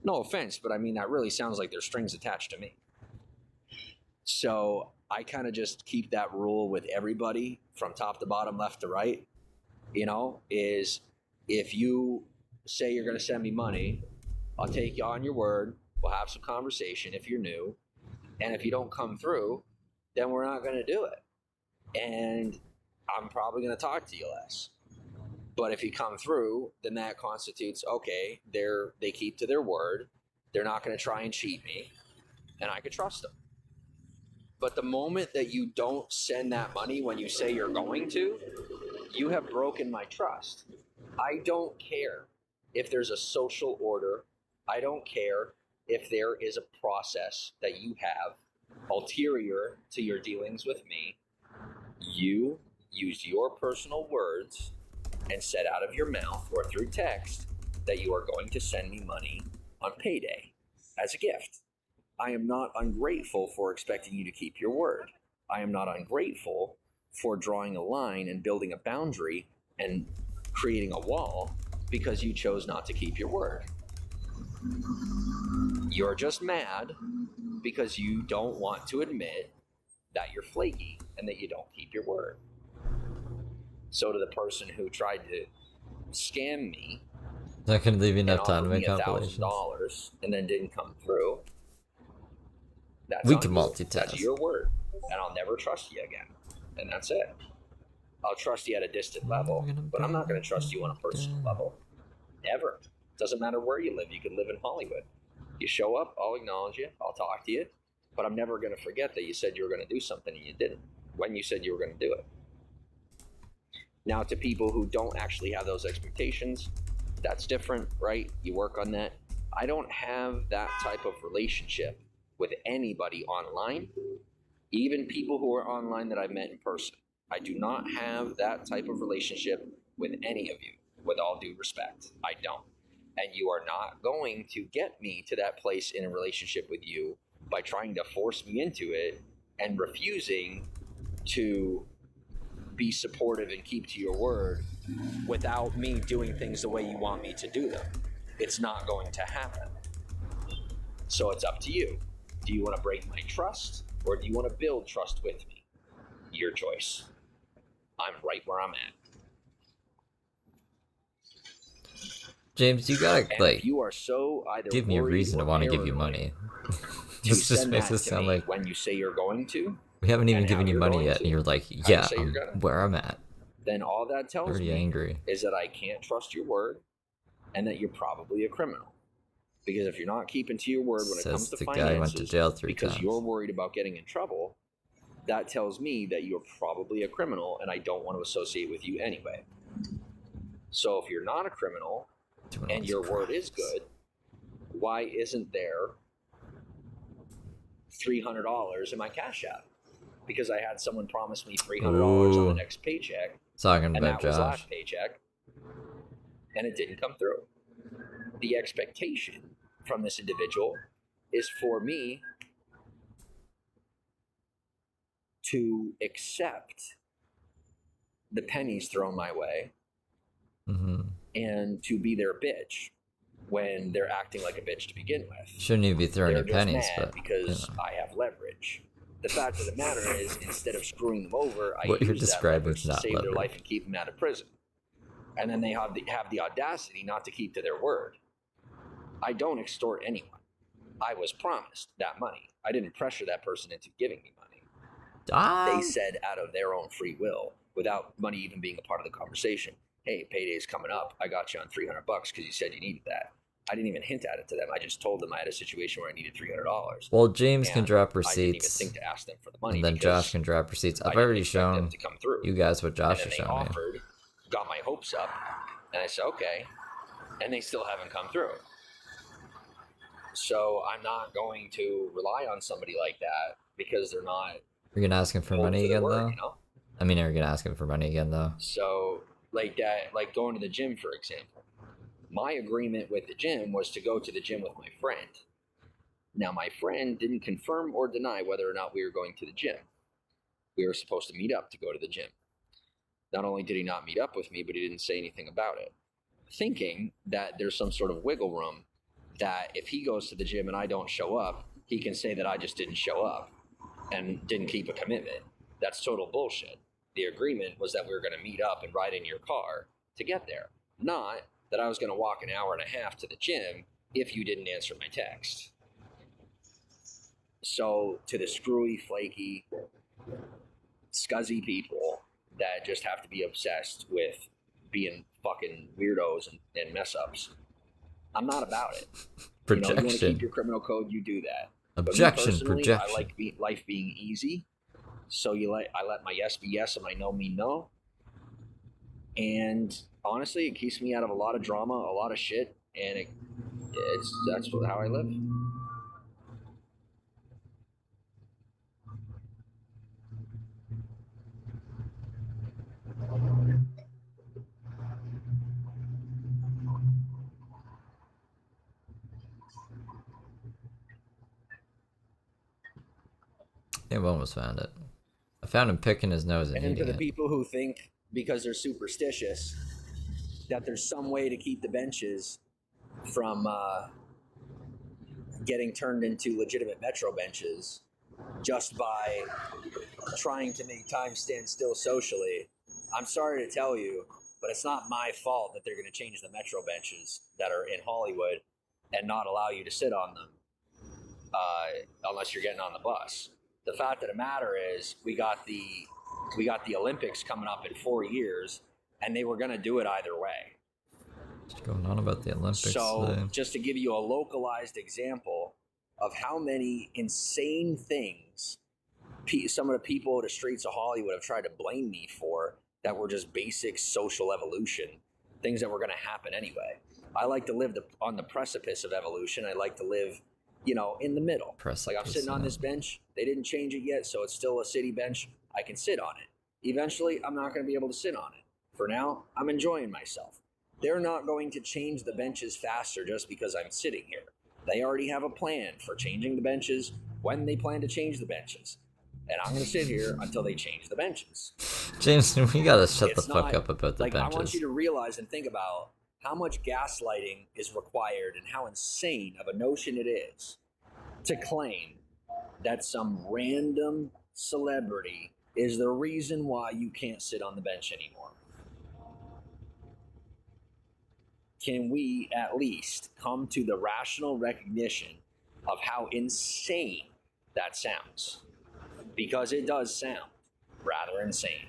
No offense, but I mean, that really sounds like there's strings attached to me. So I kind of just keep that rule with everybody from top to bottom, left to right, you know, is if you say you're going to send me money, I'll take you on your word. We'll have some conversation if you're new. And if you don't come through, then we're not going to do it. And I'm probably going to talk to you less. But if you come through, then that constitutes, okay, they keep to their word. They're not going to try and cheat me. And I could trust them. But the moment that you don't send that money when you say you're going to, you have broken my trust. I don't care if there's a social order. I don't care if there is a process that you have ulterior to your dealings with me. You use your personal words and said out of your mouth or through text that you are going to send me money on payday as a gift. I am not ungrateful for expecting you to keep your word. I am not ungrateful for drawing a line and building a boundary and creating a wall because you chose not to keep your word. You're just mad because you don't want to admit that you're flaky and that you don't keep your word. So to the person who tried to scam me Not gonna leave you and enough time offered to me make compilations. $1,000 and then didn't come through, that's We on can you. multitask. That's your word, and I'll never trust you again. And that's it. I'll trust you at a distant level, but I'm not going to trust you on a personal level. Never. Doesn't matter where you live. You could live in Hollywood. You show up, I'll acknowledge you, I'll talk to you, but I'm never going to forget that you said you were going to do something and you didn't when you said you were going to do it. Now, to people who don't actually have those expectations, that's different, right? You work on that. I don't have that type of relationship with anybody online, even people who are online that I've met in person. I do not have that type of relationship with any of you, with all due respect. I don't. And you are not going to get me to that place in a relationship with you by trying to force me into it and refusing to be supportive and keep to your word without me doing things the way you want me to do them. It's not going to happen. So it's up to you. Do you want to break my trust or do you want to build trust with me? Your choice. I'm right where I'm at. James, you gotta And like if you are so either give me a worried reason or to want to give you paranoid money. to This just send makes that it to sound me like when you say you're going to, we haven't even and how given you you're money going yet, and you're to, like, how you yeah, say you're I'm gonna, where I'm at. then all that tells Already me angry. is that I can't trust your word and that you're probably a criminal. Because if you're not keeping to your word when it comes Says to the guy who went to finances jail 3 because times. you're worried about getting in trouble, that tells me that you're probably a criminal and I don't want to associate with you anyway. So if you're not a criminal Doing all and these your word is crimes. good, why isn't there $300 in my Cash App? Because I had someone promise me $300 on the Ooh. next paycheck, Talking and about that was Josh. last paycheck, and it didn't come through. The expectation from this individual is for me to accept the pennies thrown my way Mm-hmm. and to be their bitch when they're acting like a bitch to begin with. Shouldn't even be throwing They're you just pennies, mad but because you know. I have leverage. The fact of the matter is, instead of screwing them over, I What you're use that describing leverage is to not save their leverage. life and keep them out of prison. And then they have the audacity not to keep to their word. I don't extort anyone. I was promised that money. I didn't pressure that person into giving me money. They said out of their own free will, without money even being a part of the conversation, hey, payday's coming up. I got you on $300 because you said you needed that. I didn't even hint at it to them. I just told them I had a situation where I needed $300. Well, James can drop I didn't even receipts, think to ask them for the money. and then Josh can drop receipts. I've I didn't already expect them shown to come through. you guys what And Josh then has they shown me. offered, got my hopes up, and I said, okay. And they still haven't come through. So I'm not going to rely on somebody like that because they're not. You're gonna ask him for old money to their again, word, though? you know? I mean, are you gonna ask him for money again, though? So, like that, like going to the gym, for example. My agreement with the gym was to go to the gym with my friend. Now, my friend didn't confirm or deny whether or not we were going to the gym. We were supposed to meet up to go to the gym. Not only did he not meet up with me, but he didn't say anything about it, thinking that there's some sort of wiggle room that if he goes to the gym and I don't show up, he can say that I just didn't show up and didn't keep a commitment. That's total bullshit. The agreement was that we were going to meet up and ride in your car to get there, not that I was going to walk an hour and a half to the gym if you didn't answer my text. So to the screwy, flaky, scuzzy people that just have to be obsessed with being fucking weirdos and mess ups, I'm not about it. Projection. You want to keep your criminal code, you do that. Objection. But me personally, Projection. I like life being easy. So I let my yes be yes and my no mean no. And honestly, it keeps me out of a lot of drama, a lot of shit, and that's how I live. I almost found it. I found him picking his nose and And then for eating the it. people who think because they're superstitious that there's some way to keep the benches from getting turned into legitimate metro benches just by trying to make time stand still socially, I'm sorry to tell you, but it's not my fault that they're going to change the metro benches that are in Hollywood and not allow you to sit on them unless you're getting on the bus. The fact of the matter is we got the Olympics coming up in 4 years, and they were going to do it either way. What's going on about the Olympics today? Just to give you a localized example of how many insane things some of the people in the streets of Hollywood have tried to blame me for that were just basic social evolution, things that were going to happen anyway. I like to live on the precipice of evolution. I like to live, in the middle. Like I'm sitting on this bench. They didn't change it yet, so it's still a city bench. I can sit on it. Eventually, I'm not going to be able to sit on it. For now, I'm enjoying myself. They're not going to change the benches faster just because I'm sitting here. They already have a plan for changing the benches when they plan to change the benches. And I'm going to sit here until they change the benches. James, we gotta shut the fuck up about the benches. I want you to realize and think about how much gaslighting is required and how insane of a notion it is to claim that some random celebrity is the reason why you can't sit on the bench anymore. can we at least come to the rational recognition of how insane that sounds? Because it does sound rather insane.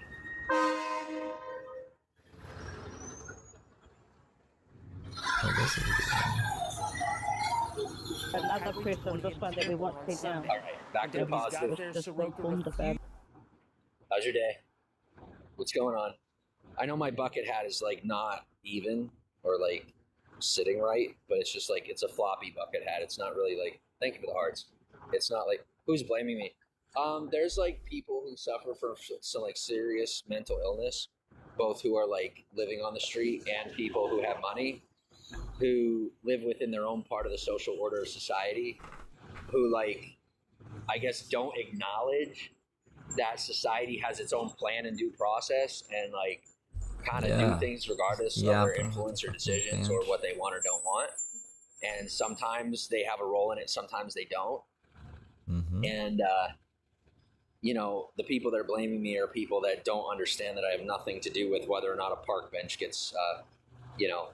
Oh, this is good. Another person, this one that we want to take down. All right, back to the positive. This big boom the bad. How's your day? What's going on? I know my bucket hat is like not even or like sitting right, but it's just like it's a floppy bucket hat. It's not really like, thank you for the hearts. It's not like, who's blaming me? There's like people who suffer from some like serious mental illness, both who are like living on the street and people who have money, who live within their own part of the social order of society, who like, I guess don't acknowledge that society has its own plan and due process and like kind of do things regardless of their influence or decisions or what they want or don't want. And sometimes they have a role in it, sometimes they don't. Mm-hmm. And, you know, the people that are blaming me are people that don't understand that I have nothing to do with whether or not a park bench gets, you know,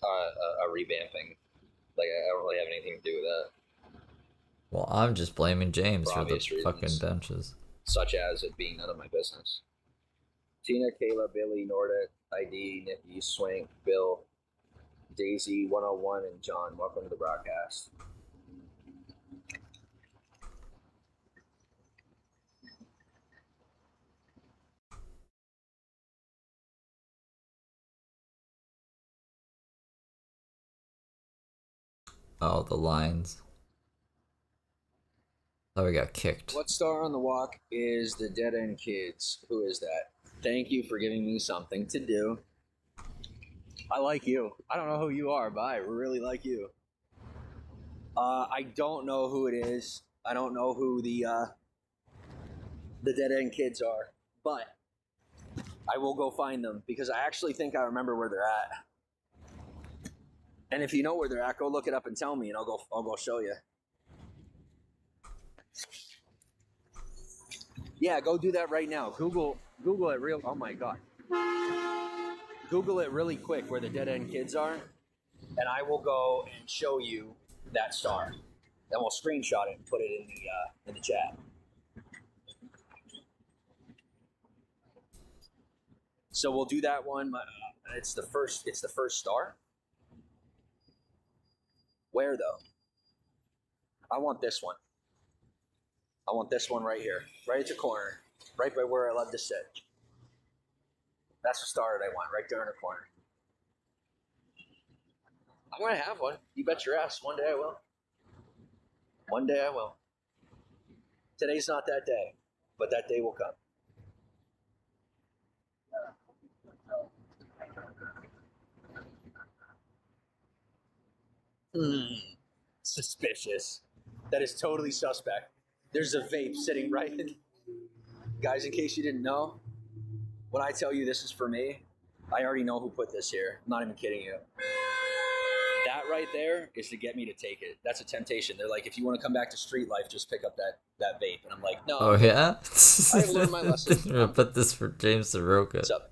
a revamping. Like, I don't really have anything to do with that. Well, I'm just blaming James for the reasons, fucking benches. Such as it being none of my business. Tina, Kayla, Billy, Nordic, ID, Nikki, Swank, Bill, Daisy, 101, and John. Welcome to the broadcast. Oh, the lines. Oh, we got kicked. What star on the walk is the Dead End Kids? Who is that? Thank you for giving me something to do. I like you. I don't know who you are, but I really like you. I don't know who it is. I don't know who the Dead End Kids are, but I will go find them because I actually think I remember where they're at. And if you know where they're at, go look it up and tell me, and I'll go show you. Yeah, go do that right now. Google it real. Oh my God. Google it really quick where the Dead End Kids are, and I will go and show you that star. Then we'll screenshot it and put it in the chat. So we'll do that one. It's the first star. Where though? I want this one. I want this one right here, right at the corner, right by where I love to sit. That's the star that I want, right there in the corner. I'm gonna have one. You bet your ass. One day I will. One day I will. Today's not that day, but that day will come. Suspicious. That is totally suspect. There's a vape sitting right in. Guys, in case you didn't know, when I tell you this is for me, I already know who put this here. I'm not even kidding you. That right there is to get me to take it. That's a temptation. They're like, if you want to come back to street life, just pick up that vape. And I'm like, no. Oh, yeah? I've learned my lesson. I'm gonna put this for James Saroka. What's up?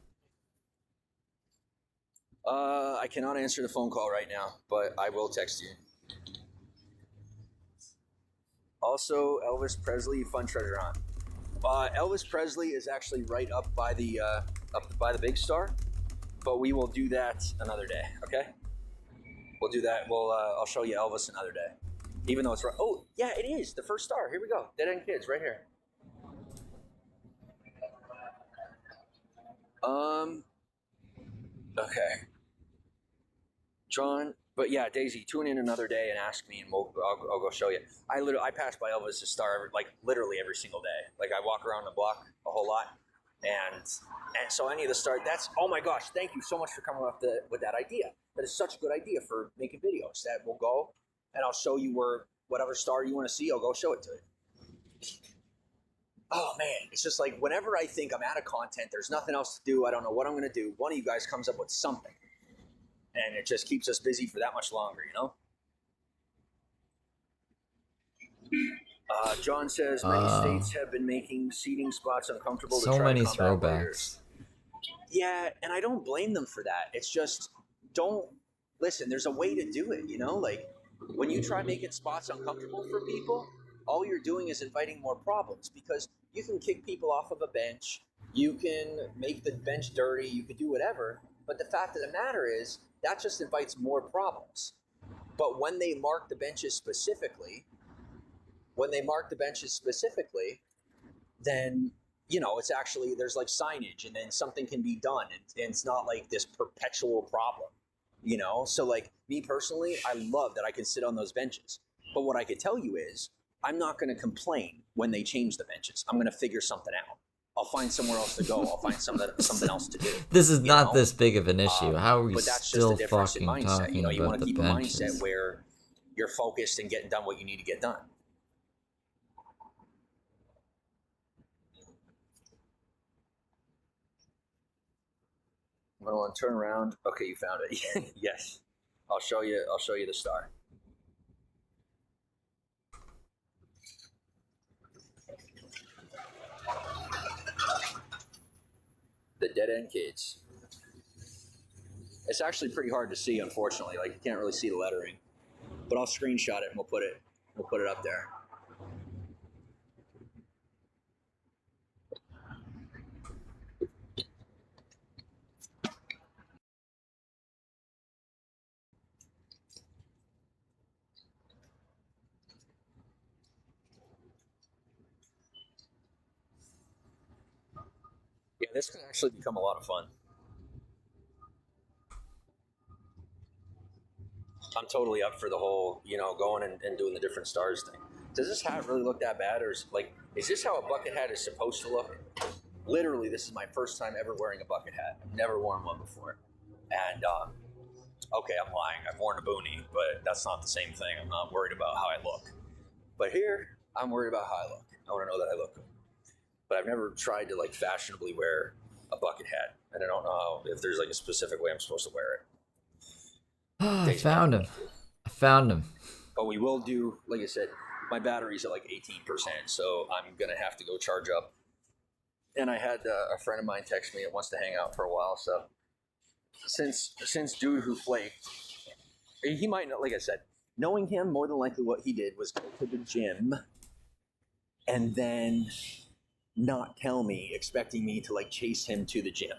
I cannot answer the phone call right now, but I will text you. Also, Elvis Presley Fun Treasure Hunt. Elvis Presley is actually right up by the Big Star, but we will do that another day. Okay, we'll do that. I'll show you Elvis another day, even though it's right. Oh yeah, it is the first star. Here we go. Dead End Kids right here. Okay, John. But yeah, Daisy, tune in another day and ask me, and I'll go show you. I pass by Elvis' star literally every single day. Like I walk around the block a whole lot, and so any of the stars. That's, oh my gosh, thank you so much for coming up with that idea. That is such a good idea for making videos. That we'll go and I'll show you where whatever star you want to see. I'll go show it to you. Oh man, it's just like whenever I think I'm out of content, there's nothing else to do. I don't know what I'm gonna do. One of you guys comes up with something. And it just keeps us busy for that much longer, you know? John says, many states have been making seating spots uncomfortable to so try many to combat throwbacks. players. Yeah, and I don't blame them for that. It's just, don't listen. There's a way to do it, you know. Like when you try making spots uncomfortable for people, all you're doing is inviting more problems because you can kick people off of a bench, you can make the bench dirty, you could do whatever. But the fact of the matter is that just invites more problems. But when they mark the benches specifically, then it's actually, there's like signage, and then something can be done, and it's not like this perpetual problem. So like me personally, I love that I can sit on those benches. But what I could tell you is I'm not going to complain when they change the benches. I'm going to figure something out. I'll find somewhere else to go. I'll find something else to do. This is not this big of an issue. How are we but that's still just a difference in fucking mindset. talking You about want to the keep benches? a mindset where you're focused and getting done what you need to get done. I'm going to turn around. Okay, you found it. Yes. I'll show you the star. The dead end kids. It's actually pretty hard to see, unfortunately. Like you can't really see the lettering. But I'll screenshot it and we'll put it up there. Yeah, this could actually become a lot of fun. I'm totally up for the whole, going and doing the different stars thing. Does this hat really look that bad, or is this how a bucket hat is supposed to look? Literally, this is my first time ever wearing a bucket hat. I've never worn one before. And, okay, I'm lying. I've worn a boonie, but that's not the same thing. I'm not worried about how I look. But here, I'm worried about how I look. I want to know that I look good. But I've never tried to fashionably wear a bucket hat, and I don't know if there's a specific way I'm supposed to wear it. I found him. But we will do, like I said, my battery's at 18%, so I'm gonna have to go charge up. And I had a friend of mine text me that wants to hang out for a while. So since dude who flaked, he might not, like I said, knowing him, more than likely what he did was go to the gym and then not tell me, expecting me to chase him to the gym,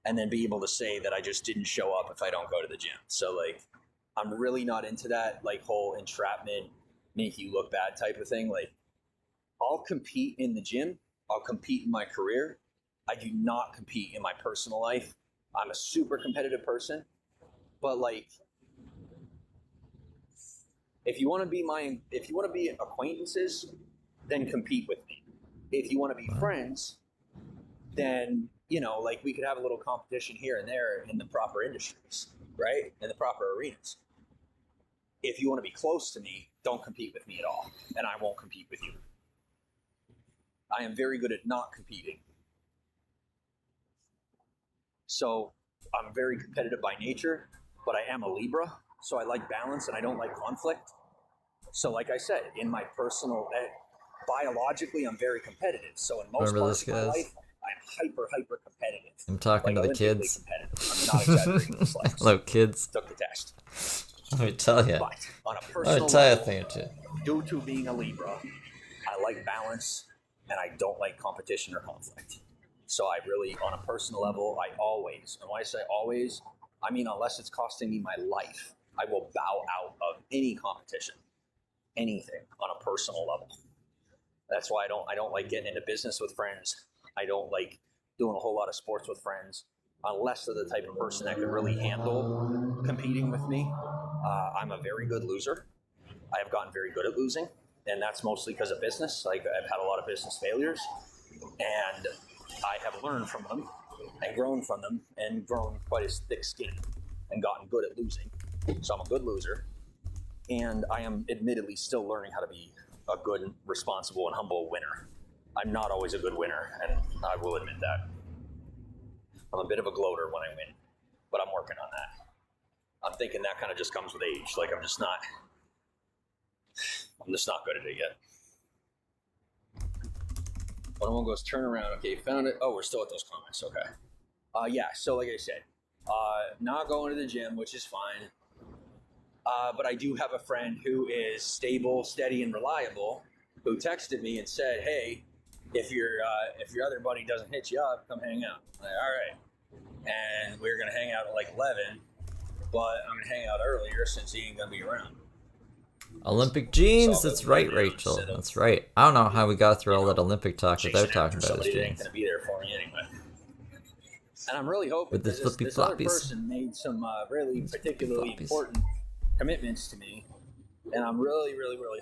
and then be able to say that I just didn't show up if I don't go to the gym. So I'm really not into that whole entrapment, make you look bad type of thing. I'll compete in the gym, I'll compete in my career. I do not compete in my personal life. I'm a super competitive person, but if you want to be acquaintances, then compete with me. If you want to be friends, then we could have a little competition here and there in the proper industries, right? In the proper arenas. If you want to be close to me, don't compete with me at all, and I won't compete with you. I am very good at not competing. So I'm very competitive by nature, but I am a Libra, so I like balance and I don't like conflict. So like I said, in my personal, biologically, I'm very competitive. So in most parts of my life, I'm hyper competitive. I'm talking to the kids. I'm not exaggerating this life. Hello, kids. Took the test. Let me tell you. But on a personal level, due to being a Libra, I like balance and I don't like competition or conflict. So I really, on a personal level, I always, and when I say always, I mean unless it's costing me my life, I will bow out of any competition, anything on a personal level. That's why I don't like getting into business with friends. I don't like doing a whole lot of sports with friends, unless they're the type of person that can really handle competing with me. I'm a very good loser. I have gotten very good at losing, and that's mostly because of business. I've had a lot of business failures, and I have learned from them and grown from them and grown quite a thick skin and gotten good at losing. So I'm a good loser, and I am admittedly still learning how to be a good, responsible, and humble winner. I'm not always a good winner, and I will admit that. I'm a bit of a gloater when I win, but I'm working on that. I'm thinking that kind of just comes with age. I'm just not good at it yet. One of them goes, turn around. Okay, found it. Oh, we're still at those comments. Okay. Yeah, so like I said, not going to the gym, which is fine. But I do have a friend who is stable, steady, and reliable, who texted me and said, "Hey, if your other buddy doesn't hit you up, come hang out." I'm like, all right. And we're gonna hang out at like 11, but I'm gonna hang out earlier since he ain't gonna be around. Olympic jeans. So That's right, Rachel. That's right. I don't know how we got through all that Olympic talk without talking about his somebody that ain't jeans. gonna be there for me anyway. And I'm really hoping With that his flippy this other floppies. person made some really particularly floppies. important commitments to me, and I'm really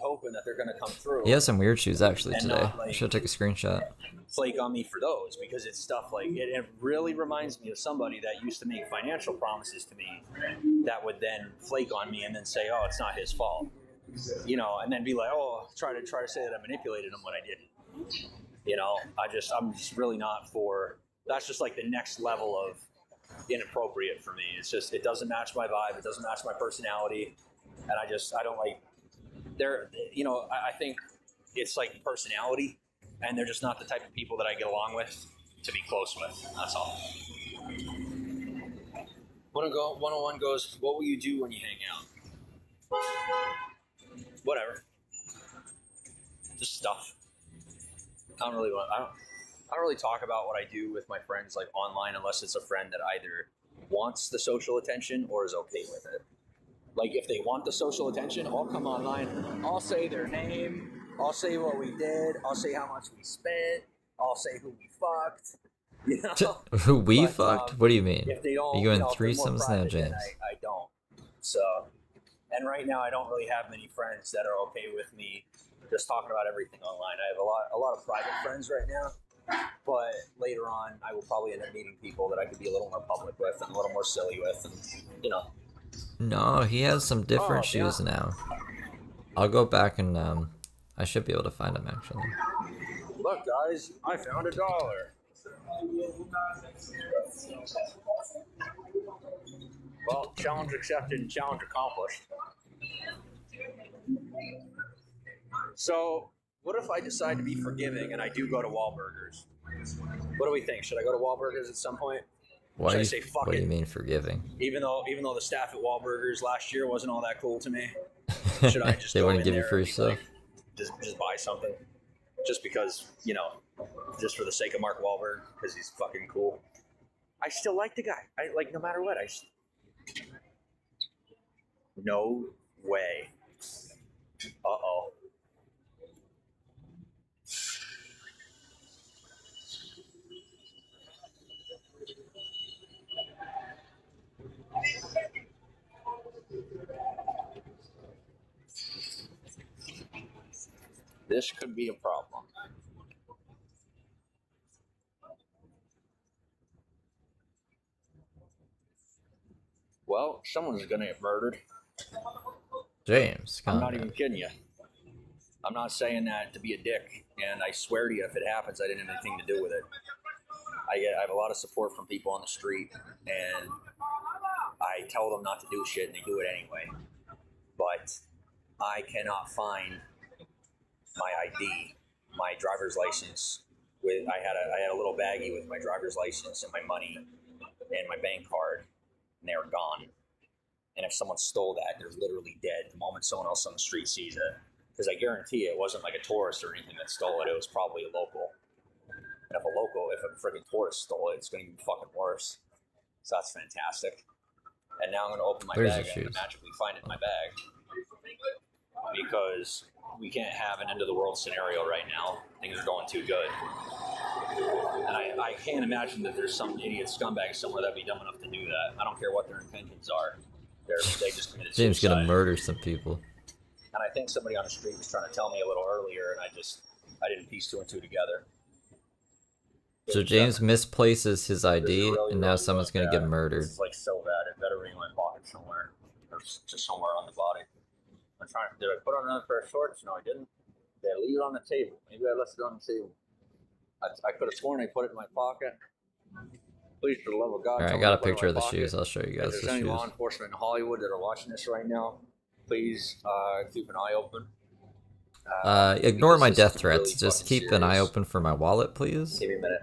hoping that they're gonna come through. He has some weird shoes actually And today. not, I like, should take a screenshot. Flake on me for those, because it's stuff like it really reminds me of somebody that used to make financial promises to me that would then flake on me and then say, "Oh, it's not his fault," you know, and then be like, "Oh, try to say that I manipulated him when I didn't." You know, I'm just really not for. That's just like the next level of inappropriate for me. It's just, it doesn't match my vibe. It doesn't match my personality, and I don't like. You know, I think it's like personality. And they're just not the type of people that I get along with to be close with. That's all. 101 goes, what will you do when you hang out? Whatever. Just stuff. I don't really talk about what I do with my friends like online unless it's a friend that either wants the social attention or is okay with it. Like if they want the social attention, I'll come online. I'll say their name. I'll say what we did. I'll say how much we spent. I'll say who we fucked. You know? Who we fucked? What do you mean? If they don't, You going if they're more threesomes now, private, then James? I don't. So, and right now I don't really have many friends that are okay with me just talking about everything online. I have a lot of private friends right now, but later on I will probably end up meeting people that I could be a little more public with and a little more silly with, and you know. No, he has some different Oh, yeah. shoes now. I'll go back and I should be able to find them actually. Look, guys, I found $1. Well, challenge accepted and challenge accomplished. So, what if I decide to be forgiving and I do go to Wahlburgers? What do we think? Should I go to Wahlburgers at some point? Why Should do I you, say fuck what do it? you mean forgiving? Even though the staff at Wahlburgers last year wasn't all that cool to me, should I just They go wouldn't in give you there free and be stuff? like, just buy something, just because, you know, just for the sake of Mark Wahlberg, because he's fucking cool. I still like the guy. I like, no matter what. No way. Uh-oh. This could be a problem. Well, someone's gonna get murdered. James, I'm calm not down. even kidding you. I'm not saying that to be a dick, and I swear to you, if it happens, I didn't have anything to do with it. I have a lot of support from people on the street, and I tell them not to do shit, and they do it anyway. But I cannot find my ID, my driver's license. I had a little baggie with my driver's license and my money and my bank card, and they were gone. And if someone stole that, they're literally dead the moment someone else on the street sees it. Because I guarantee it wasn't like a tourist or anything that stole it. It was probably a local. And if a freaking tourist stole it, it's going to be fucking worse. So that's fantastic. And now I'm going to open my Where's bag the and I'm going shoes? to magically find it in my bag. Because we can't have an end of the world scenario right now. Things are going too good. And I can't imagine that there's some idiot scumbag somewhere that'd be dumb enough to do that. I don't care what their intentions are. They just committed James suicide. gonna murder some people. And I think somebody on the street was trying to tell me a little earlier, and I didn't piece two and two together. So James misplaces his There's ID, really, and now really someone's gonna bad. get murdered. It's like so bad. It better be in my pocket somewhere, or just somewhere on the body. I'm trying. Did I put on another pair of shorts? No, I didn't. Did I leave it on the table? Maybe I left it on the table. I could have sworn I put it in my pocket. Please, for the love of God. Alright, tell I me got to a put it in picture my of the pocket. shoes. I'll show you If guys there's the any shoes. law enforcement in Hollywood that are watching this right now, please keep an eye open. Ignore because my this death is really threats. Just fucking keep an eye serious. open for my wallet, please. Give me a minute.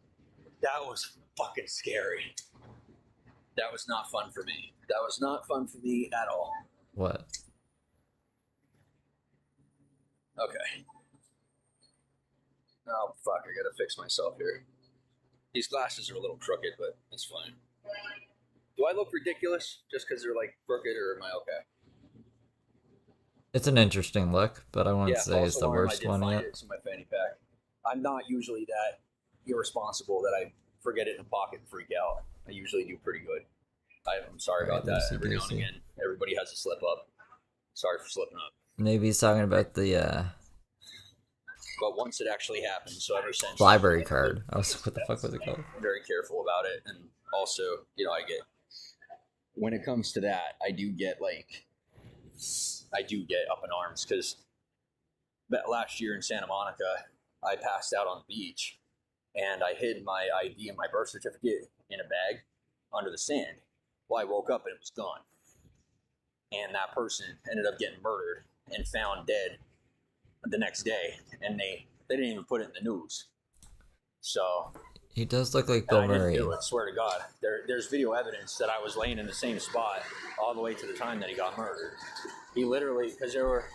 fucking scary. That was not fun for me. That was not fun for me at all. What? Okay. Oh, fuck. I gotta fix myself here. These glasses are a little crooked, but it's fine. Do I look ridiculous just because they're like crooked, or am I okay? It's an interesting look, but I wouldn't say it's the worst one yet. It's in my fanny pack. I'm not usually that irresponsible that I forget it in a pocket and freak out. I usually do pretty good. I'm sorry about that. Every now and again, everybody has a slip up. Sorry for slipping up. Maybe he's talking about the But once it actually happened, so ever since library card. I was what the fuck was it called? I'm very careful about it, and also, you know, I get when it comes to that, I do get up in arms because last year in Santa Monica, I passed out on the beach, and I hid my ID and my birth certificate in a bag under the sand. Well, I woke up and it was gone, and that person ended up getting murdered and found dead the next day, and they didn't even put it in the news. So he does look like Bill Murray. I swear to God, there's video evidence that I was laying in the same spot all the way to the time that he got murdered. He literally, because there were.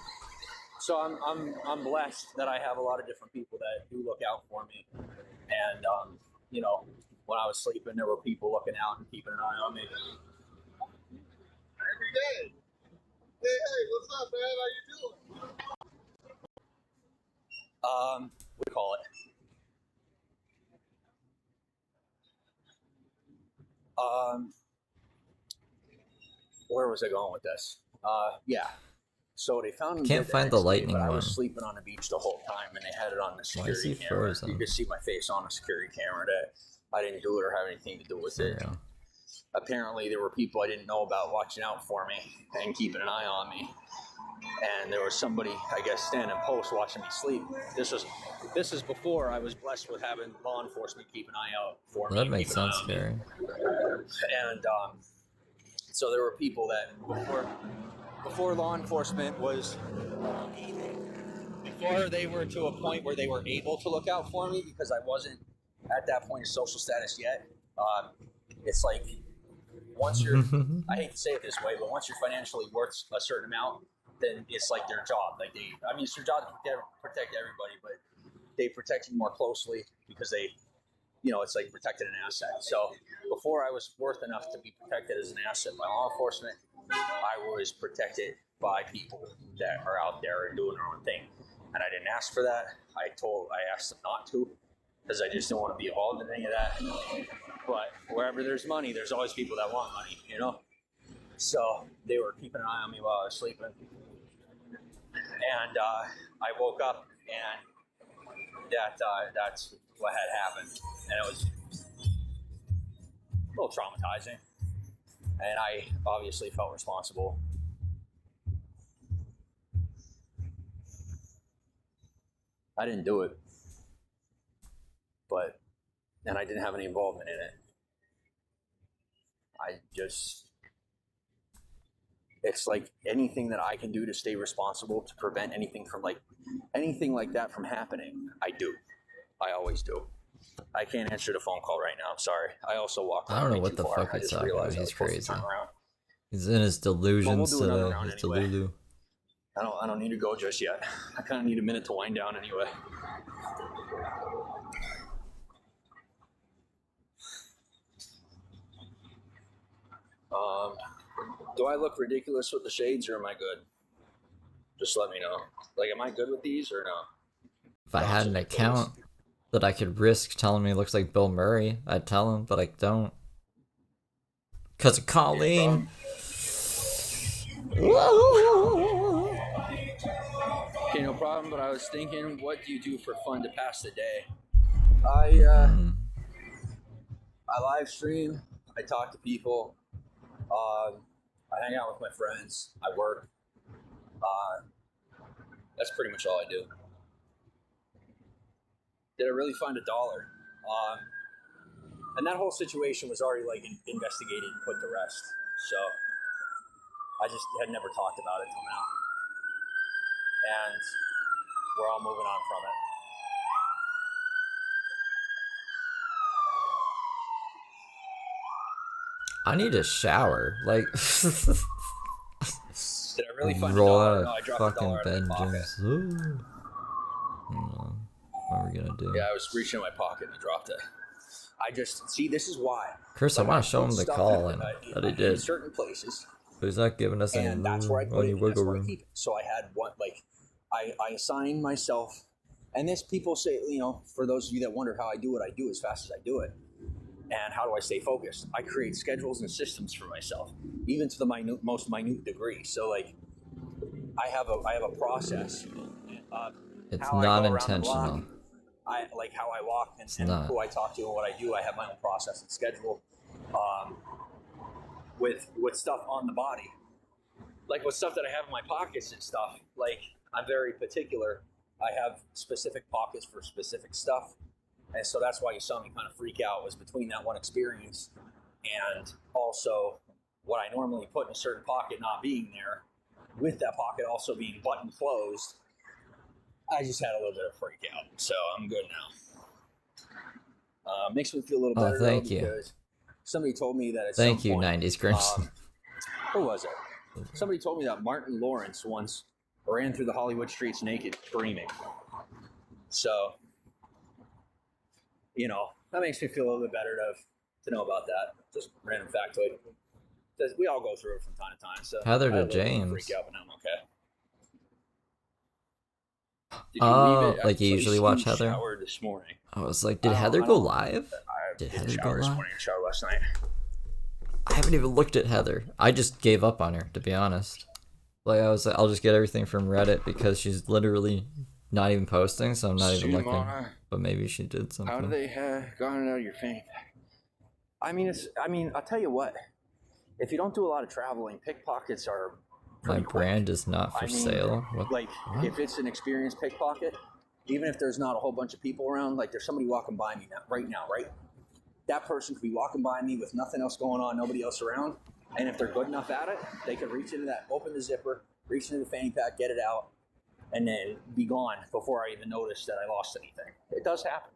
So I'm blessed that I have a lot of different people that do look out for me, and you know, when I was sleeping, there were people looking out and keeping an eye on me. Every day. Hey, what's up, man? How you doing? What do you call it? Where was I going with this? Yeah. So they found me. Can't find the lightning one. one. I was sleeping on the beach the whole time, and they had it on the security camera. Frozen? You could see my face on the security camera. That I didn't do it or have anything to do with it. Yeah. Apparently, there were people I didn't know about watching out for me and keeping an eye on me. And there was somebody, I guess, standing post watching me sleep. This is before I was blessed with having law enforcement keep an eye out for me. That makes sense, Gary. And so there were people that before law enforcement was before they were to a point where they were able to look out for me, because I wasn't at that point of social status yet. It's like once you're, I hate to say it this way, but once you're financially worth a certain amount, then it's like their job. Like it's their job to protect everybody, but they protect you more closely because they, you know, it's like protecting an asset. So before I was worth enough to be protected as an asset by law enforcement, I was protected by people that are out there and doing their own thing. And I didn't ask for that. I asked them not to, because I just didn't want to be involved in any of that. But wherever there's money, there's always people that want money, you know? So they were keeping an eye on me while I was sleeping. And I woke up, and that's what had happened. And it was a little traumatizing. And I obviously felt responsible. I didn't do it. And I didn't have any involvement in it. It's like anything that I can do to stay responsible, to prevent anything like that from happening, I do. I always do. I can't answer the phone call right now. I'm sorry. I also walked. I don't know what the fuck he's talking about. He's crazy. He's in his delusions today. His delulu. I don't need to go just yet. I kind of need a minute to wind down anyway. Do I look ridiculous with the shades, or am I good? Just let me know. Like, am I good with these or no? If I had an account that I could risk telling me it looks like Bill Murray, I'd tell him, but I don't. Because of Colleen. Okay, no problem, but I was thinking, what do you do for fun to pass the day? I live stream. I talk to people. I hang out with my friends. I work. That's pretty much all I do. Did I really find $1? And that whole situation was already like investigated and put to rest. So I just had never talked about it till now. And we're all moving on from it. I need a shower. Like, Did I really find roll a dollar? out No, I of dropped a fucking dollar out of bed, my pocket. James. Ooh. What are we gonna do? Yeah, I was reaching in my pocket and I dropped it. I just see. This is why. Chris, I Like, want to show put him the stuff call, in, and that he in did. certain places, But he's not giving us any and that's where I put any it. And that's wiggle where I room. keep it. So I had one like, I assign myself, and this people say, you know, for those of you that wonder how I do what I do as fast as I do it, and how do I stay focused? I create schedules and systems for myself, even to the most minute degree. So like, I have a process. It's how I go around the non-intentional. block, I like how I walk and not. who I talk to and what I do. I have my own process and schedule with stuff on the body, like with stuff that I have in my pockets and stuff. Like I'm very particular. I have specific pockets for specific stuff, and so that's why you saw me kind of freak out was between that one experience and also what I normally put in a certain pocket not being there, with that pocket also being button closed. I just had a little bit of freak out, so I'm good now. Makes me feel a little better. Thank though, you. Because somebody told me that at Thank some you, point, 90s Chris. who was it? Somebody told me that Martin Lawrence once ran through the Hollywood streets naked, screaming. So, you know, that makes me feel a little bit better to know about that. Just random factoid. We all go through it from time to time. So Heather to I had a little bit of a James. freak out, but now I'm okay. Did you Oh, leave it? like you usually watch Heather? Showered this morning. I was like, did I Heather don't- go live? I Did didn't Heather shower go this live? morning. I showered last night. I haven't even looked at Heather. I just gave up on her, to be honest. Like I was like, I'll just get everything from Reddit because she's literally not even posting, so I'm not even looking. Simona, But maybe she did something. how do they have gotten it out of your fanny pack? I mean, I'll tell you what. If you don't do a lot of traveling, pickpockets are My pretty quick. brand is not for I mean, sale. What? Like, What? if it's an experienced pickpocket, even if there's not a whole bunch of people around, like there's somebody walking by me right now, right? That person could be walking by me with nothing else going on, nobody else around. And if they're good enough at it, they could reach into that, open the zipper, reach into the fanny pack, get it out, and then be gone before I even notice that I lost anything. It does happen.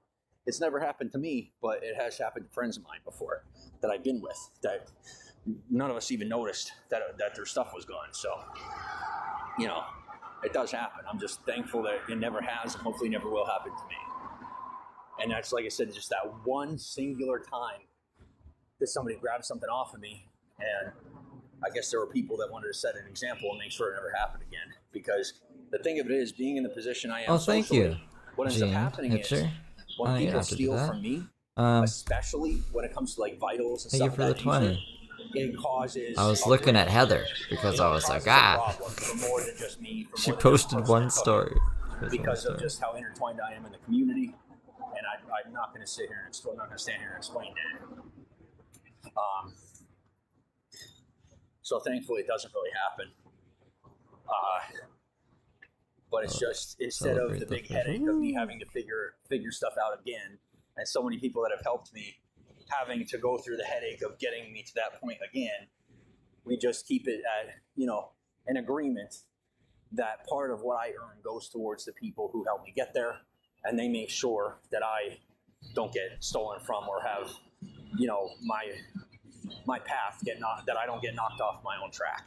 It's never happened to me, but it has happened to friends of mine before that I've been with that none of us even noticed that their stuff was gone. So, you know, it does happen. I'm just thankful that it never has and hopefully never will happen to me. And that's, like I said, just that one singular time that somebody grabbed something off of me. And I guess there were people that wanted to set an example and make sure it never happened again. Because the thing of it is, being in the position I am, Oh, thank socially, you, what ends up Gene happening is Hitcher. when Oh, you don't people have to do steal that. from me, Um, especially when it comes to like vitals and thank you stuff for of the that 20. nature, it causes. I was a looking real- at Heather because I was like, causes a ah. problem for more than just me, for She more than just the posted person one that took it, story. because of just how intertwined I am in the community, and I'm not going to sit here and I'm not going to stand here and explain that. So thankfully, it doesn't really happen. But it's just instead of the Celebrate big the headache of me having to figure stuff out again, and so many people that have helped me having to go through the headache of getting me to that point again, we just keep it at, you know, an agreement that part of what I earn goes towards the people who help me get there, and they make sure that I don't get stolen from or have, you know, my path that I don't get knocked off my own track.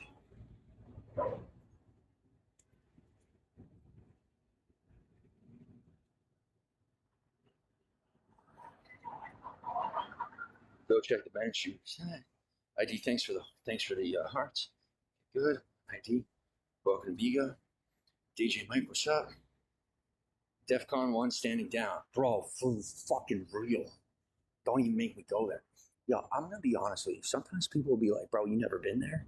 Go check the bench. ID, thanks for the hearts. Good. ID. Welcome to Viga. DJ Mike, what's up? DEFCON 1 standing down. Bro, for fucking real. Don't even make me go there. Yo, I'm gonna be honest with you. Sometimes people will be like, bro, you never been there?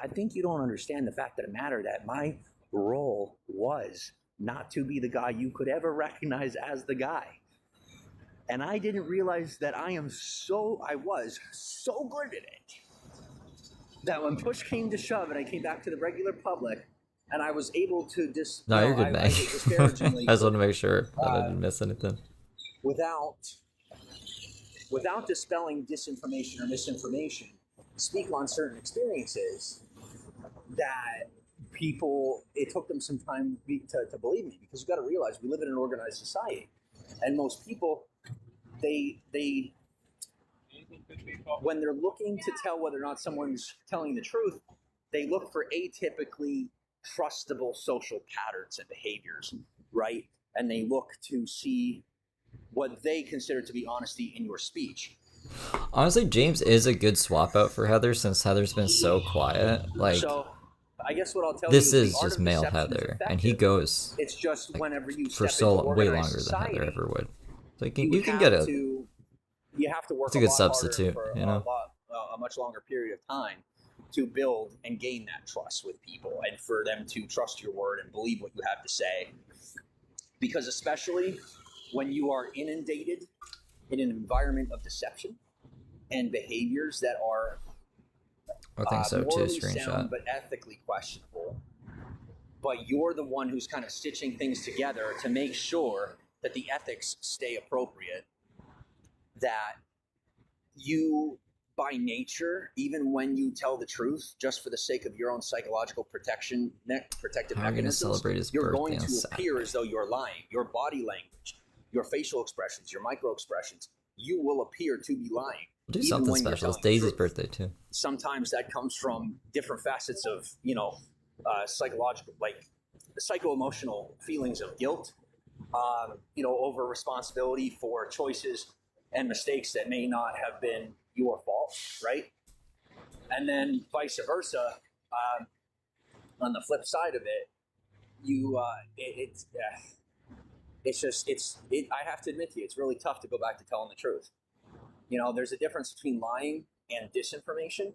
I think you don't understand the fact of the matter that my role was not to be the guy you could ever recognize as the guy. And I didn't realize that I was so good at it that when push came to shove and I came back to the regular public and I was able to No, you're good, I man. disparagingly I just want to make sure that I didn't miss anything. without dispelling disinformation or misinformation, speak on certain experiences that people, it took them some time to believe me, because you got to realize we live in an organized society, and most people, they when they're looking to tell whether or not someone's telling the truth, they look for atypically trustable social patterns and behaviors, right? And they look to see what they consider to be honesty in your speech. Honestly, James is a good swap out for Heather since Heather's been so quiet. Like, so I guess what I'll tell this you is the art just of male deception is Heather, and effective. he goes It's just like, whenever you for step so into way organized longer society, than Heather ever would. Like, you you can have get a to, you have to work it's a good lot harder substitute, for you know? a much longer period of time to build and gain that trust with people and for them to trust your word and believe what you have to say. Because especially when you are inundated in an environment of deception and behaviors that are I think so too. morally Screenshot. sound but ethically questionable, but you're the one who's kind of stitching things together to make sure that the ethics stay appropriate, that you by nature, even when you tell the truth, just for the sake of your own psychological protective How are we gonna celebrate his you're birthday going on to Saturday? appear as though you're lying. Your body language, your facial expressions, your micro expressions, you will appear to be lying. We'll do even something when you're special. It's telling the Daisy's truth. birthday too. Sometimes that comes from different facets of, psychological, like psycho-emotional feelings of guilt, over responsibility for choices and mistakes that may not have been your fault, right? And then vice versa. On the flip side of it, I have to admit to you, it's really tough to go back to telling the truth. There's a difference between lying and disinformation,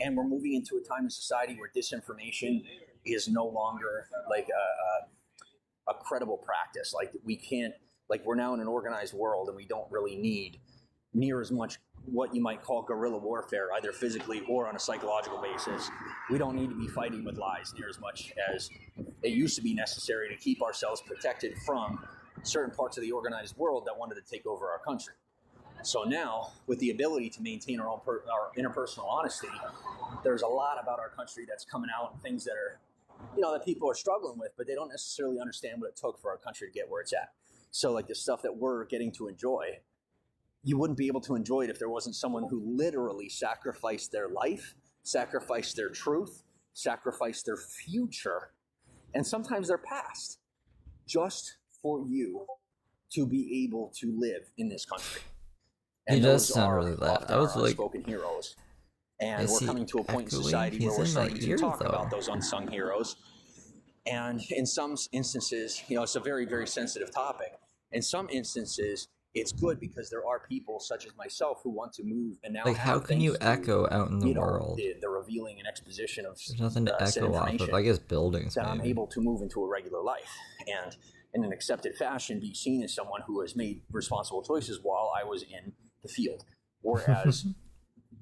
and we're moving into a time in society where disinformation is no longer like a credible practice. Like we can't, like we're now in an organized world, and we don't really need near as much what you might call guerrilla warfare, either physically or on a psychological basis. We don't need to be fighting with lies near as much as it used to be necessary to keep ourselves protected from certain parts of the organized world that wanted to take over our country. So now, with the ability to maintain our interpersonal honesty, there's a lot about our country that's coming out and things that are, that people are struggling with, but they don't necessarily understand what it took for our country to get where it's at. So like the stuff that we're getting to enjoy, you wouldn't be able to enjoy it if there wasn't someone who literally sacrificed their life, sacrificed their truth, sacrificed their future, and sometimes their past, just for you to be able to live in this country. And He does those sound are really that. often I was our like, unspoken heroes. And is we're he coming to a point in echoing? society where He's we're in my starting to ear, talk though. about those unsung heroes. And in some instances, it's a very, very sensitive topic. In some instances, it's good because there are people such as myself who want to move and now Like, how can you echo out in the world? the revealing and exposition of There's nothing to said echo off of. information I guess buildings, that I'm maybe. able to move into a regular life and in an accepted fashion be seen as someone who has made responsible choices while I was in the field. Whereas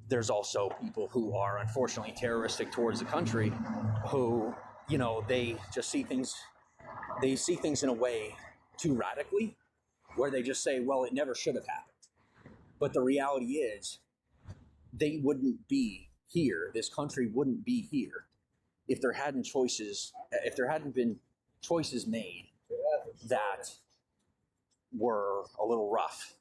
there's also people who are unfortunately terroristic towards the country who, they just see things in a way too radically where they just say, well, it never should have happened. But the reality is they wouldn't be here. This country wouldn't be here if there hadn't been choices made that were a little rough,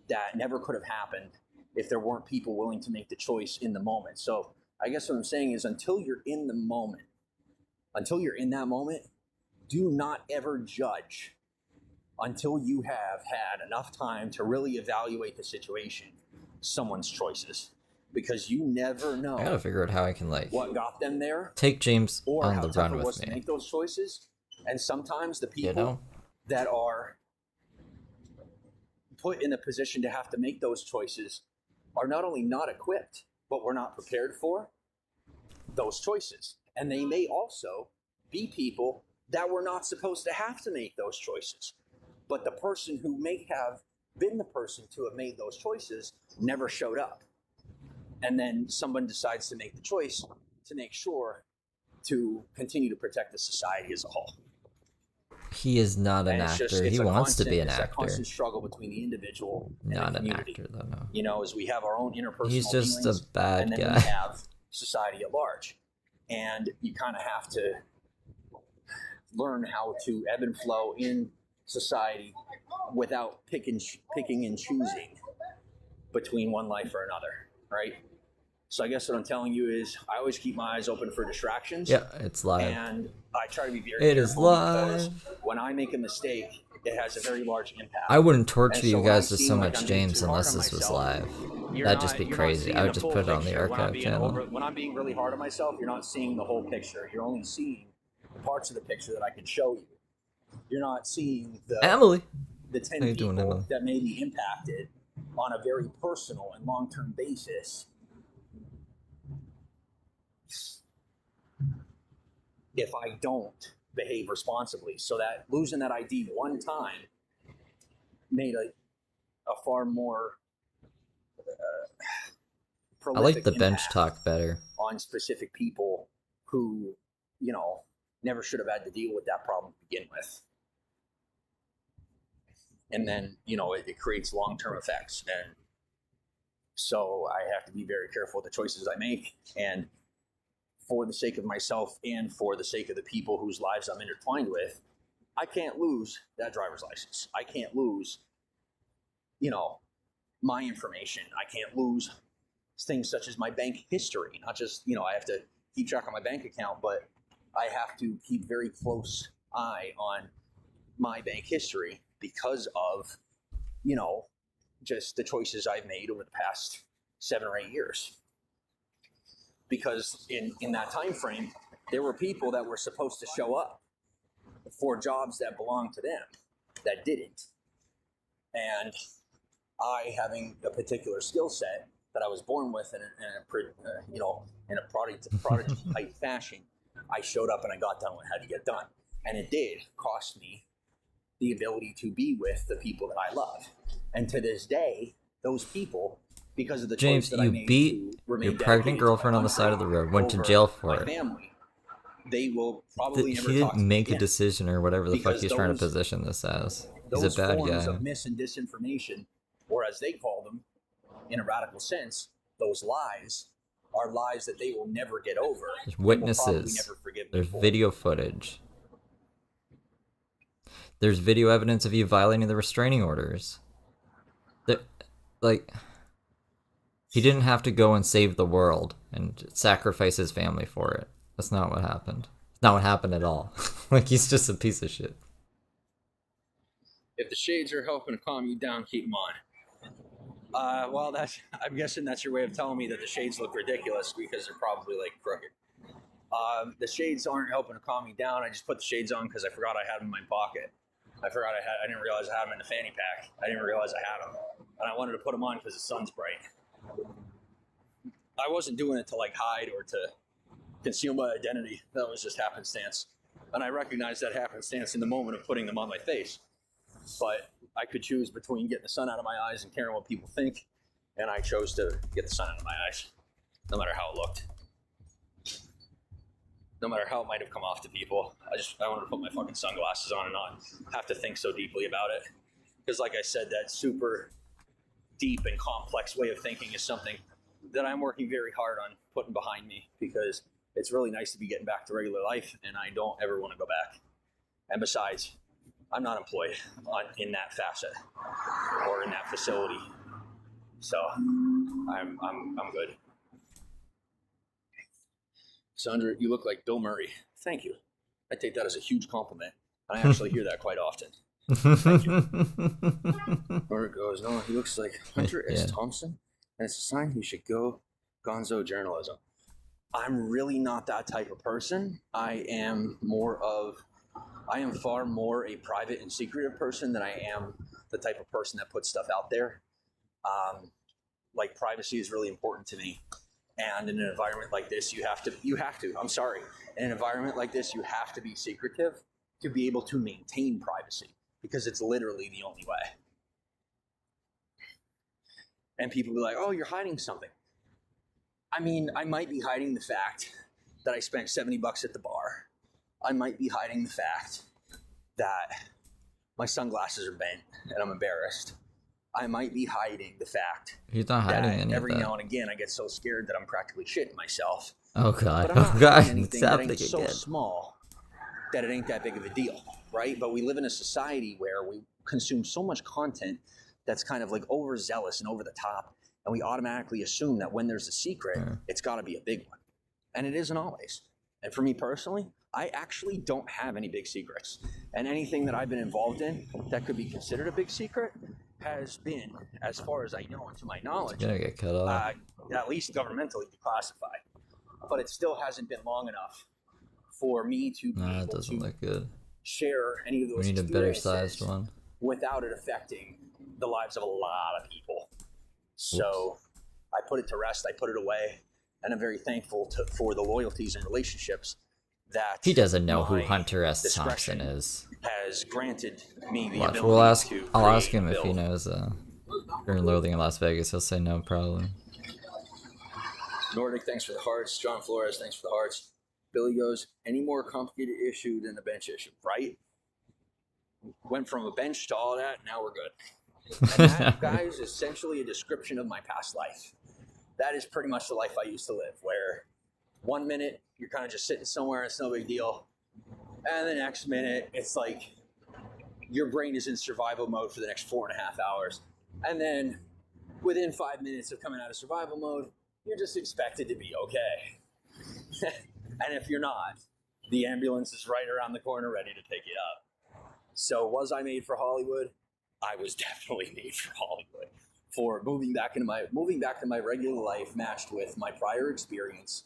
that never could have happened if there weren't people willing to make the choice in the moment. So I guess what I'm saying is until you're in that moment, do not ever judge until you have had enough time to really evaluate the situation, someone's choices. Because you never know I gotta figure out how I can, what got them there take James or on how the tough run it was with to me. make those choices. And sometimes the people that are put in a position to have to make those choices are not only not equipped, but we're not prepared for those choices. And they may also be people that were not supposed to have to make those choices. But the person who may have been the person to have made those choices never showed up. And then someone decides to make the choice to make sure to continue to protect the society as a whole. He is not an actor. He wants to be an It's a actor. constant struggle between the individual and Not the an community. actor, though, no. As we have our own interpersonal He's just feelings, a bad and then guy. we have society at large. And you kind of have to learn how to ebb and flow in society without picking and choosing between one life or another, right? So I guess what I'm telling you is I always keep my eyes open for distractions. Yeah, it's live. And I try to be very It is careful because live. when I make a mistake, it has a very large impact. I wouldn't torture And you so when I guys with seem so like much I'm being James too hard unless on this was myself, live. you're That'd not- just be you're not crazy. seeing I would the just full put it on the picture. When I'm archive being channel. when I'm being really hard on myself, you're not seeing the whole picture. You're only seeing the parts of the picture that I can show you. You're not seeing Emily. the 10 How you people doing, Emily? that may be impacted on a very personal and long-term basis if I don't behave responsibly. So that losing that ID one time made a far more I like prolific the bench impact talk better. on specific people who, you know, never should have had to deal with that problem to begin with. And then, you know, it creates long-term effects. And so I have to be very careful with the choices I make. And for the sake of myself and for the sake of the people whose lives I'm intertwined with, I can't lose that driver's license. I can't lose, you know, my information. I can't lose things such as my bank history. Not just, you know, I have to keep track of my bank account, but I have to keep very close eye on my bank history because of, you know, just the choices I've made over the past 7 or 8 years. Because in that time frame, there were people that were supposed to show up for jobs that belonged to them that didn't. And I, having a particular skill set that I was born with in a prodigy type fashion, I showed up and I got done what had to get done. And it did cost me the ability to be with the people that I love. And to this day, those people, because of the James, choice that I you made beat to remain your pregnant dedicated to girlfriend my on the side of the road, went to over jail for my it. family, they will probably never He talk to didn't me make a again. decision or whatever the fuck Because he's trying to those- position this as. He's Those a bad forms guy. of mis and disinformation, or as they call them, in a radical sense, those lies are lies that they will never get over. There's and will probably witnesses. never forgive me There's for. video footage. There's video evidence of you violating the restraining orders. Like, he didn't have to go and save the world and sacrifice his family for it. That's not what happened. It's not what happened at all. Like, he's just a piece of shit. If the shades are helping to calm you down, keep them on. Well, I'm guessing that's your way of telling me that the shades look ridiculous because they're probably like crooked. The shades aren't helping to calm me down. I just put the shades on because I forgot I had them in my pocket. I didn't realize I had them in the fanny pack. I didn't realize I had them. And I wanted to put them on because the sun's bright. I wasn't doing it to like hide or to conceal my identity. That was just happenstance. And I recognized that happenstance in the moment of putting them on my face. But I could choose between getting the sun out of my eyes and caring what people think. And I chose to get the sun out of my eyes, no matter how it looked. No matter how it might have come off to people. I wanted to put my fucking sunglasses on and not have to think so deeply about it. Because like I said, that super deep and complex way of thinking is something that I'm working very hard on putting behind me, because it's really nice to be getting back to regular life and I don't ever want to go back. And besides, I'm not employed in that facet or in that facility. So I'm good. Sandra, you look like Bill Murray. Thank you. I take that as a huge compliment. I actually hear that quite often. Thank you. Or it goes, no, he looks like Hunter S. Thompson, and it's a sign he should go gonzo journalism. I'm really not that type of person. I am far more a private and secretive person than I am the type of person that puts stuff out there. Like, privacy is really important to me. And in an environment like this, you have to, I'm sorry, in an environment like this, you have to be secretive to be able to maintain privacy, because it's literally the only way. And people be like, oh, you're hiding something. I mean, I might be hiding the fact that I spent $70 at the bar. I might be hiding the fact that my sunglasses are bent and I'm embarrassed. I might be hiding the fact He's not hiding that any every of that. now and again I get so scared that I'm practically shitting myself. Oh god, But I'm not oh god, hiding it's anything that happening ain't so again. small that it ain't that big of a deal, right? But we live in a society where we consume so much content that's kind of like overzealous and over the top, and we automatically assume that when there's a secret, it's got to be a big one, and it isn't always. And for me personally, I actually don't have any big secrets, and anything that I've been involved in that could be considered a big secret has been, as far as I know and to my knowledge, Gonna get cut off. at least governmentally declassified. But it still hasn't been long enough for me to be Nah, it able doesn't to look good. share any of those We need a better experiences sized one. without it affecting the lives of a lot of people. So I put it to rest, I put it away, and I'm very thankful for the loyalties and relationships that He doesn't know who my Hunter S. discretion Thompson is. has granted me the Watch, ability to I'll ask create him and if he build. knows Fear and Loathing in Las Vegas. He'll say no, probably. Nordic, thanks for the hearts. John Flores, thanks for the hearts. Billy goes, any more complicated issue than the bench issue, right? Went from a bench to all that, now we're good. And that, guys, is essentially a description of my past life. That is pretty much the life I used to live, where 1 minute you're kind of just sitting somewhere, it's no big deal. And the next minute, it's like your brain is in survival mode for the next 4.5 hours. And then within 5 minutes of coming out of survival mode, you're just expected to be okay. And if you're not, the ambulance is right around the corner ready to pick you up. So was I made for Hollywood? I was definitely made for Hollywood. For moving back to my regular life matched with my prior experience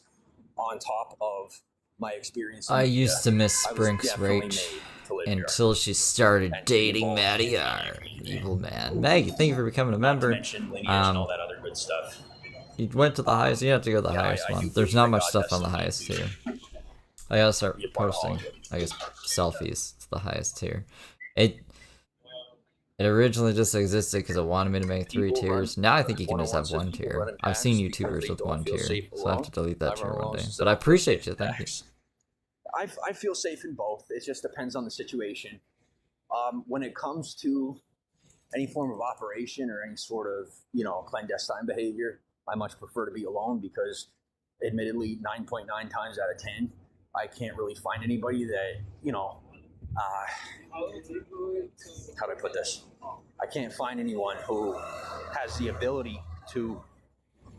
on top of my experience in I media, used to miss I was Sprink's definitely Rach made to live here. until she started And to be dating involved Matty in R. community. Evil man. Maggie, thank you for becoming a Not to member. mention lineage and all that other good stuff. You went to the highest. You have to go to the Yeah, highest I one. do There's believe not that much God stuff on the has highest something tier. I gotta start Be a part of all posting, of it. I guess, selfies. It's the highest tier. It originally just existed because it wanted me to make 3 People tiers. run- Now I think you can 101 just have says one people tier. run in I've seen packs because YouTubers they with don't 1 feel tier, safe so I have alone. to delete that I tier run one alone day. since But I I'm appreciate you. Thank you. packs. I feel safe in both. It just depends on the situation. When it comes to any form of operation or any sort of, clandestine behavior, I much prefer to be alone because admittedly 9.9 times out of 10, I can't really find anybody that, how do I put this? I can't find anyone who has the ability to,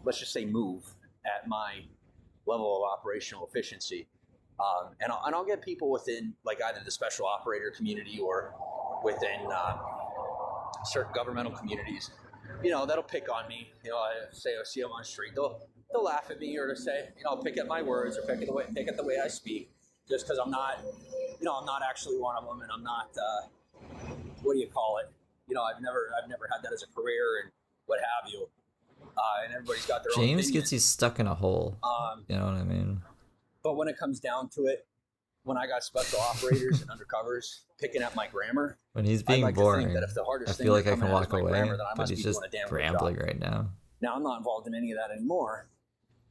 let's just say, move at my level of operational efficiency. And I'll get people within like either the special operator community or within certain governmental communities, that'll pick on me. I see them on the street, they'll laugh at me or to say, pick at my words or pick at the way I speak, just because I'm not actually one of them, and I'm not, what do you call it? I've never had that as a career and what have you. And everybody's got their own James opinion. gets you stuck in a hole. You know what I mean? But when it comes down to it, when I got special operators and undercovers picking at my grammar, When he's I'd being like to boring, think that if the hardest I thing feel like they're I can coming at is walk my away, grammar, then I but must he's be just doing a damn good rambling job. right now. Now, I'm not involved in any of that anymore,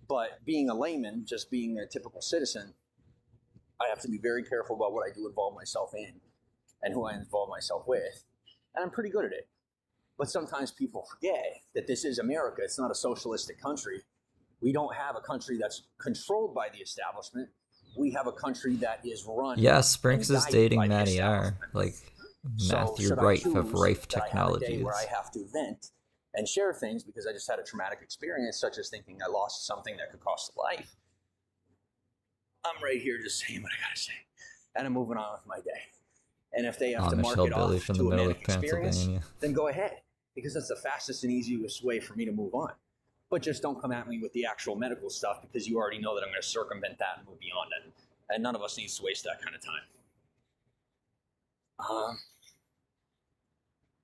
but being a layman, just being a typical citizen, I have to be very careful about what I do involve myself in and who I involve myself with, and I'm pretty good at it. But sometimes people forget that this is America. It's not a socialistic country. We don't have a country that's controlled by the establishment. We have a country that is run. Yeah, Sprinks and is guided dating by the Matty R. establishment. Like So Matthew should I Rife choose of Rife that I have a day Technologies. where I have to vent and share things because I just had a traumatic experience, such as thinking I lost something that could cost a life. I'm right here just saying what I gotta say, and I'm moving on with my day. And if they have to Amish mark it hillbilly off from the to a middle manic of experience, Pennsylvania. then go ahead, because that's the fastest and easiest way for me to move on. But just don't come at me with the actual medical stuff, because you already know that I'm going to circumvent that and move beyond it. And none of us needs to waste that kind of time. All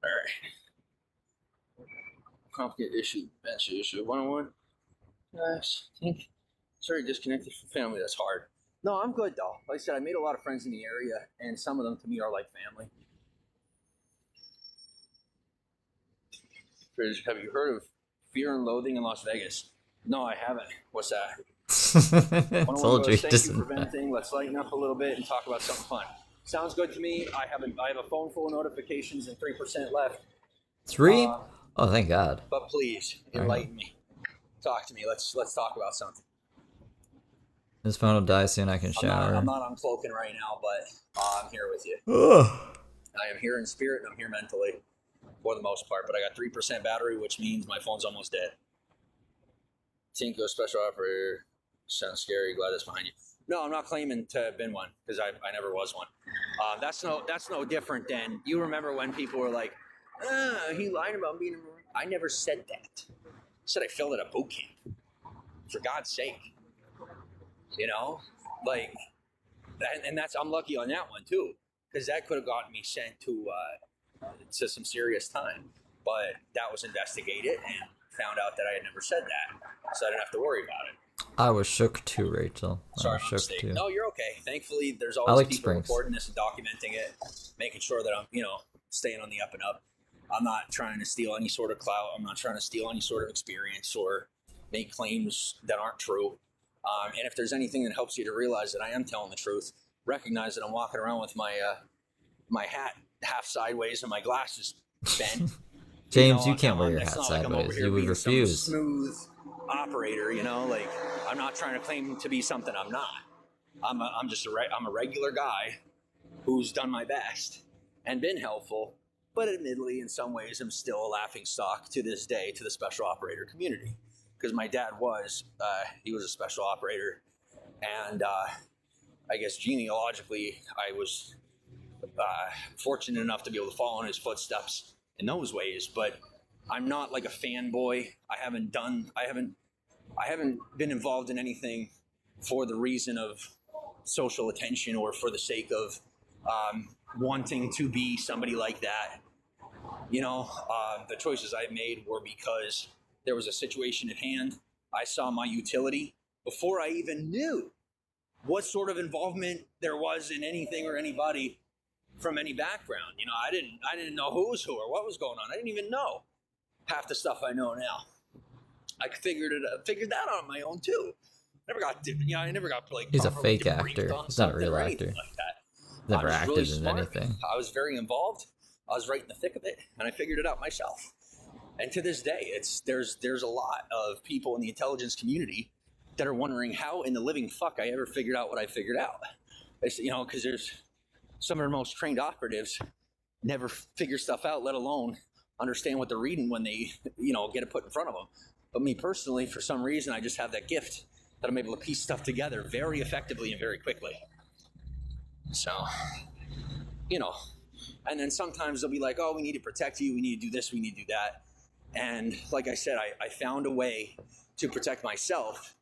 right. Complicated issue, bench issue, 101. Yes, I think it's very disconnected from family. That's hard. No, I'm good though. Like I said, I made a lot of friends in the area, and some of them to me are like family. Have you heard of Fear and Loathing in Las Vegas? No, I haven't. What's that? Told you, Thank you for venting. Let's lighten up a little bit and talk about something fun. Sounds good to me. I have a phone full of notifications and 3% left. 3? Oh, thank God. But please enlighten me. Talk to me. Let's talk about something. This phone will die soon. I can shower. I'm not uncloaking right now, but I'm here with you. Ugh. I am here in spirit and I'm here mentally for the most part. But I got 3% battery, which means my phone's almost dead. Tinko special operator sounds scary. Glad that's behind you. No, I'm not claiming to have been one because I never was one. That's no different than you remember when people were like, he lied about being a Marine. I never said that. I said I filled at a boot camp. For God's sake, like, and that's I'm lucky on that one too because that could have gotten me sent to some serious time, but that was investigated and found out that I had never said that, so I didn't have to worry about it. I was shook too, Rachel. Sorry, I was shook too. No, you're okay. Thankfully, there's always like people Springs. recording this and documenting it, making sure that I'm, staying on the up and up. I'm not trying to steal any sort of clout. I'm not trying to steal any sort of experience or make claims that aren't true. And if there's anything that helps you to realize that I am telling the truth, recognize that I'm walking around with my my hat half sideways and my glasses bent. James, you can't wear your hat not like I'm over sideways. here You would being some refuse. smooth operator, like I'm not trying to claim to be something I'm not. I'm a regular guy who's done my best and been helpful, but admittedly in some ways I'm still a laughing stock to this day to the special operator community because my dad was he was a special operator, and I guess genealogically I was fortunate enough to be able to follow in his footsteps in those ways, but I'm not like a fanboy. I haven't been involved in anything for the reason of social attention or for the sake of wanting to be somebody like that. The choices I made were because there was a situation at hand. I saw my utility before I even knew what sort of involvement there was in anything or anybody from any background. I didn't know who was who or what was going on. I didn't even know half the stuff I know now. I figured that out on my own too. I never got like. He's a properly fake debriefed actor. on He's not a something real or actor. anything like that. Never I was acted really in smart. anything. I was very involved. I was right in the thick of it, and I figured it out myself. And to this day, there's a lot of people in the intelligence community that are wondering how in the living fuck I ever figured out what I figured out. Because there's some of the most trained operatives never figure stuff out, let alone understand what they're reading when they, get it put in front of them. But me personally, for some reason, I just have that gift that I'm able to piece stuff together very effectively and very quickly. So, and then sometimes they'll be like, oh, we need to protect you. We need to do this. We need to do that. And like I said, I found a way to protect myself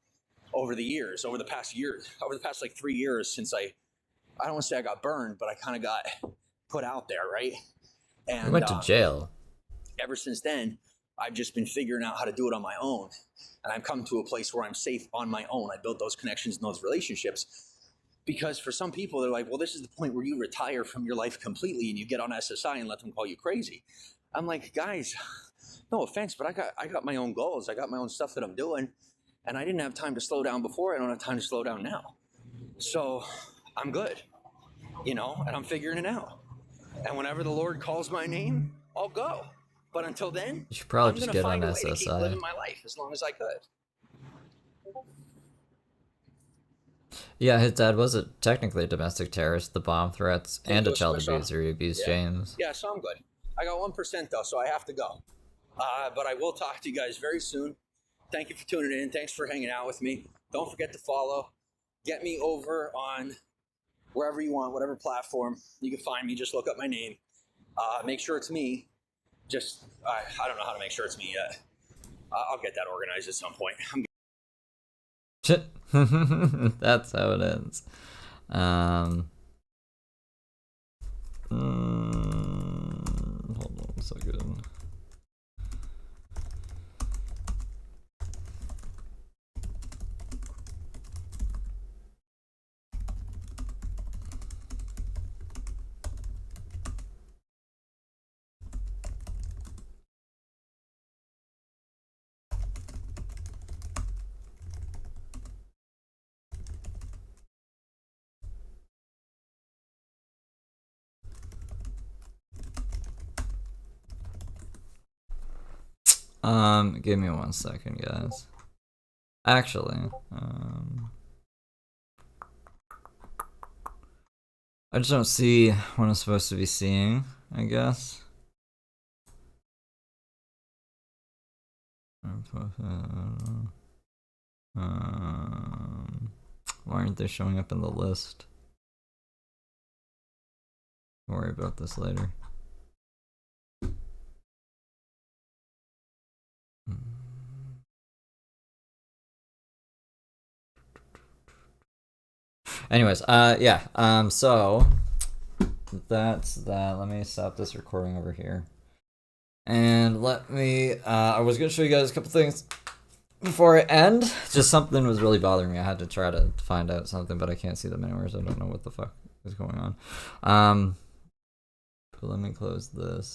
over the past like 3 years since I don't want to say I got burned, but I kind of got put out there, right? And You went to jail. Ever since then, I've just been figuring out how to do it on my own. And I've come to a place where I'm safe on my own. I built those connections and those relationships. Because for some people, they're like, well, this is the point where you retire from your life completely and you get on SSI and let them call you crazy. I'm like, guys, no offense, but I got my own goals. I got my own stuff that I'm doing. And I didn't have time to slow down before. I don't have time to slow down now. So I'm good, and I'm figuring it out. And whenever the Lord calls my name, I'll go. But until then, You should probably I'm just gonna get on find a way to keep SSI. living my life as long as I could. Yeah, his dad was technically a domestic terrorist, the bomb threats, He and a was child special. abuser. He abused Yeah. James. Yeah, so I'm good. I got 1% though, so I have to go. But I will talk to you guys very soon. Thank you for tuning in. Thanks for hanging out with me. Don't forget to follow. Get me over on wherever you want, whatever platform. You can find me. Just look up my name. Make sure it's me. I don't know how to make sure it's me yet. I'll get that organized at some point. That's how it ends. Hold on a second. Give me 1 second, guys. Actually, I just don't see what I'm supposed to be seeing, I guess. Why aren't they showing up in the list? Don't worry about this later. Anyways, yeah, so that's that. Let me stop this recording over here. And let me, I was gonna show you guys a couple things before I end. Just something was really bothering me. I had to try to find out something, but I can't see them anywhere, so I don't know what the fuck is going on. But let me close this.